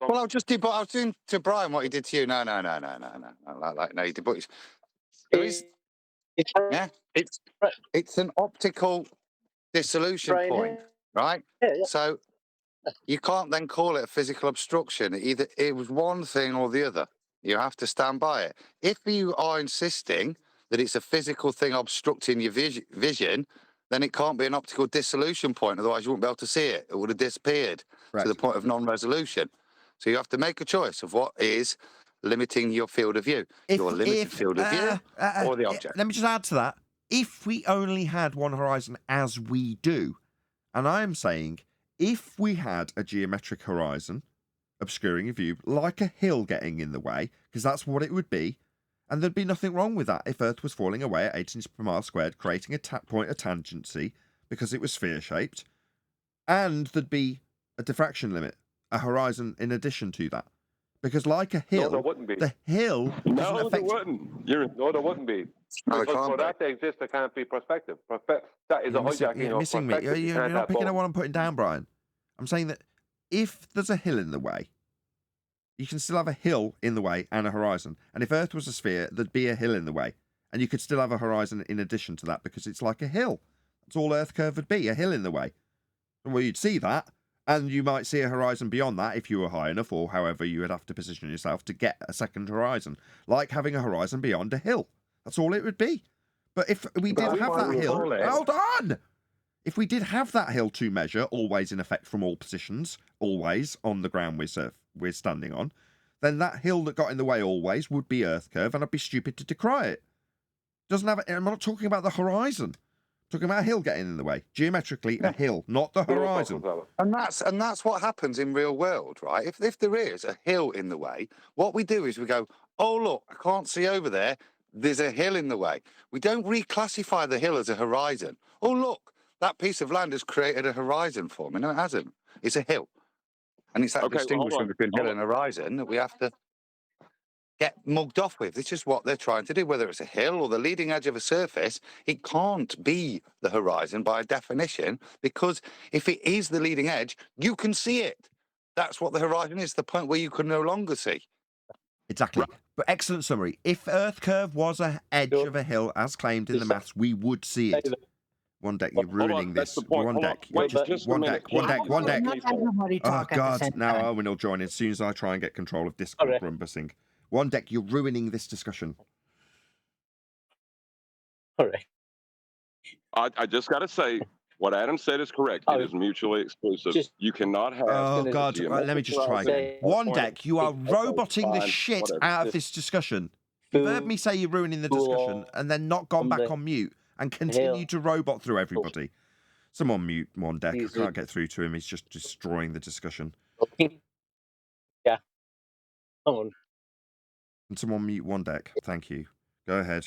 Well, I was doing to Brian what he did to you. No. No, he did. But there is, yeah, it's an optical dissolution point, right? So you can't then call it a physical obstruction. Either it was one thing or the other. You have to stand by it. If you are insisting that it's a physical thing obstructing your vision, then it can't be an optical dissolution point. Otherwise, you wouldn't be able to see it. It would have disappeared to the point of non-resolution. So you have to make a choice of what is limiting your field of view. Your limited field of view or the object. Let me just add to that. If we only had one horizon as we do, and I am saying if we had a geometric horizon obscuring a view, like a hill getting in the way, because that's what it would be, and there'd be nothing wrong with that if Earth was falling away at 8 inches per mile squared, creating a point of tangency because it was sphere-shaped, and there'd be a diffraction limit, a horizon in addition to that. Because like a hill, there wouldn't be. The hill doesn't affect... No, there wouldn't be. Because for that to exist, there can't be perspective. That is a hijacking of missing me. perspective. You're not picking up what I'm putting down, Brian. I'm saying that if there's a hill in the way, you can still have a hill in the way and a horizon. And if Earth was a sphere, there'd be a hill in the way. And you could still have a horizon in addition to that because it's like a hill. That's all Earth curve would be, a hill in the way. Well, you'd see that, and you might see a horizon beyond that if you were high enough, or however you would have to position yourself to get a second horizon. Like having a horizon beyond a hill. That's all it would be. But if we did have that hill... Hold on! If we did have that hill to measure, always in effect from all positions, always on the ground we're standing on, then that hill that got in the way always would be Earth curve, and I'd be stupid to decry it. Doesn't have. I'm not talking about the horizon. I'm talking about a hill getting in the way. Geometrically, a hill, not the horizon. And that's what happens in real world, right? If there is a hill in the way, what we do is we go, oh look, I can't see over there. There's a hill in the way. We don't reclassify the hill as a horizon. Oh look, that piece of land has created a horizon for me. No, it hasn't. It's a hill. And it's that distinguishing between hill and horizon that we have to get mugged off with. This is what they're trying to do, whether it's a hill or the leading edge of a surface. It can't be the horizon by definition, because if it is the leading edge, you can see it. That's what the horizon is, the point where you can no longer see. Exactly. But excellent summary. If Earth curve was an edge of a hill, as claimed in the maths, we would see it. One deck, you're ruining this. One deck. One deck. Not everybody Oh, talk at the God. same Now time. Owen will join as soon as I try and get control of Discord grumbusing. One deck, you're ruining this discussion. All right. I just got to say, what Adam said is correct. It is mutually exclusive. You cannot have... Oh, God. Right, let me just try again. One deck, you are roboting the shit out of this discussion. You've heard me say you're ruining the discussion and then not gone back on mute and continue to robot through everybody. Someone mute one deck. I can't get through to him. He's just destroying the discussion. Yeah. down. Can someone mute one deck? Thank you. Go ahead.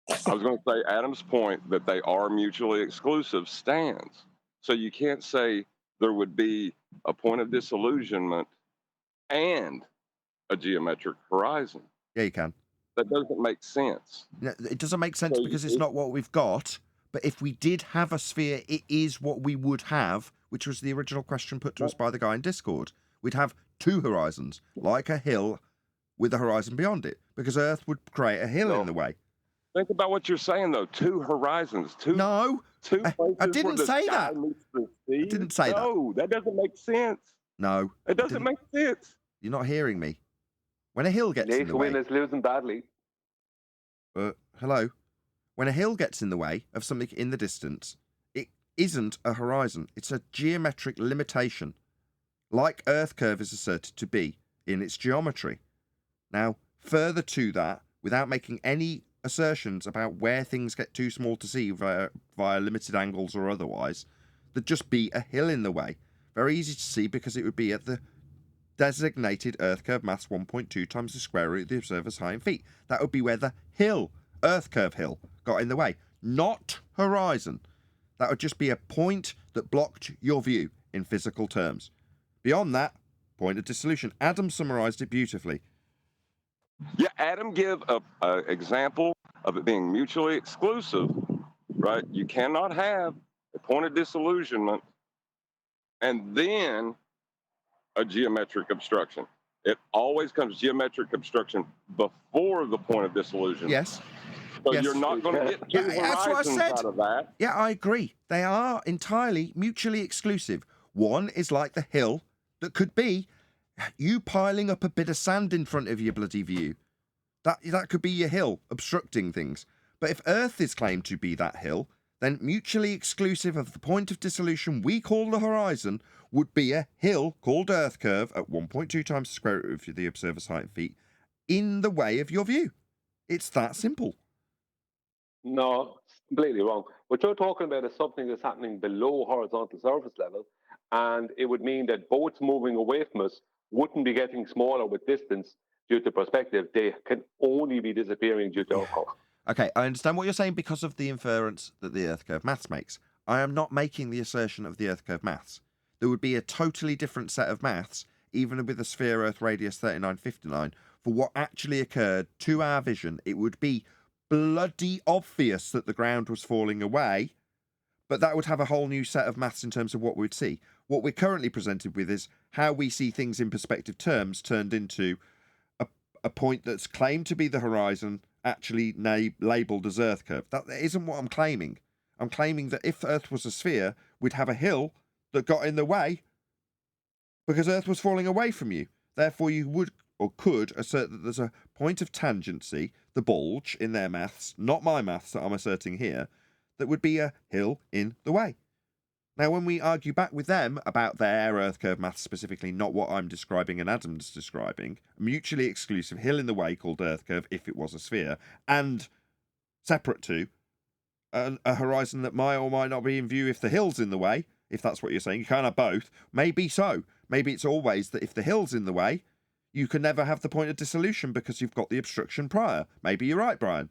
I was going to say Adam's point that they are mutually exclusive stands. So you can't say there would be a point of disillusionment and a geometric horizon. Yeah, you can. That doesn't make sense. No, it doesn't make sense because it's not what we've got. But if we did have a sphere, it is what we would have, which was the original question put to us by the guy in Discord. We'd have two horizons, like a hill with a horizon beyond it, because Earth would create a hill in the way. Think about what you're saying, though. Two horizons. Two places I didn't where the say sky that. meets the sea. I didn't say that. No, that doesn't make sense. No. It doesn't make sense. You're not hearing me. When a hill gets in the way... Nathan is losing badly. Hello? When a hill gets in the way of something in the distance, it isn't a horizon. It's a geometric limitation, like Earth curve is asserted to be in its geometry. Now, further to that, without making any assertions about where things get too small to see via limited angles or otherwise, there'd just be a hill in the way. Very easy to see because it would be at the designated Earth curve mass 1.2 times the square root of the observer's height in feet. That would be where the hill, Earth curve hill, got in the way, not horizon. That would just be a point that blocked your view in physical terms. Beyond that, point of dissolution. Adam summarized it beautifully. Yeah, Adam gave an example of it being mutually exclusive, right? You cannot have a point of disillusionment and then a geometric obstruction. It always comes geometric obstruction before the point of disillusionment. Yes. So Yes. you're not going to get two that's what I horizons said. out of that. Yeah, I agree. They are entirely mutually exclusive. One is like the hill that could be you piling up a bit of sand in front of your bloody view. That could be your hill, obstructing things. But if Earth is claimed to be that hill, then mutually exclusive of the point of dissolution we call the horizon would be a hill called Earth curve at 1.2 times the square root of the observer's height in feet in the way of your view. It's that simple. No, it's completely wrong. What you're talking about is something that's happening below horizontal surface level, and it would mean that boats moving away from us wouldn't be getting smaller with distance due to perspective. They can only be disappearing due to outpour. Okay, I understand what you're saying because of the inference that the Earth curve maths makes. I am not making the assertion of the Earth curve maths. There would be a totally different set of maths, even with a sphere Earth radius 3959, for what actually occurred to our vision. It would be bloody obvious that the ground was falling away, but that would have a whole new set of maths in terms of what we'd see. What we're currently presented with is how we see things in perspective terms turned into a point that's claimed to be the horizon, actually labelled as Earth curve. That isn't what I'm claiming. I'm claiming that if Earth was a sphere, we'd have a hill that got in the way because Earth was falling away from you. Therefore, you would or could assert that there's a point of tangency, the bulge in their maths, not my maths that I'm asserting here, that would be a hill in the way. Now, when we argue back with them about their Earth curve maths specifically, not what I'm describing and Adam's describing, a mutually exclusive hill in the way called Earth curve if it was a sphere, and separate to a horizon that might or might not be in view if the hill's in the way, if that's what you're saying, you can't have both. Maybe so. Maybe it's always that if the hill's in the way, you can never have the point of dissolution because you've got the obstruction prior. Maybe you're right, Brian.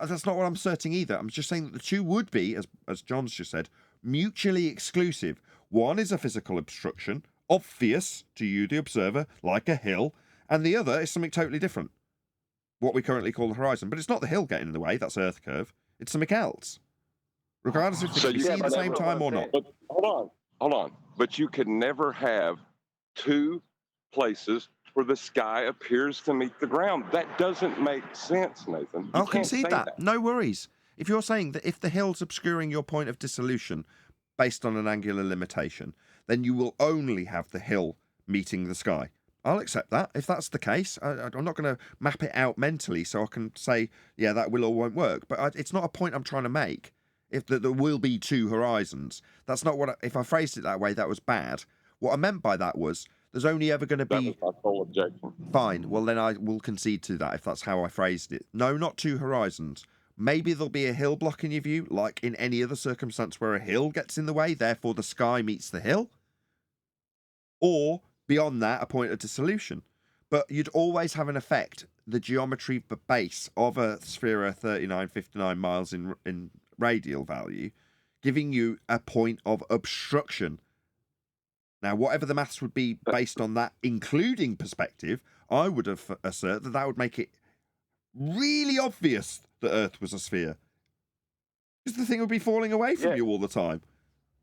That's not what I'm asserting either. I'm just saying that the two would be, as John's just said, mutually exclusive. One is a physical obstruction, obvious to you, the observer, like a hill, and the other is something totally different, what we currently call the horizon. But it's not the hill getting in the way, that's Earth curve. It's something else, regardless if they see at the same time or not. But hold on. But you could never have two places where the sky appears to meet the ground. That doesn't make sense, Nathan. I'll concede that. No worries. If you're saying that if the hill's obscuring your point of dissolution based on an angular limitation, then you will only have the hill meeting the sky. I'll accept that. If that's the case, I'm not going to map it out mentally so I can say, yeah, that will or won't work. But it's not a point I'm trying to make. If there will be two horizons. That's not what. If I phrased it that way, that was bad. What I meant by that was there's only ever going to be. That was my sole objection. Fine. Well, then I will concede to that if that's how I phrased it. No, not two horizons. Maybe there'll be a hill blocking your view, like in any other circumstance where a hill gets in the way, therefore the sky meets the hill. Or, beyond that, a point of dissolution. but you'd always have an effect. The geometry base of a sphere of 3959 miles in radial value, giving you a point of obstruction. Now, whatever the maths would be based on that, including perspective, I would have assert that that would make it really obvious that Earth was a sphere. Because the thing would be falling away from you all the time,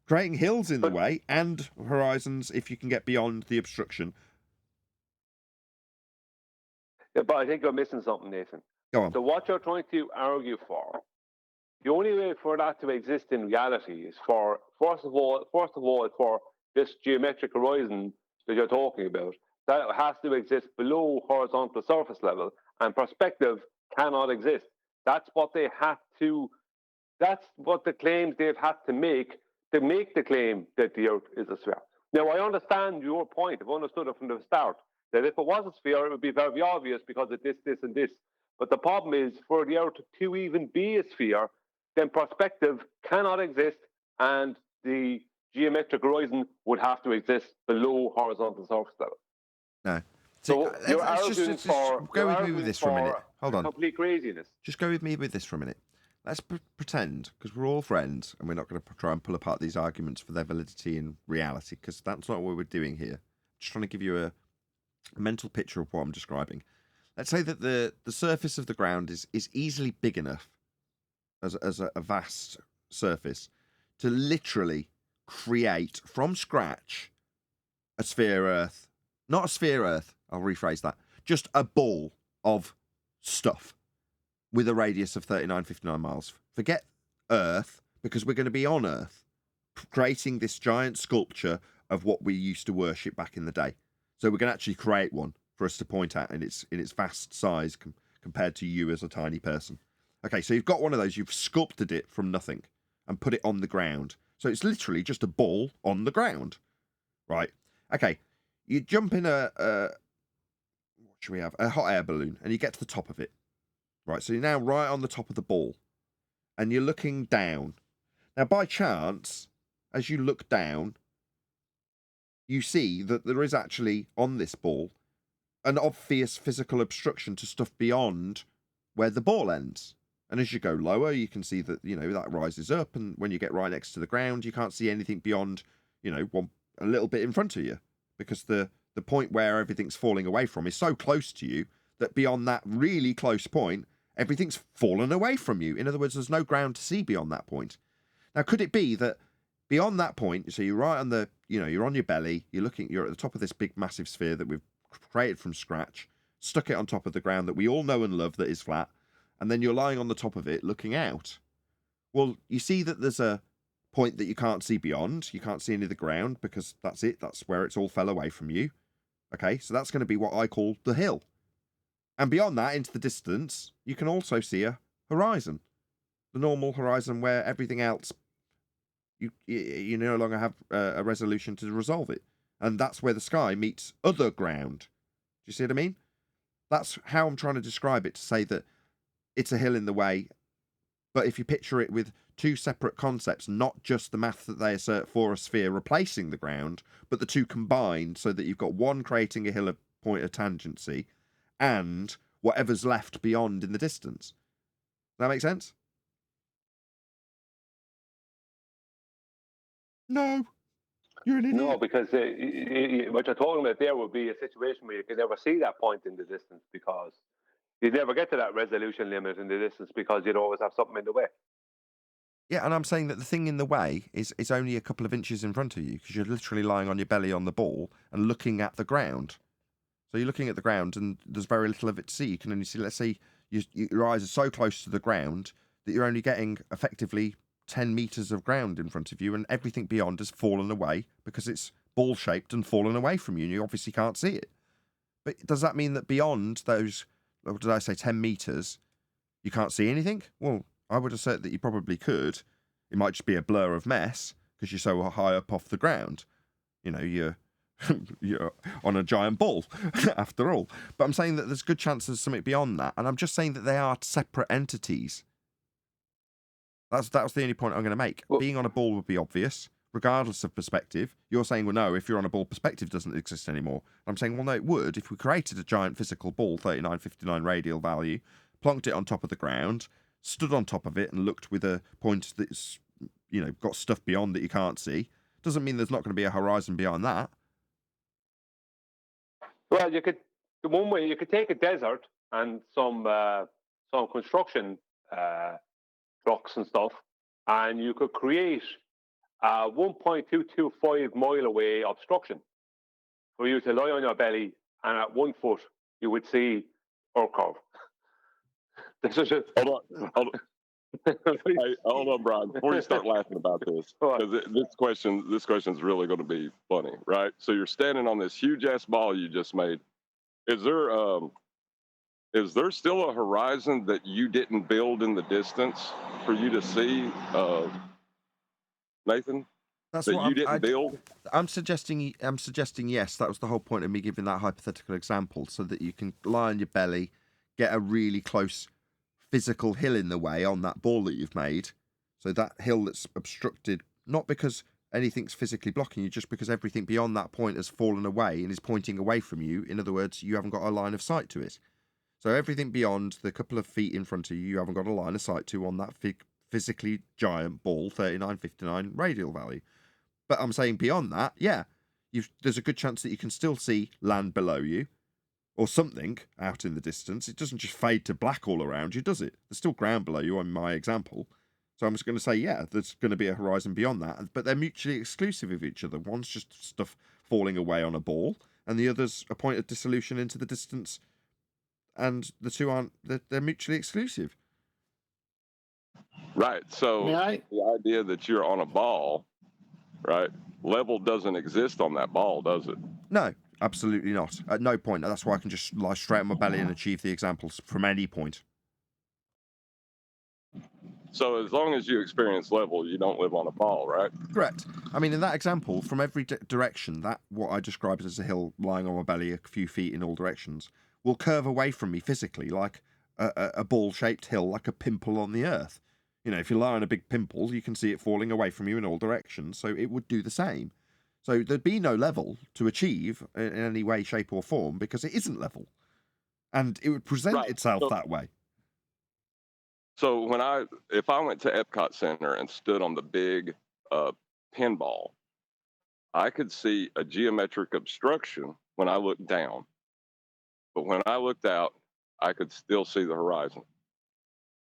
creating hills in the way and horizons if you can get beyond the obstruction. Yeah, but I think you're missing something, Nathan. Go on. So what you're trying to argue for, the only way for that to exist in reality is for, first of all, for this geometric horizon that you're talking about, that has to exist below horizontal surface level, and perspective cannot exist. That's what they had to. That's what the claims they've had to make the claim that the Earth is a sphere. Now, I understand your point. I've understood it from the start, that if it was a sphere, it would be very obvious because of this, this, and this. But the problem is, for the Earth to even be a sphere, then perspective cannot exist, and the geometric horizon would have to exist below horizontal surface level. No. So you're arguing for... Go with me with this for a minute. Hold on. Complete craziness. Just go with me with this for a minute. Let's pretend, because we're all friends, and we're not going to try and pull apart these arguments for their validity in reality, because that's not what we're doing here. I'm just trying to give you a mental picture of what I'm describing. Let's say that the surface of the ground is easily big enough as a vast surface to literally create from scratch a sphere Earth. Not a sphere Earth, I'll rephrase that. Just a ball of stuff with a radius of 3959 miles. Forget Earth, because we're going to be on Earth, creating this giant sculpture of what we used to worship back in the day. So we're going to actually create one for us to point at in its vast size compared to you as a tiny person. Okay, so you've got one of those. You've sculpted it from nothing and put it on the ground. So it's literally just a ball on the ground. Right. Okay. You jump in what should we have? A hot air balloon, and you get to the top of it. Right, so you're now right on the top of the ball, and you're looking down. Now, by chance, as you look down, you see that there is actually, on this ball, an obvious physical obstruction to stuff beyond where the ball ends. And as you go lower, you can see that, that rises up, and when you get right next to the ground, you can't see anything beyond, a little bit in front of you, because the point where everything's falling away from is so close to you that beyond that really close point, everything's fallen away from you. In other words, there's no ground to see beyond that point. Now, could it be that beyond that point, so you're right on the, you're on your belly, you're at the top of this big, massive sphere that we've created from scratch, stuck it on top of the ground that we all know and love that is flat, and then you're lying on the top of it looking out. Well, you see that there's a point that you can't see beyond. You can't see any of the ground because that's it. That's where it's all fell away from you. Okay, so that's going to be what I call the hill. And beyond that, into the distance, you can also see a horizon. The normal horizon where everything else, you no longer have a resolution to resolve it. And that's where the sky meets other ground. Do you see what I mean? That's how I'm trying to describe it, to say that it's a hill in the way. But if you picture it with two separate concepts, not just the math that they assert for a sphere replacing the ground, but the two combined, so that you've got one creating a hill of point of tangency and whatever's left beyond in the distance. Does that make sense? No. You're an idiot. No, because what you're talking about there would be a situation where you can never see that point in the distance, because you'd never get to that resolution limit in the distance, because you'd always have something in the way. Yeah, and I'm saying that the thing in the way is only a couple of inches in front of you, because you're literally lying on your belly on the ball and looking at the ground. So you're looking at the ground, and there's very little of it to see. You can only see, let's say, your eyes are so close to the ground that you're only getting effectively 10 meters of ground in front of you, and everything beyond has fallen away because it's ball-shaped and fallen away from you, and you obviously can't see it. But does that mean that beyond those, what did I say, 10 meters, you can't see anything? Well, I would assert that you probably could. It might just be a blur of mess because you're so high up off the ground. You're on a giant ball, after all. But I'm saying that there's good chance there's something beyond that, and I'm just saying that they are separate entities. That's the only point I'm going to make. Well, being on a ball would be obvious. regardless of perspective. You're saying, well, no, if you're on a ball, perspective doesn't exist anymore. I'm saying, well, no, it would. If we created a giant physical ball, 3959 radial value, plonked it on top of the ground, stood on top of it and looked with a point that's, got stuff beyond that you can't see, doesn't mean there's not going to be a horizon beyond that. Well, the one way you could take a desert and some construction trucks and stuff, and you could create a 1.225 mile away obstruction for you to lie on your belly, and at 1 foot you would see Earth curve. Hold on. Hey, hold on, Brian. Before you start laughing about this, because this question is really going to be funny, right? So you're standing on this huge ass ball you just made. Is there still a horizon that you didn't build in the distance for you to see, Nathan? That's that what you didn't build? I'm suggesting yes. That was the whole point of me giving that hypothetical example, so that you can lie on your belly, get a really close physical hill in the way on that ball that you've made. So that hill that's obstructed, not because anything's physically blocking you, just because everything beyond that point has fallen away and is pointing away from you. In other words, you haven't got a line of sight to it. So everything beyond the couple of feet in front of you, you haven't got a line of sight to on that physically giant ball, 3959 radial value. But I'm saying beyond that, yeah, there's a good chance that you can still see land below you, or something out in the distance. It doesn't just fade to black all around you, does it? There's still ground below you on my example. So I'm just going to say, yeah, there's going to be a horizon beyond that, but they're mutually exclusive of each other. One's just stuff falling away on a ball, and the other's a point of dissolution into the distance, and the two aren't, they're mutually exclusive. Right, so the idea that you're on a ball, right, level doesn't exist on that ball, does it? No, absolutely not. At no point. That's why I can just lie straight on my belly and achieve the examples from any point. So as long as you experience level, you don't live on a ball, right? Correct. I mean, in that example, from every direction, that what I described as a hill lying on my belly a few feet in all directions will curve away from me physically, like a ball-shaped hill, like a pimple on the earth. If you lie on a big pimple, you can see it falling away from you in all directions, so it would do the same. So there'd be no level to achieve in any way, shape, or form, because it isn't level. And it would present itself that way. So if I went to Epcot Center and stood on the big pinball, I could see a geometric obstruction when I looked down. But when I looked out, I could still see the horizon.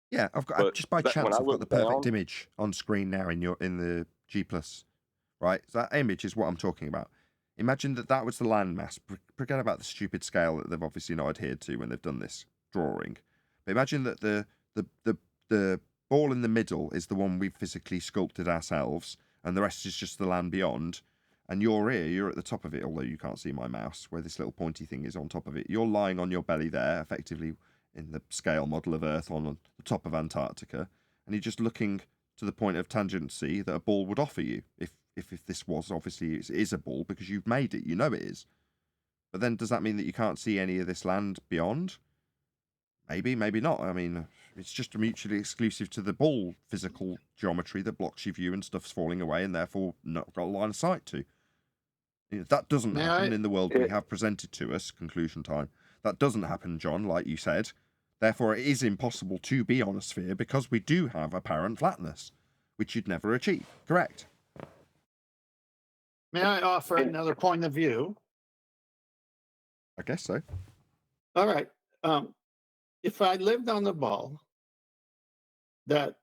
Yeah, just by chance, I've got the perfect image on screen now in the G+, right? So that image is what I'm talking about. Imagine that was the landmass. Forget about the stupid scale that they've obviously not adhered to when they've done this drawing. But imagine that the ball in the middle is the one we've physically sculpted ourselves, and the rest is just the land beyond. And you're at the top of it, although you can't see my mouse, where this little pointy thing is on top of it. You're lying on your belly there, effectively in the scale model of Earth on the top of Antarctica, and you're just looking to the point of tangency that a ball would offer you, if this was, obviously it is a ball because you've made it, you know it is. But then does that mean that you can't see any of this land beyond? Maybe, maybe not. I mean, it's just mutually exclusive to the ball physical geometry that blocks your view and stuff's falling away and therefore not got a line of sight to. That doesn't happen in the world we have presented to us, conclusion time. That doesn't happen, John, like you said. Therefore, it is impossible to be on a sphere because we do have apparent flatness, which you'd never achieve. Correct? May I offer another point of view? I guess so. All right. If I lived on a ball that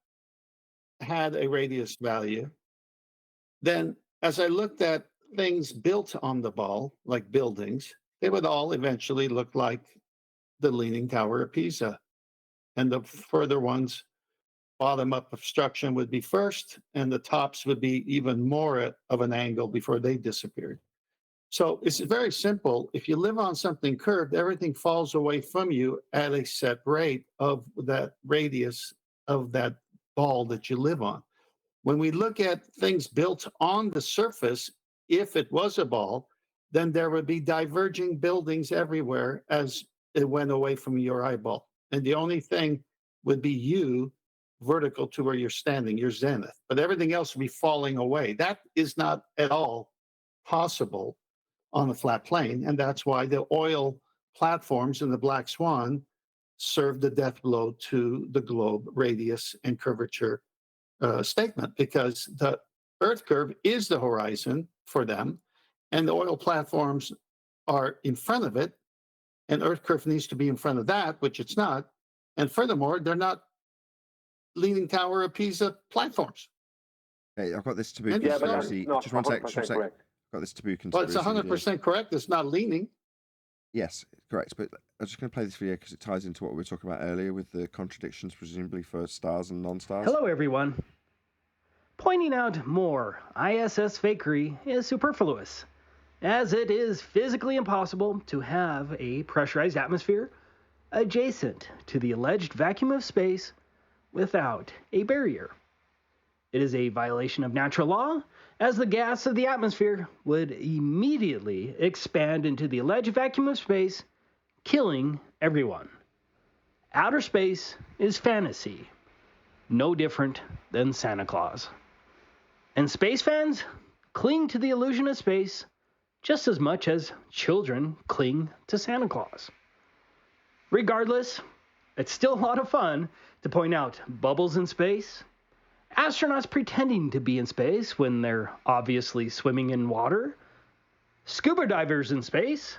had a radius value, then as I looked at things built on the ball, like buildings, they would all eventually look like the Leaning Tower of Pisa. And the further ones, bottom-up obstruction would be first, and the tops would be even more of an angle before they disappeared. So it's very simple. If you live on something curved, everything falls away from you at a set rate of that radius of that ball that you live on. When we look at things built on the surface, if it was a ball, then there would be diverging buildings everywhere as it went away from your eyeball. And the only thing would be you vertical to where you're standing, your zenith, but everything else will be falling away. That is not at all possible on a flat plane, and that's why the oil platforms in the Black Swan serve the death blow to the globe radius and curvature statement, because the Earth curve is the horizon for them, and the oil platforms are in front of it, and Earth curve needs to be in front of that, which it's not. And furthermore, they're not Leaning Tower of Pisa platforms. Hey, I've got this taboo And yeah, but that's conspiracy. not Just one sec. 100% correct. I've got this taboo Well, conspiracy. it's 100% correct. It's not leaning. Yes, correct. But I'm just going to play this video because it ties into what we were talking about earlier with the contradictions, presumably for stars and non-stars. Hello, everyone. Pointing out more ISS fakery is superfluous, as it is physically impossible to have a pressurized atmosphere adjacent to the alleged vacuum of space without a barrier. It is a violation of natural law, as the gas of the atmosphere would immediately expand into the alleged vacuum of space, killing everyone. Outer space is fantasy, no different than Santa Claus. And space fans cling to the illusion of space just as much as children cling to Santa Claus. Regardless, it's still a lot of fun to point out bubbles in space, astronauts pretending to be in space when they're obviously swimming in water, scuba divers in space,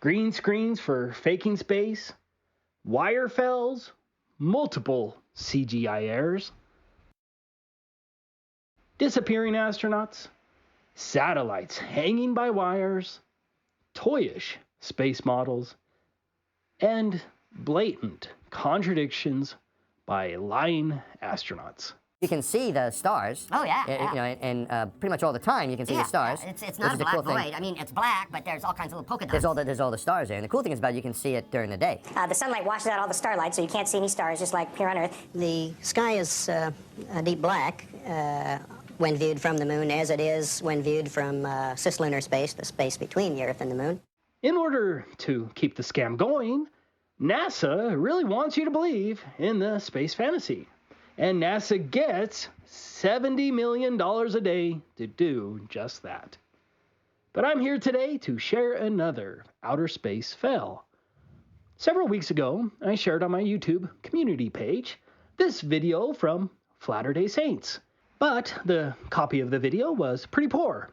green screens for faking space, wire fells, multiple CGI errors, disappearing astronauts, satellites hanging by wires, toyish space models, and blatant contradictions by lying astronauts. You can see the stars. Oh, yeah. You know, and pretty much all the time you can see the stars. It's not a black void. I mean, it's black, but there's all kinds of little polka dots. There's all the stars there. And the cool thing is about it, you can see it during the day. The sunlight washes out all the starlight, so you can't see any stars, just like here on Earth. The sky is a deep black when viewed from the moon, as it is when viewed from cislunar space, the space between the Earth and the moon. In order to keep the scam going, NASA really wants you to believe in the space fantasy. And NASA gets $70 million a day to do just that. But I'm here today to share another outer space fail. Several weeks ago, I shared on my YouTube community page this video from Latter-day Saints. But the copy of the video was pretty poor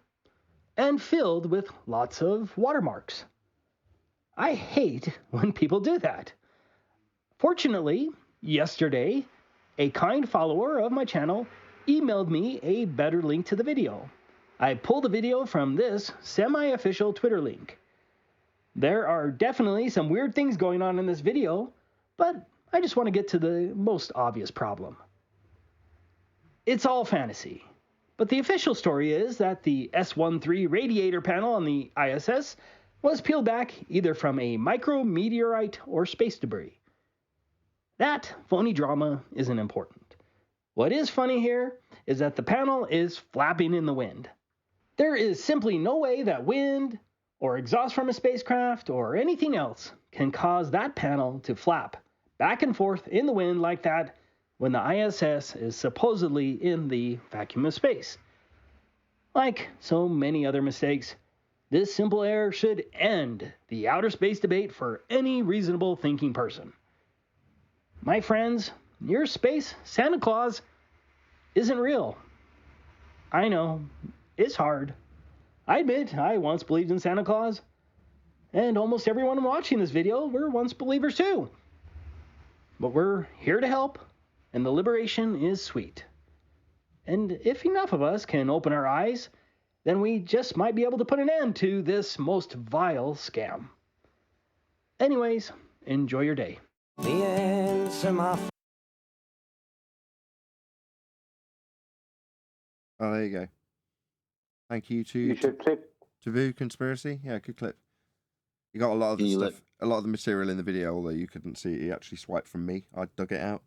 and filled with lots of watermarks. I hate when people do that. Fortunately, yesterday, a kind follower of my channel emailed me a better link to the video. I pulled the video from this semi-official Twitter link. There are definitely some weird things going on in this video, but I just want to get to the most obvious problem. It's all fantasy, but the official story is that the S13 radiator panel on the ISS was peeled back either from a micrometeorite or space debris. That phony drama isn't important. What is funny here is that the panel is flapping in the wind. There is simply no way that wind, or exhaust from a spacecraft, or anything else can cause that panel to flap back and forth in the wind like that when the ISS is supposedly in the vacuum of space. Like so many other mistakes, this simple error should end the outer space debate for any reasonable thinking person. My friends, your space Santa Claus isn't real. I know, it's hard. I admit I once believed in Santa Claus, and almost everyone watching this video were once believers too. But we're here to help, and the liberation is sweet. And if enough of us can open our eyes, then we just might be able to put an end to this most vile scam. Anyways, enjoy your day. The answer, my Oh, there you go. Thank you to You should click. Taboo Conspiracy. Yeah, good clip. You got a lot of the stuff, a lot of the material in the video, although you couldn't see it. He actually swiped from me. I dug it out.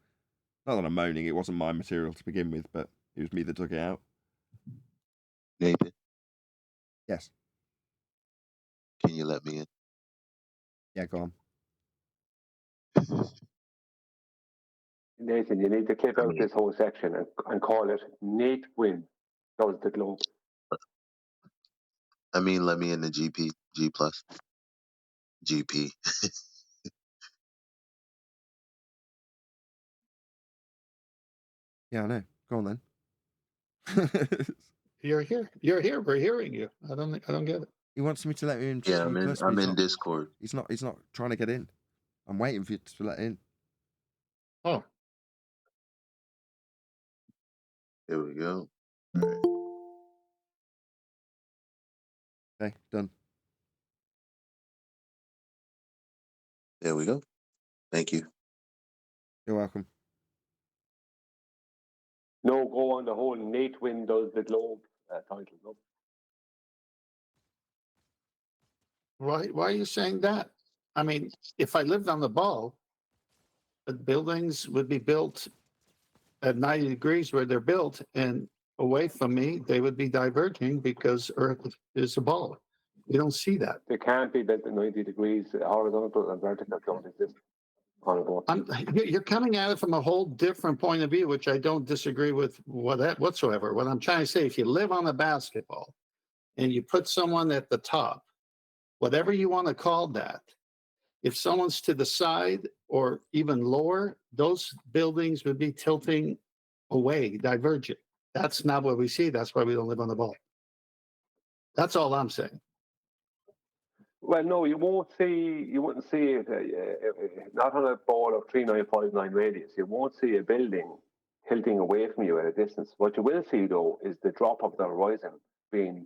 Not that I'm moaning, it wasn't my material to begin with, but it was me that dug it out. Nathan, Yes. can you let me in? Yeah, go on. Nathan, you need to clip out this whole section and call it Nate Win does the globe. I mean, let me in the GP, G plus, GP. Yeah, I know. Go on then. You're here. You're here. We're hearing you. I don't get it. He wants me to let him in Yeah, G plus. I'm in Discord. He's not trying to get in. I'm waiting for you to let in. Oh. Here we go. Okay, done. There we go. Thank you. You're welcome. No, go on the whole Nate Win does the globe title. No. Why are you saying that? I mean, if I lived on the ball, the buildings would be built at 90 degrees where they're built, and away from me, they would be diverging because Earth is a ball. You don't see that. They can't be built at 90 degrees. Horizontal and vertical don't exist on a ball. You're coming at it from a whole different point of view, which I don't disagree with whatsoever. What I'm trying to say, if you live on a basketball and you put someone at the top, whatever you want to call that, if someone's to the side or even lower, those buildings would be tilting away, diverging. That's not what we see. That's why we don't live on the ball. That's all I'm saying. Well, no, you wouldn't see it, not on a ball of 3959 radius. You won't see a building tilting away from you at a distance. What you will see, though, is the drop of the horizon being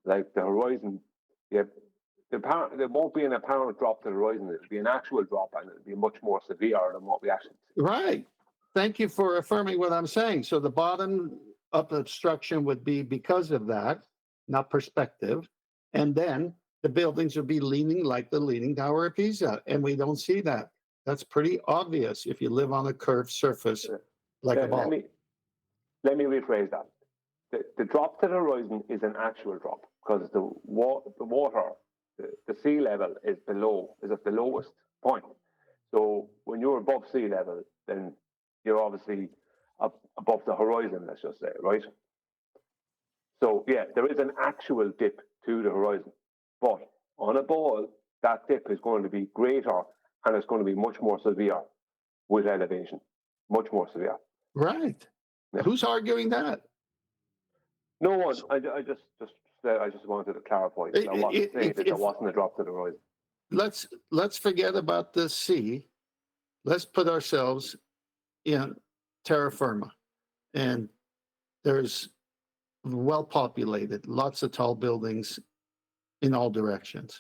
like the horizon. Yeah, there won't be an apparent drop to the horizon. It'll be an actual drop, and it'll be much more severe than what we actually see. Right. Thank you for affirming what I'm saying. So the bottom of obstruction would be because of that, not perspective. And then the buildings would be leaning like the Leaning Tower of Pisa. And we don't see that. That's pretty obvious if you live on a curved surface like a ball. Let me rephrase that. The drop to the horizon is an actual drop because the water, the sea level is at the lowest point. So when you're above sea level, then you're obviously up above the horizon, let's just say, right? So yeah, there is an actual dip to the horizon. But on a ball, that dip is going to be greater and it's going to be much more severe with elevation. Much more severe. Right. Yeah. Who's arguing that? No one. I just wanted to clarify. I wasn't saying that there wasn't a drop to the horizon. Let's forget about the sea. Let's put ourselves in terra firma. And there's well populated, lots of tall buildings in all directions.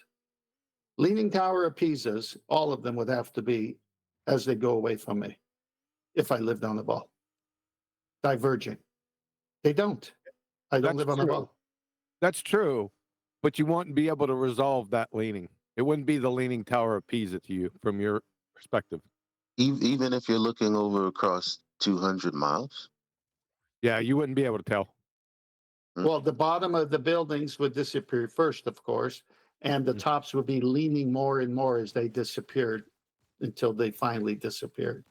Leaning Tower of Pisa's, all of them would have to be as they go away from me if I lived on the ball. Diverging. They don't. I don't live on the ball. That's true, but you wouldn't be able to resolve that leaning. It wouldn't be the Leaning Tower of Pisa to you from your perspective. Even if you're looking over across 200 miles? Yeah, you wouldn't be able to tell. Well, the bottom of the buildings would disappear first, of course, and the tops would be leaning more and more as they disappeared until they finally disappeared.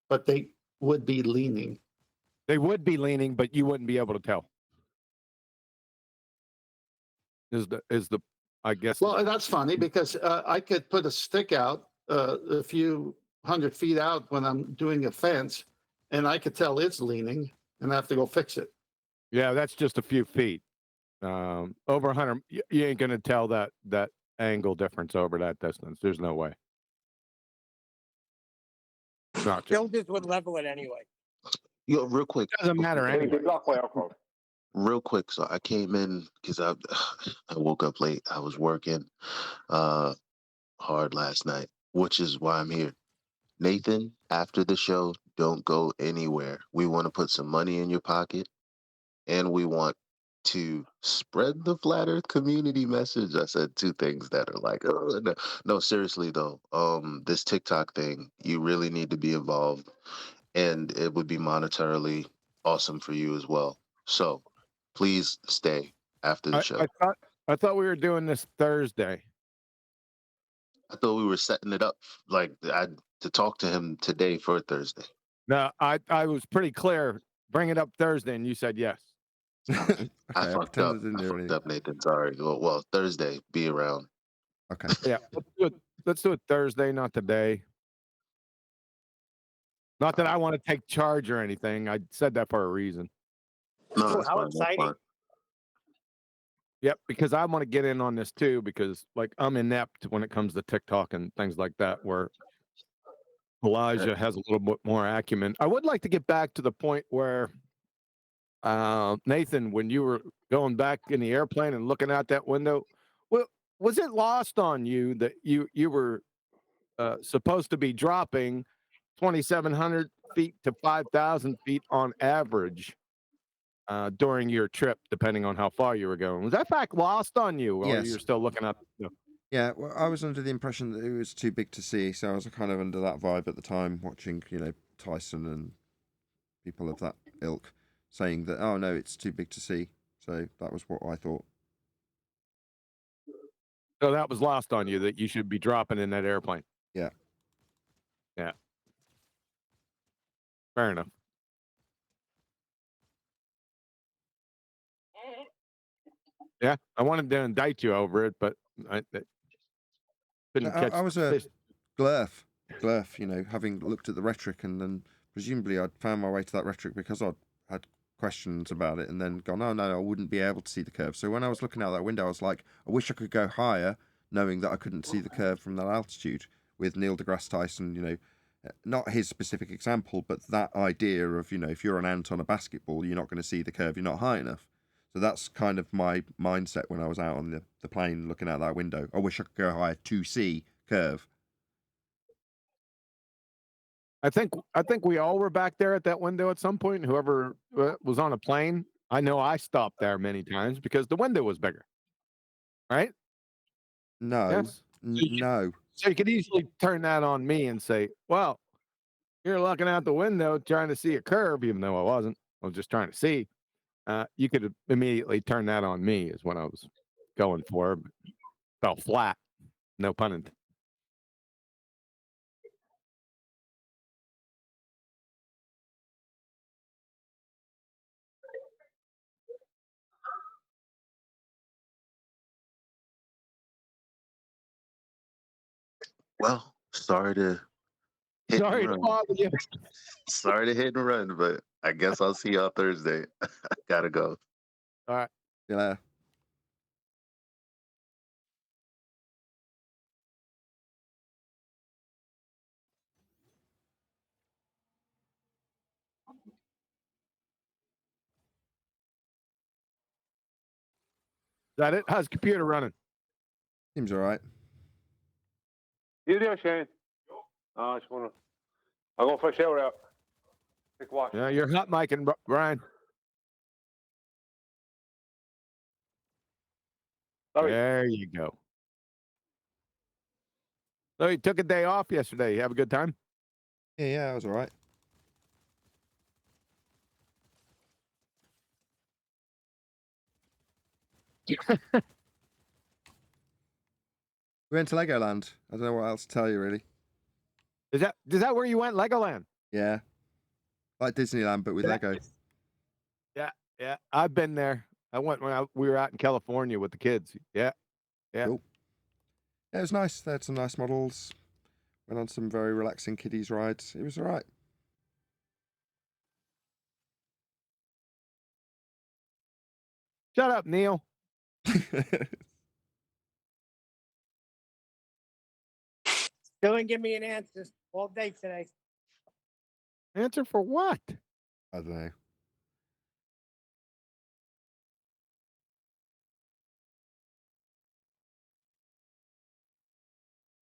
But they would be leaning. They would be leaning, but you wouldn't be able to tell. Is the I guess. Well, that's funny because I could put a stick out a few 100 feet out when I'm doing a fence, and I could tell it's leaning, and I have to go fix it. Yeah, that's just a few feet. Over 100, you ain't gonna tell that angle difference over that distance. There's no way. Builders would level it anyway. Yo, real quick. Doesn't matter anyway. Real quick, so I came in because I woke up late. I was working hard last night, which is why I'm here. Nathan, after the show, don't go anywhere. We want to put some money in your pocket, and we want to spread the flat earth community message. I said two things that are like, oh, no, seriously though. This TikTok thing, you really need to be involved, and it would be monetarily awesome for you as well. So please stay after the show. I thought we were doing this Thursday. I thought we were setting it up like to talk to him today for Thursday. No, I was pretty clear. Bring it up Thursday, and you said yes. Okay, I fucked up. didn't I hear fucked anything. up, Nathan. Sorry. Well, Thursday, be around. Okay. Yeah, let's do it Thursday, not today. Not that I want to take charge or anything. I said that for a reason. No, Oh, that's how fine. That's exciting. fine. Yep, because I want to get in on this too, because like I'm inept when it comes to TikTok and things like that, where Elijah has a little bit more acumen. I would like to get back to the point where Nathan, when you were going back in the airplane and looking out that window, well, was it lost on you that you were supposed to be dropping 2,700 feet to 5,000 feet on average during your trip, depending on how far you were going? Was that fact lost on you, or Yes. you're still looking up? Yeah, well, I was under the impression that it was too big to see, so I was kind of under that vibe at the time, watching, Tyson and people of that ilk saying that, oh no, it's too big to see. So that was what I thought. So that was lost on you that you should be dropping in that airplane. Yeah. Yeah. Fair enough. Yeah, I wanted to indict you over it, but I couldn't catch. I was the a fish. glurf, having looked at the rhetoric, and then presumably I'd found my way to that rhetoric because I'd had questions about it and then gone, oh no, I wouldn't be able to see the curve. So when I was looking out that window, I was like, I wish I could go higher, knowing that I couldn't see the curve from that altitude. With Neil deGrasse Tyson, not his specific example, but that idea of, if you're an ant on a basketball, you're not going to see the curve, you're not high enough. So that's kind of my mindset when I was out on the plane looking out that window. I wish I could go higher to see curve. I think we all were back there at that window at some point. Whoever was on a plane, I know I stopped there many times because the window was bigger. Right? No, Yes. no. So you could easily turn that on me and say, "Well, you're looking out the window trying to see a curve," even though I wasn't. I was just trying to see. You could immediately turn that on me, is what I was going for. But fell flat. No pun intended. Well, sorry to hit Sorry and to run. bother you. Sorry to hit and run, but I guess I'll see y'all Thursday. Gotta go. All right. See you later. Is that it? How's the computer running? Seems all right. You there, Shane? Oh, I just want to. I'm going for a shower out. Take a wash. Yeah, you're hot micing, Brian. Sorry. There you go. So you took a day off yesterday. You have a good time? Yeah, I was all right. We went to Legoland. I don't know what else to tell you, really. Is that where you went? Legoland? Yeah. Like Disneyland, but with Lego. Yeah. I've been there. I went when we were out in California with the kids. Yeah. Cool. Yeah, it was nice. They had some nice models. Went on some very relaxing kiddies rides. It was all right. Shut up, Neil. Still didn't give me an answer all day today. Answer for what? I don't know.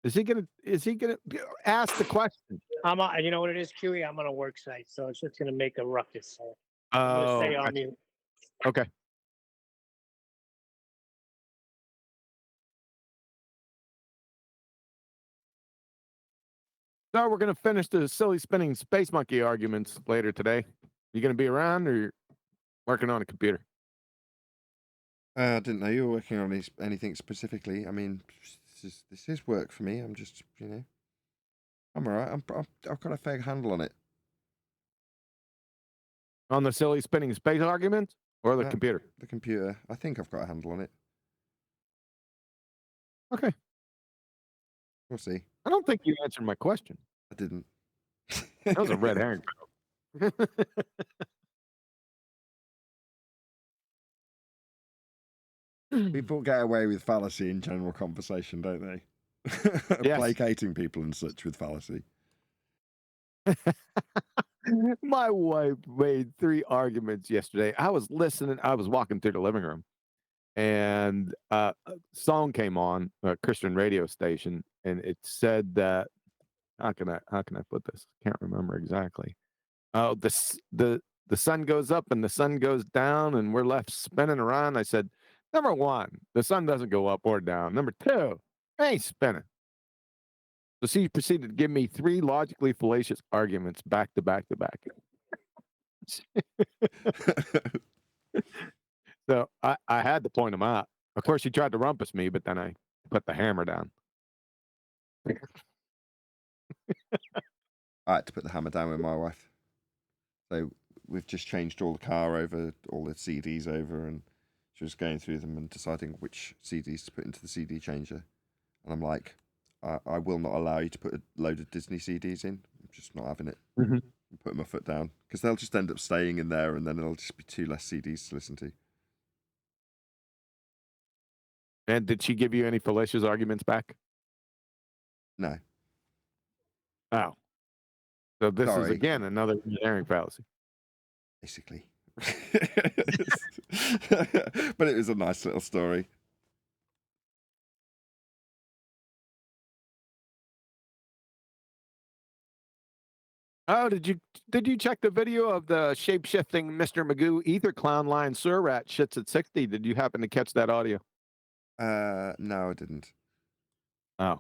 Is he gonna ask the question? You know what it is, QE? I'm on a work site, so it's just gonna make a ruckus. So I'm Oh, gonna stay on gotcha. mute. Okay. So we're gonna finish the silly spinning space monkey arguments later today. You gonna be around, or you're working on a computer? I didn't know you were working on anything specifically. I mean, this is work for me. I'm just, I'm all right. I've got a fair handle on it. On the silly spinning space argument or the No, computer? the computer. I think I've got a handle on it. Okay. We'll see. I don't think you answered my question. I didn't. That was a red herring. People get away with fallacy in general conversation, don't they? Yes. Placating people and such with fallacy. My wife made 3 arguments yesterday. I was listening. I was walking through the living room, and a song came on, a Christian radio station, and it said that. How can I put this? Can't remember exactly. Oh, the sun goes up and the sun goes down, and we're left spinning around. I said, number 1, the sun doesn't go up or down. Number 2, it ain't spinning. So she proceeded to give me 3 logically fallacious arguments back to back to back. So I had to point them out. Of course, she tried to rumpus me, but then I put the hammer down. I had to put the hammer down with my wife. So we've just changed all the car over, all the CDs over, and she was going through them and deciding which CDs to put into the CD changer. And I'm like, I will not allow you to put a load of Disney CDs in. I'm just not having it. Mm-hmm. I'm putting my foot down because they'll just end up staying in there, and then it'll just be 2 less CDs to listen to. And did she give you any fallacious arguments back? No. Oh. So this is, Sorry. again, another herring fallacy. Basically. But it was a nice little story. Oh, did you check the video of the shape-shifting Mr. Magoo ether clown line Sir Rat shits at 60? Did you happen to catch that audio? No, I didn't. Oh.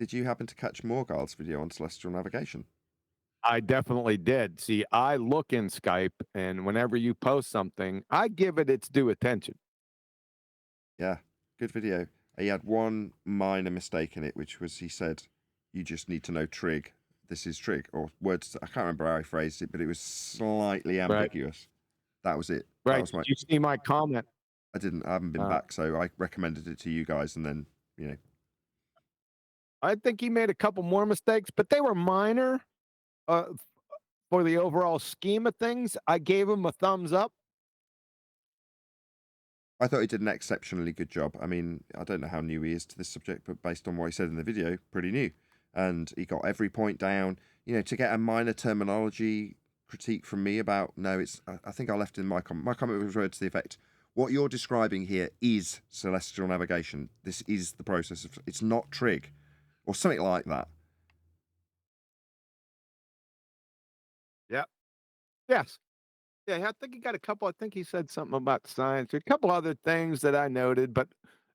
Did you happen to catch Morgard's video on celestial navigation? I definitely did. See, I look in Skype, and whenever you post something, I give it its due attention. Yeah, good video. He had one minor mistake in it, which was he said, you just need to know trig. This is trig. Or words, I can't remember how he phrased it, but it was slightly ambiguous. Right. That was it. Right. That was Did you see my comment? I haven't been back, so I recommended it to you guys, and then, I think he made a couple more mistakes, but they were minor. For the overall scheme of things, I gave him a thumbs up. I thought he did an exceptionally good job. I mean, I don't know how new he is to this subject, but based on what he said in the video, pretty new. And he got every point down. To get a minor terminology critique from me about, I think I left in my comment. My comment was word to the effect, what you're describing here is celestial navigation. This is the process of, it's not trig, or something like that. Yep. Yes. Yeah, I think he got a couple. I think he said something about science. A couple other things that I noted, but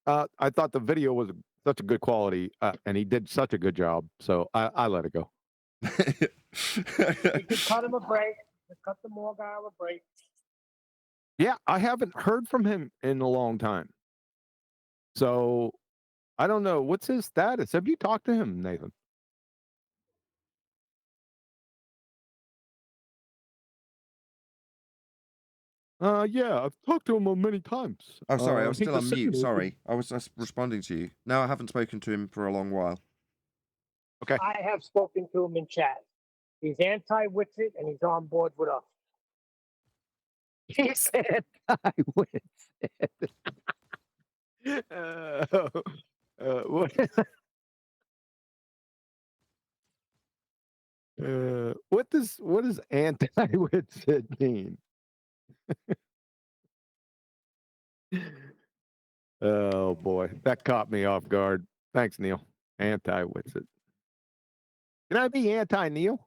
I thought the video was such a good quality, and he did such a good job. So I let it go. We could cut him a break. Cut the more guy a break. Yeah, I haven't heard from him in a long time. So I don't know. What's his status? Have you talked to him, Nathan? Yeah, I've talked to him many times. Oh, sorry, I was he still on just said mute. it. Sorry, I was just responding to you. No, I haven't spoken to him for a long while. Okay. I have spoken to him in chat. He's anti-Witsit and he's on board with us. He's anti-Witsit. What does anti-Witsit mean? Oh boy, that caught me off guard. Thanks, Neil. Anti-Witsit. Can I be anti-Neil?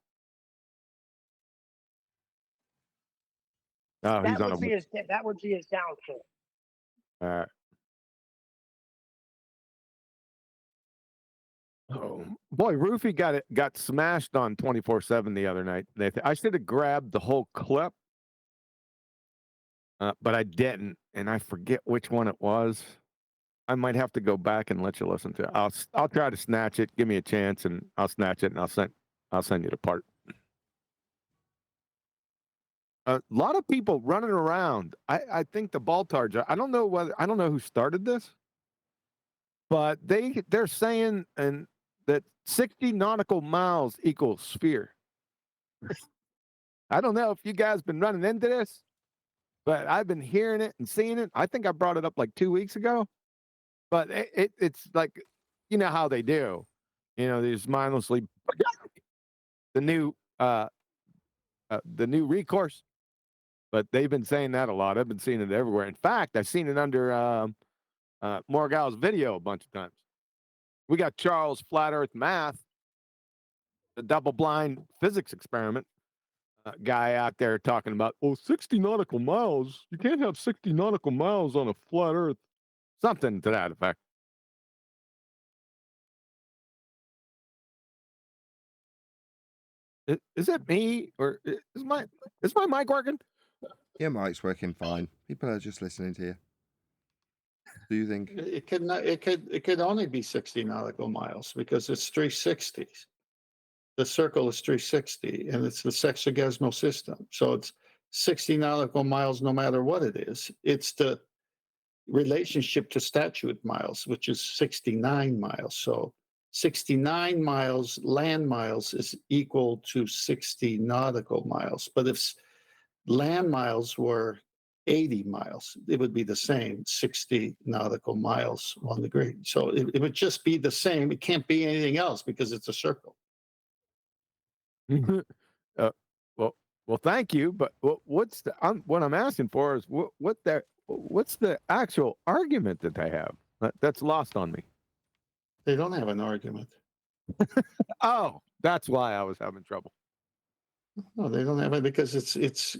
Oh, he's on a. That would be his downfall. All right. Oh boy, Roofy got smashed on 24/7 the other night. I should have grabbed the whole clip, but I didn't, and I forget which one it was. I might have to go back and let you listen to it. I'll try to snatch it. Give me a chance, and I'll snatch it, and I'll send you the part. a lot of people running around. I think the Baltards. I don't know who started this, but they're saying that 60 nautical miles equals sphere. I don't know if you guys been running into this, but I've been hearing it and seeing it. I think I brought it up like 2 weeks ago, but it's like, you know how they do, these mindlessly the new recourse. But they've been saying that a lot. I've been seeing it everywhere. In fact, I've seen it under Morgal's video a bunch of times. We got Charles Flat Earth Math, the double-blind physics experiment guy out there talking about, 60 nautical miles. You can't have 60 nautical miles on a flat Earth. Something to that effect. Is it me, or is my mic working? Your mic's working fine. People are just listening to you. Soothing. It could only be 60 nautical miles because it's 360. The circle is 360, and it's the sexagesmal system. So it's 60 nautical miles no matter what it is. It's the relationship to statute miles, which is 69 miles. So 69 miles land miles is equal to 60 nautical miles. But if land miles were 80 miles, it would be the same, 60 nautical miles 1 degree. So it would just be the same. It can't be anything else because it's a circle. Well, thank you. But what I'm asking for is what's the actual argument that they have? That's lost on me. They don't have an argument. Oh, that's why I was having trouble. No, they don't have it because it's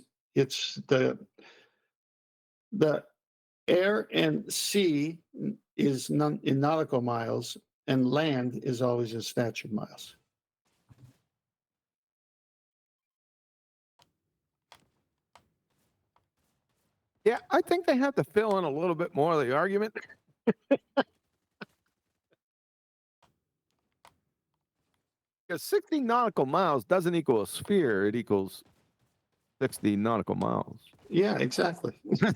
the air and sea is in nautical miles, and land is always in statute miles. Yeah, I think they have to fill in a little bit more of the argument. Because 60 nautical miles doesn't equal a sphere. It equals 60 nautical miles. Yeah, exactly. That's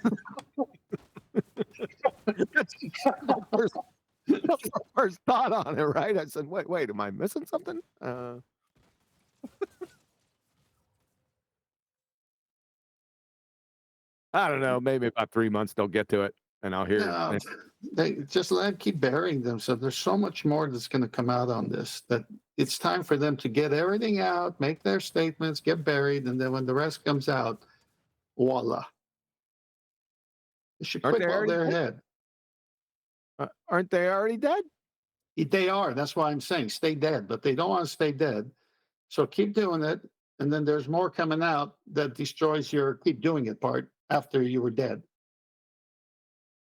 my first thought on it, right? I said, wait, am I missing something? I don't know. Maybe about 3 months they'll get to it, and I'll hear it. They just keep burying them. So there's so much more that's going to come out on this that it's time for them to get everything out, make their statements, get buried, and then when the rest comes out, voila. They should quit while they're ahead. Aren't they already dead? They are. That's why I'm saying stay dead, but they don't want to stay dead. So keep doing it, and then there's more coming out that destroys your keep doing it part after you were dead.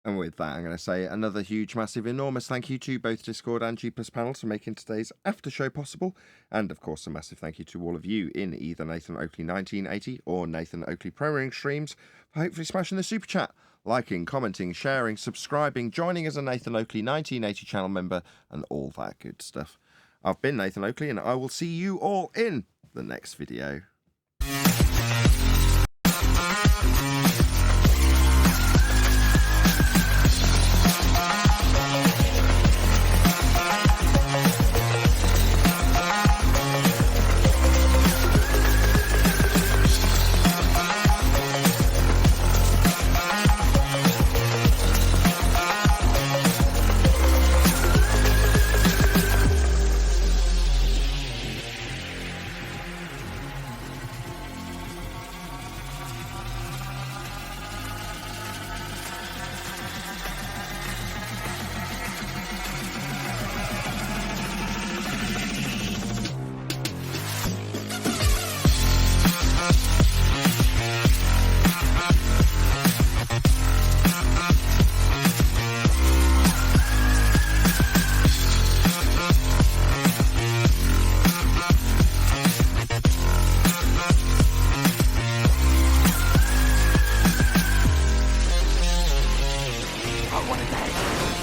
And with that, I'm going to say another huge, massive, enormous thank you to both Discord and G+ panels for making today's after show possible. And of course, a massive thank you to all of you in either Nathan Oakley 1980 or Nathan Oakley Programming streams for hopefully smashing the super chat, liking, commenting, sharing, subscribing, joining as a Nathan Oakley 1980 channel member, and all that good stuff. I've been Nathan Oakley, and I will see you all in the next video.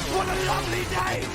What a lovely day!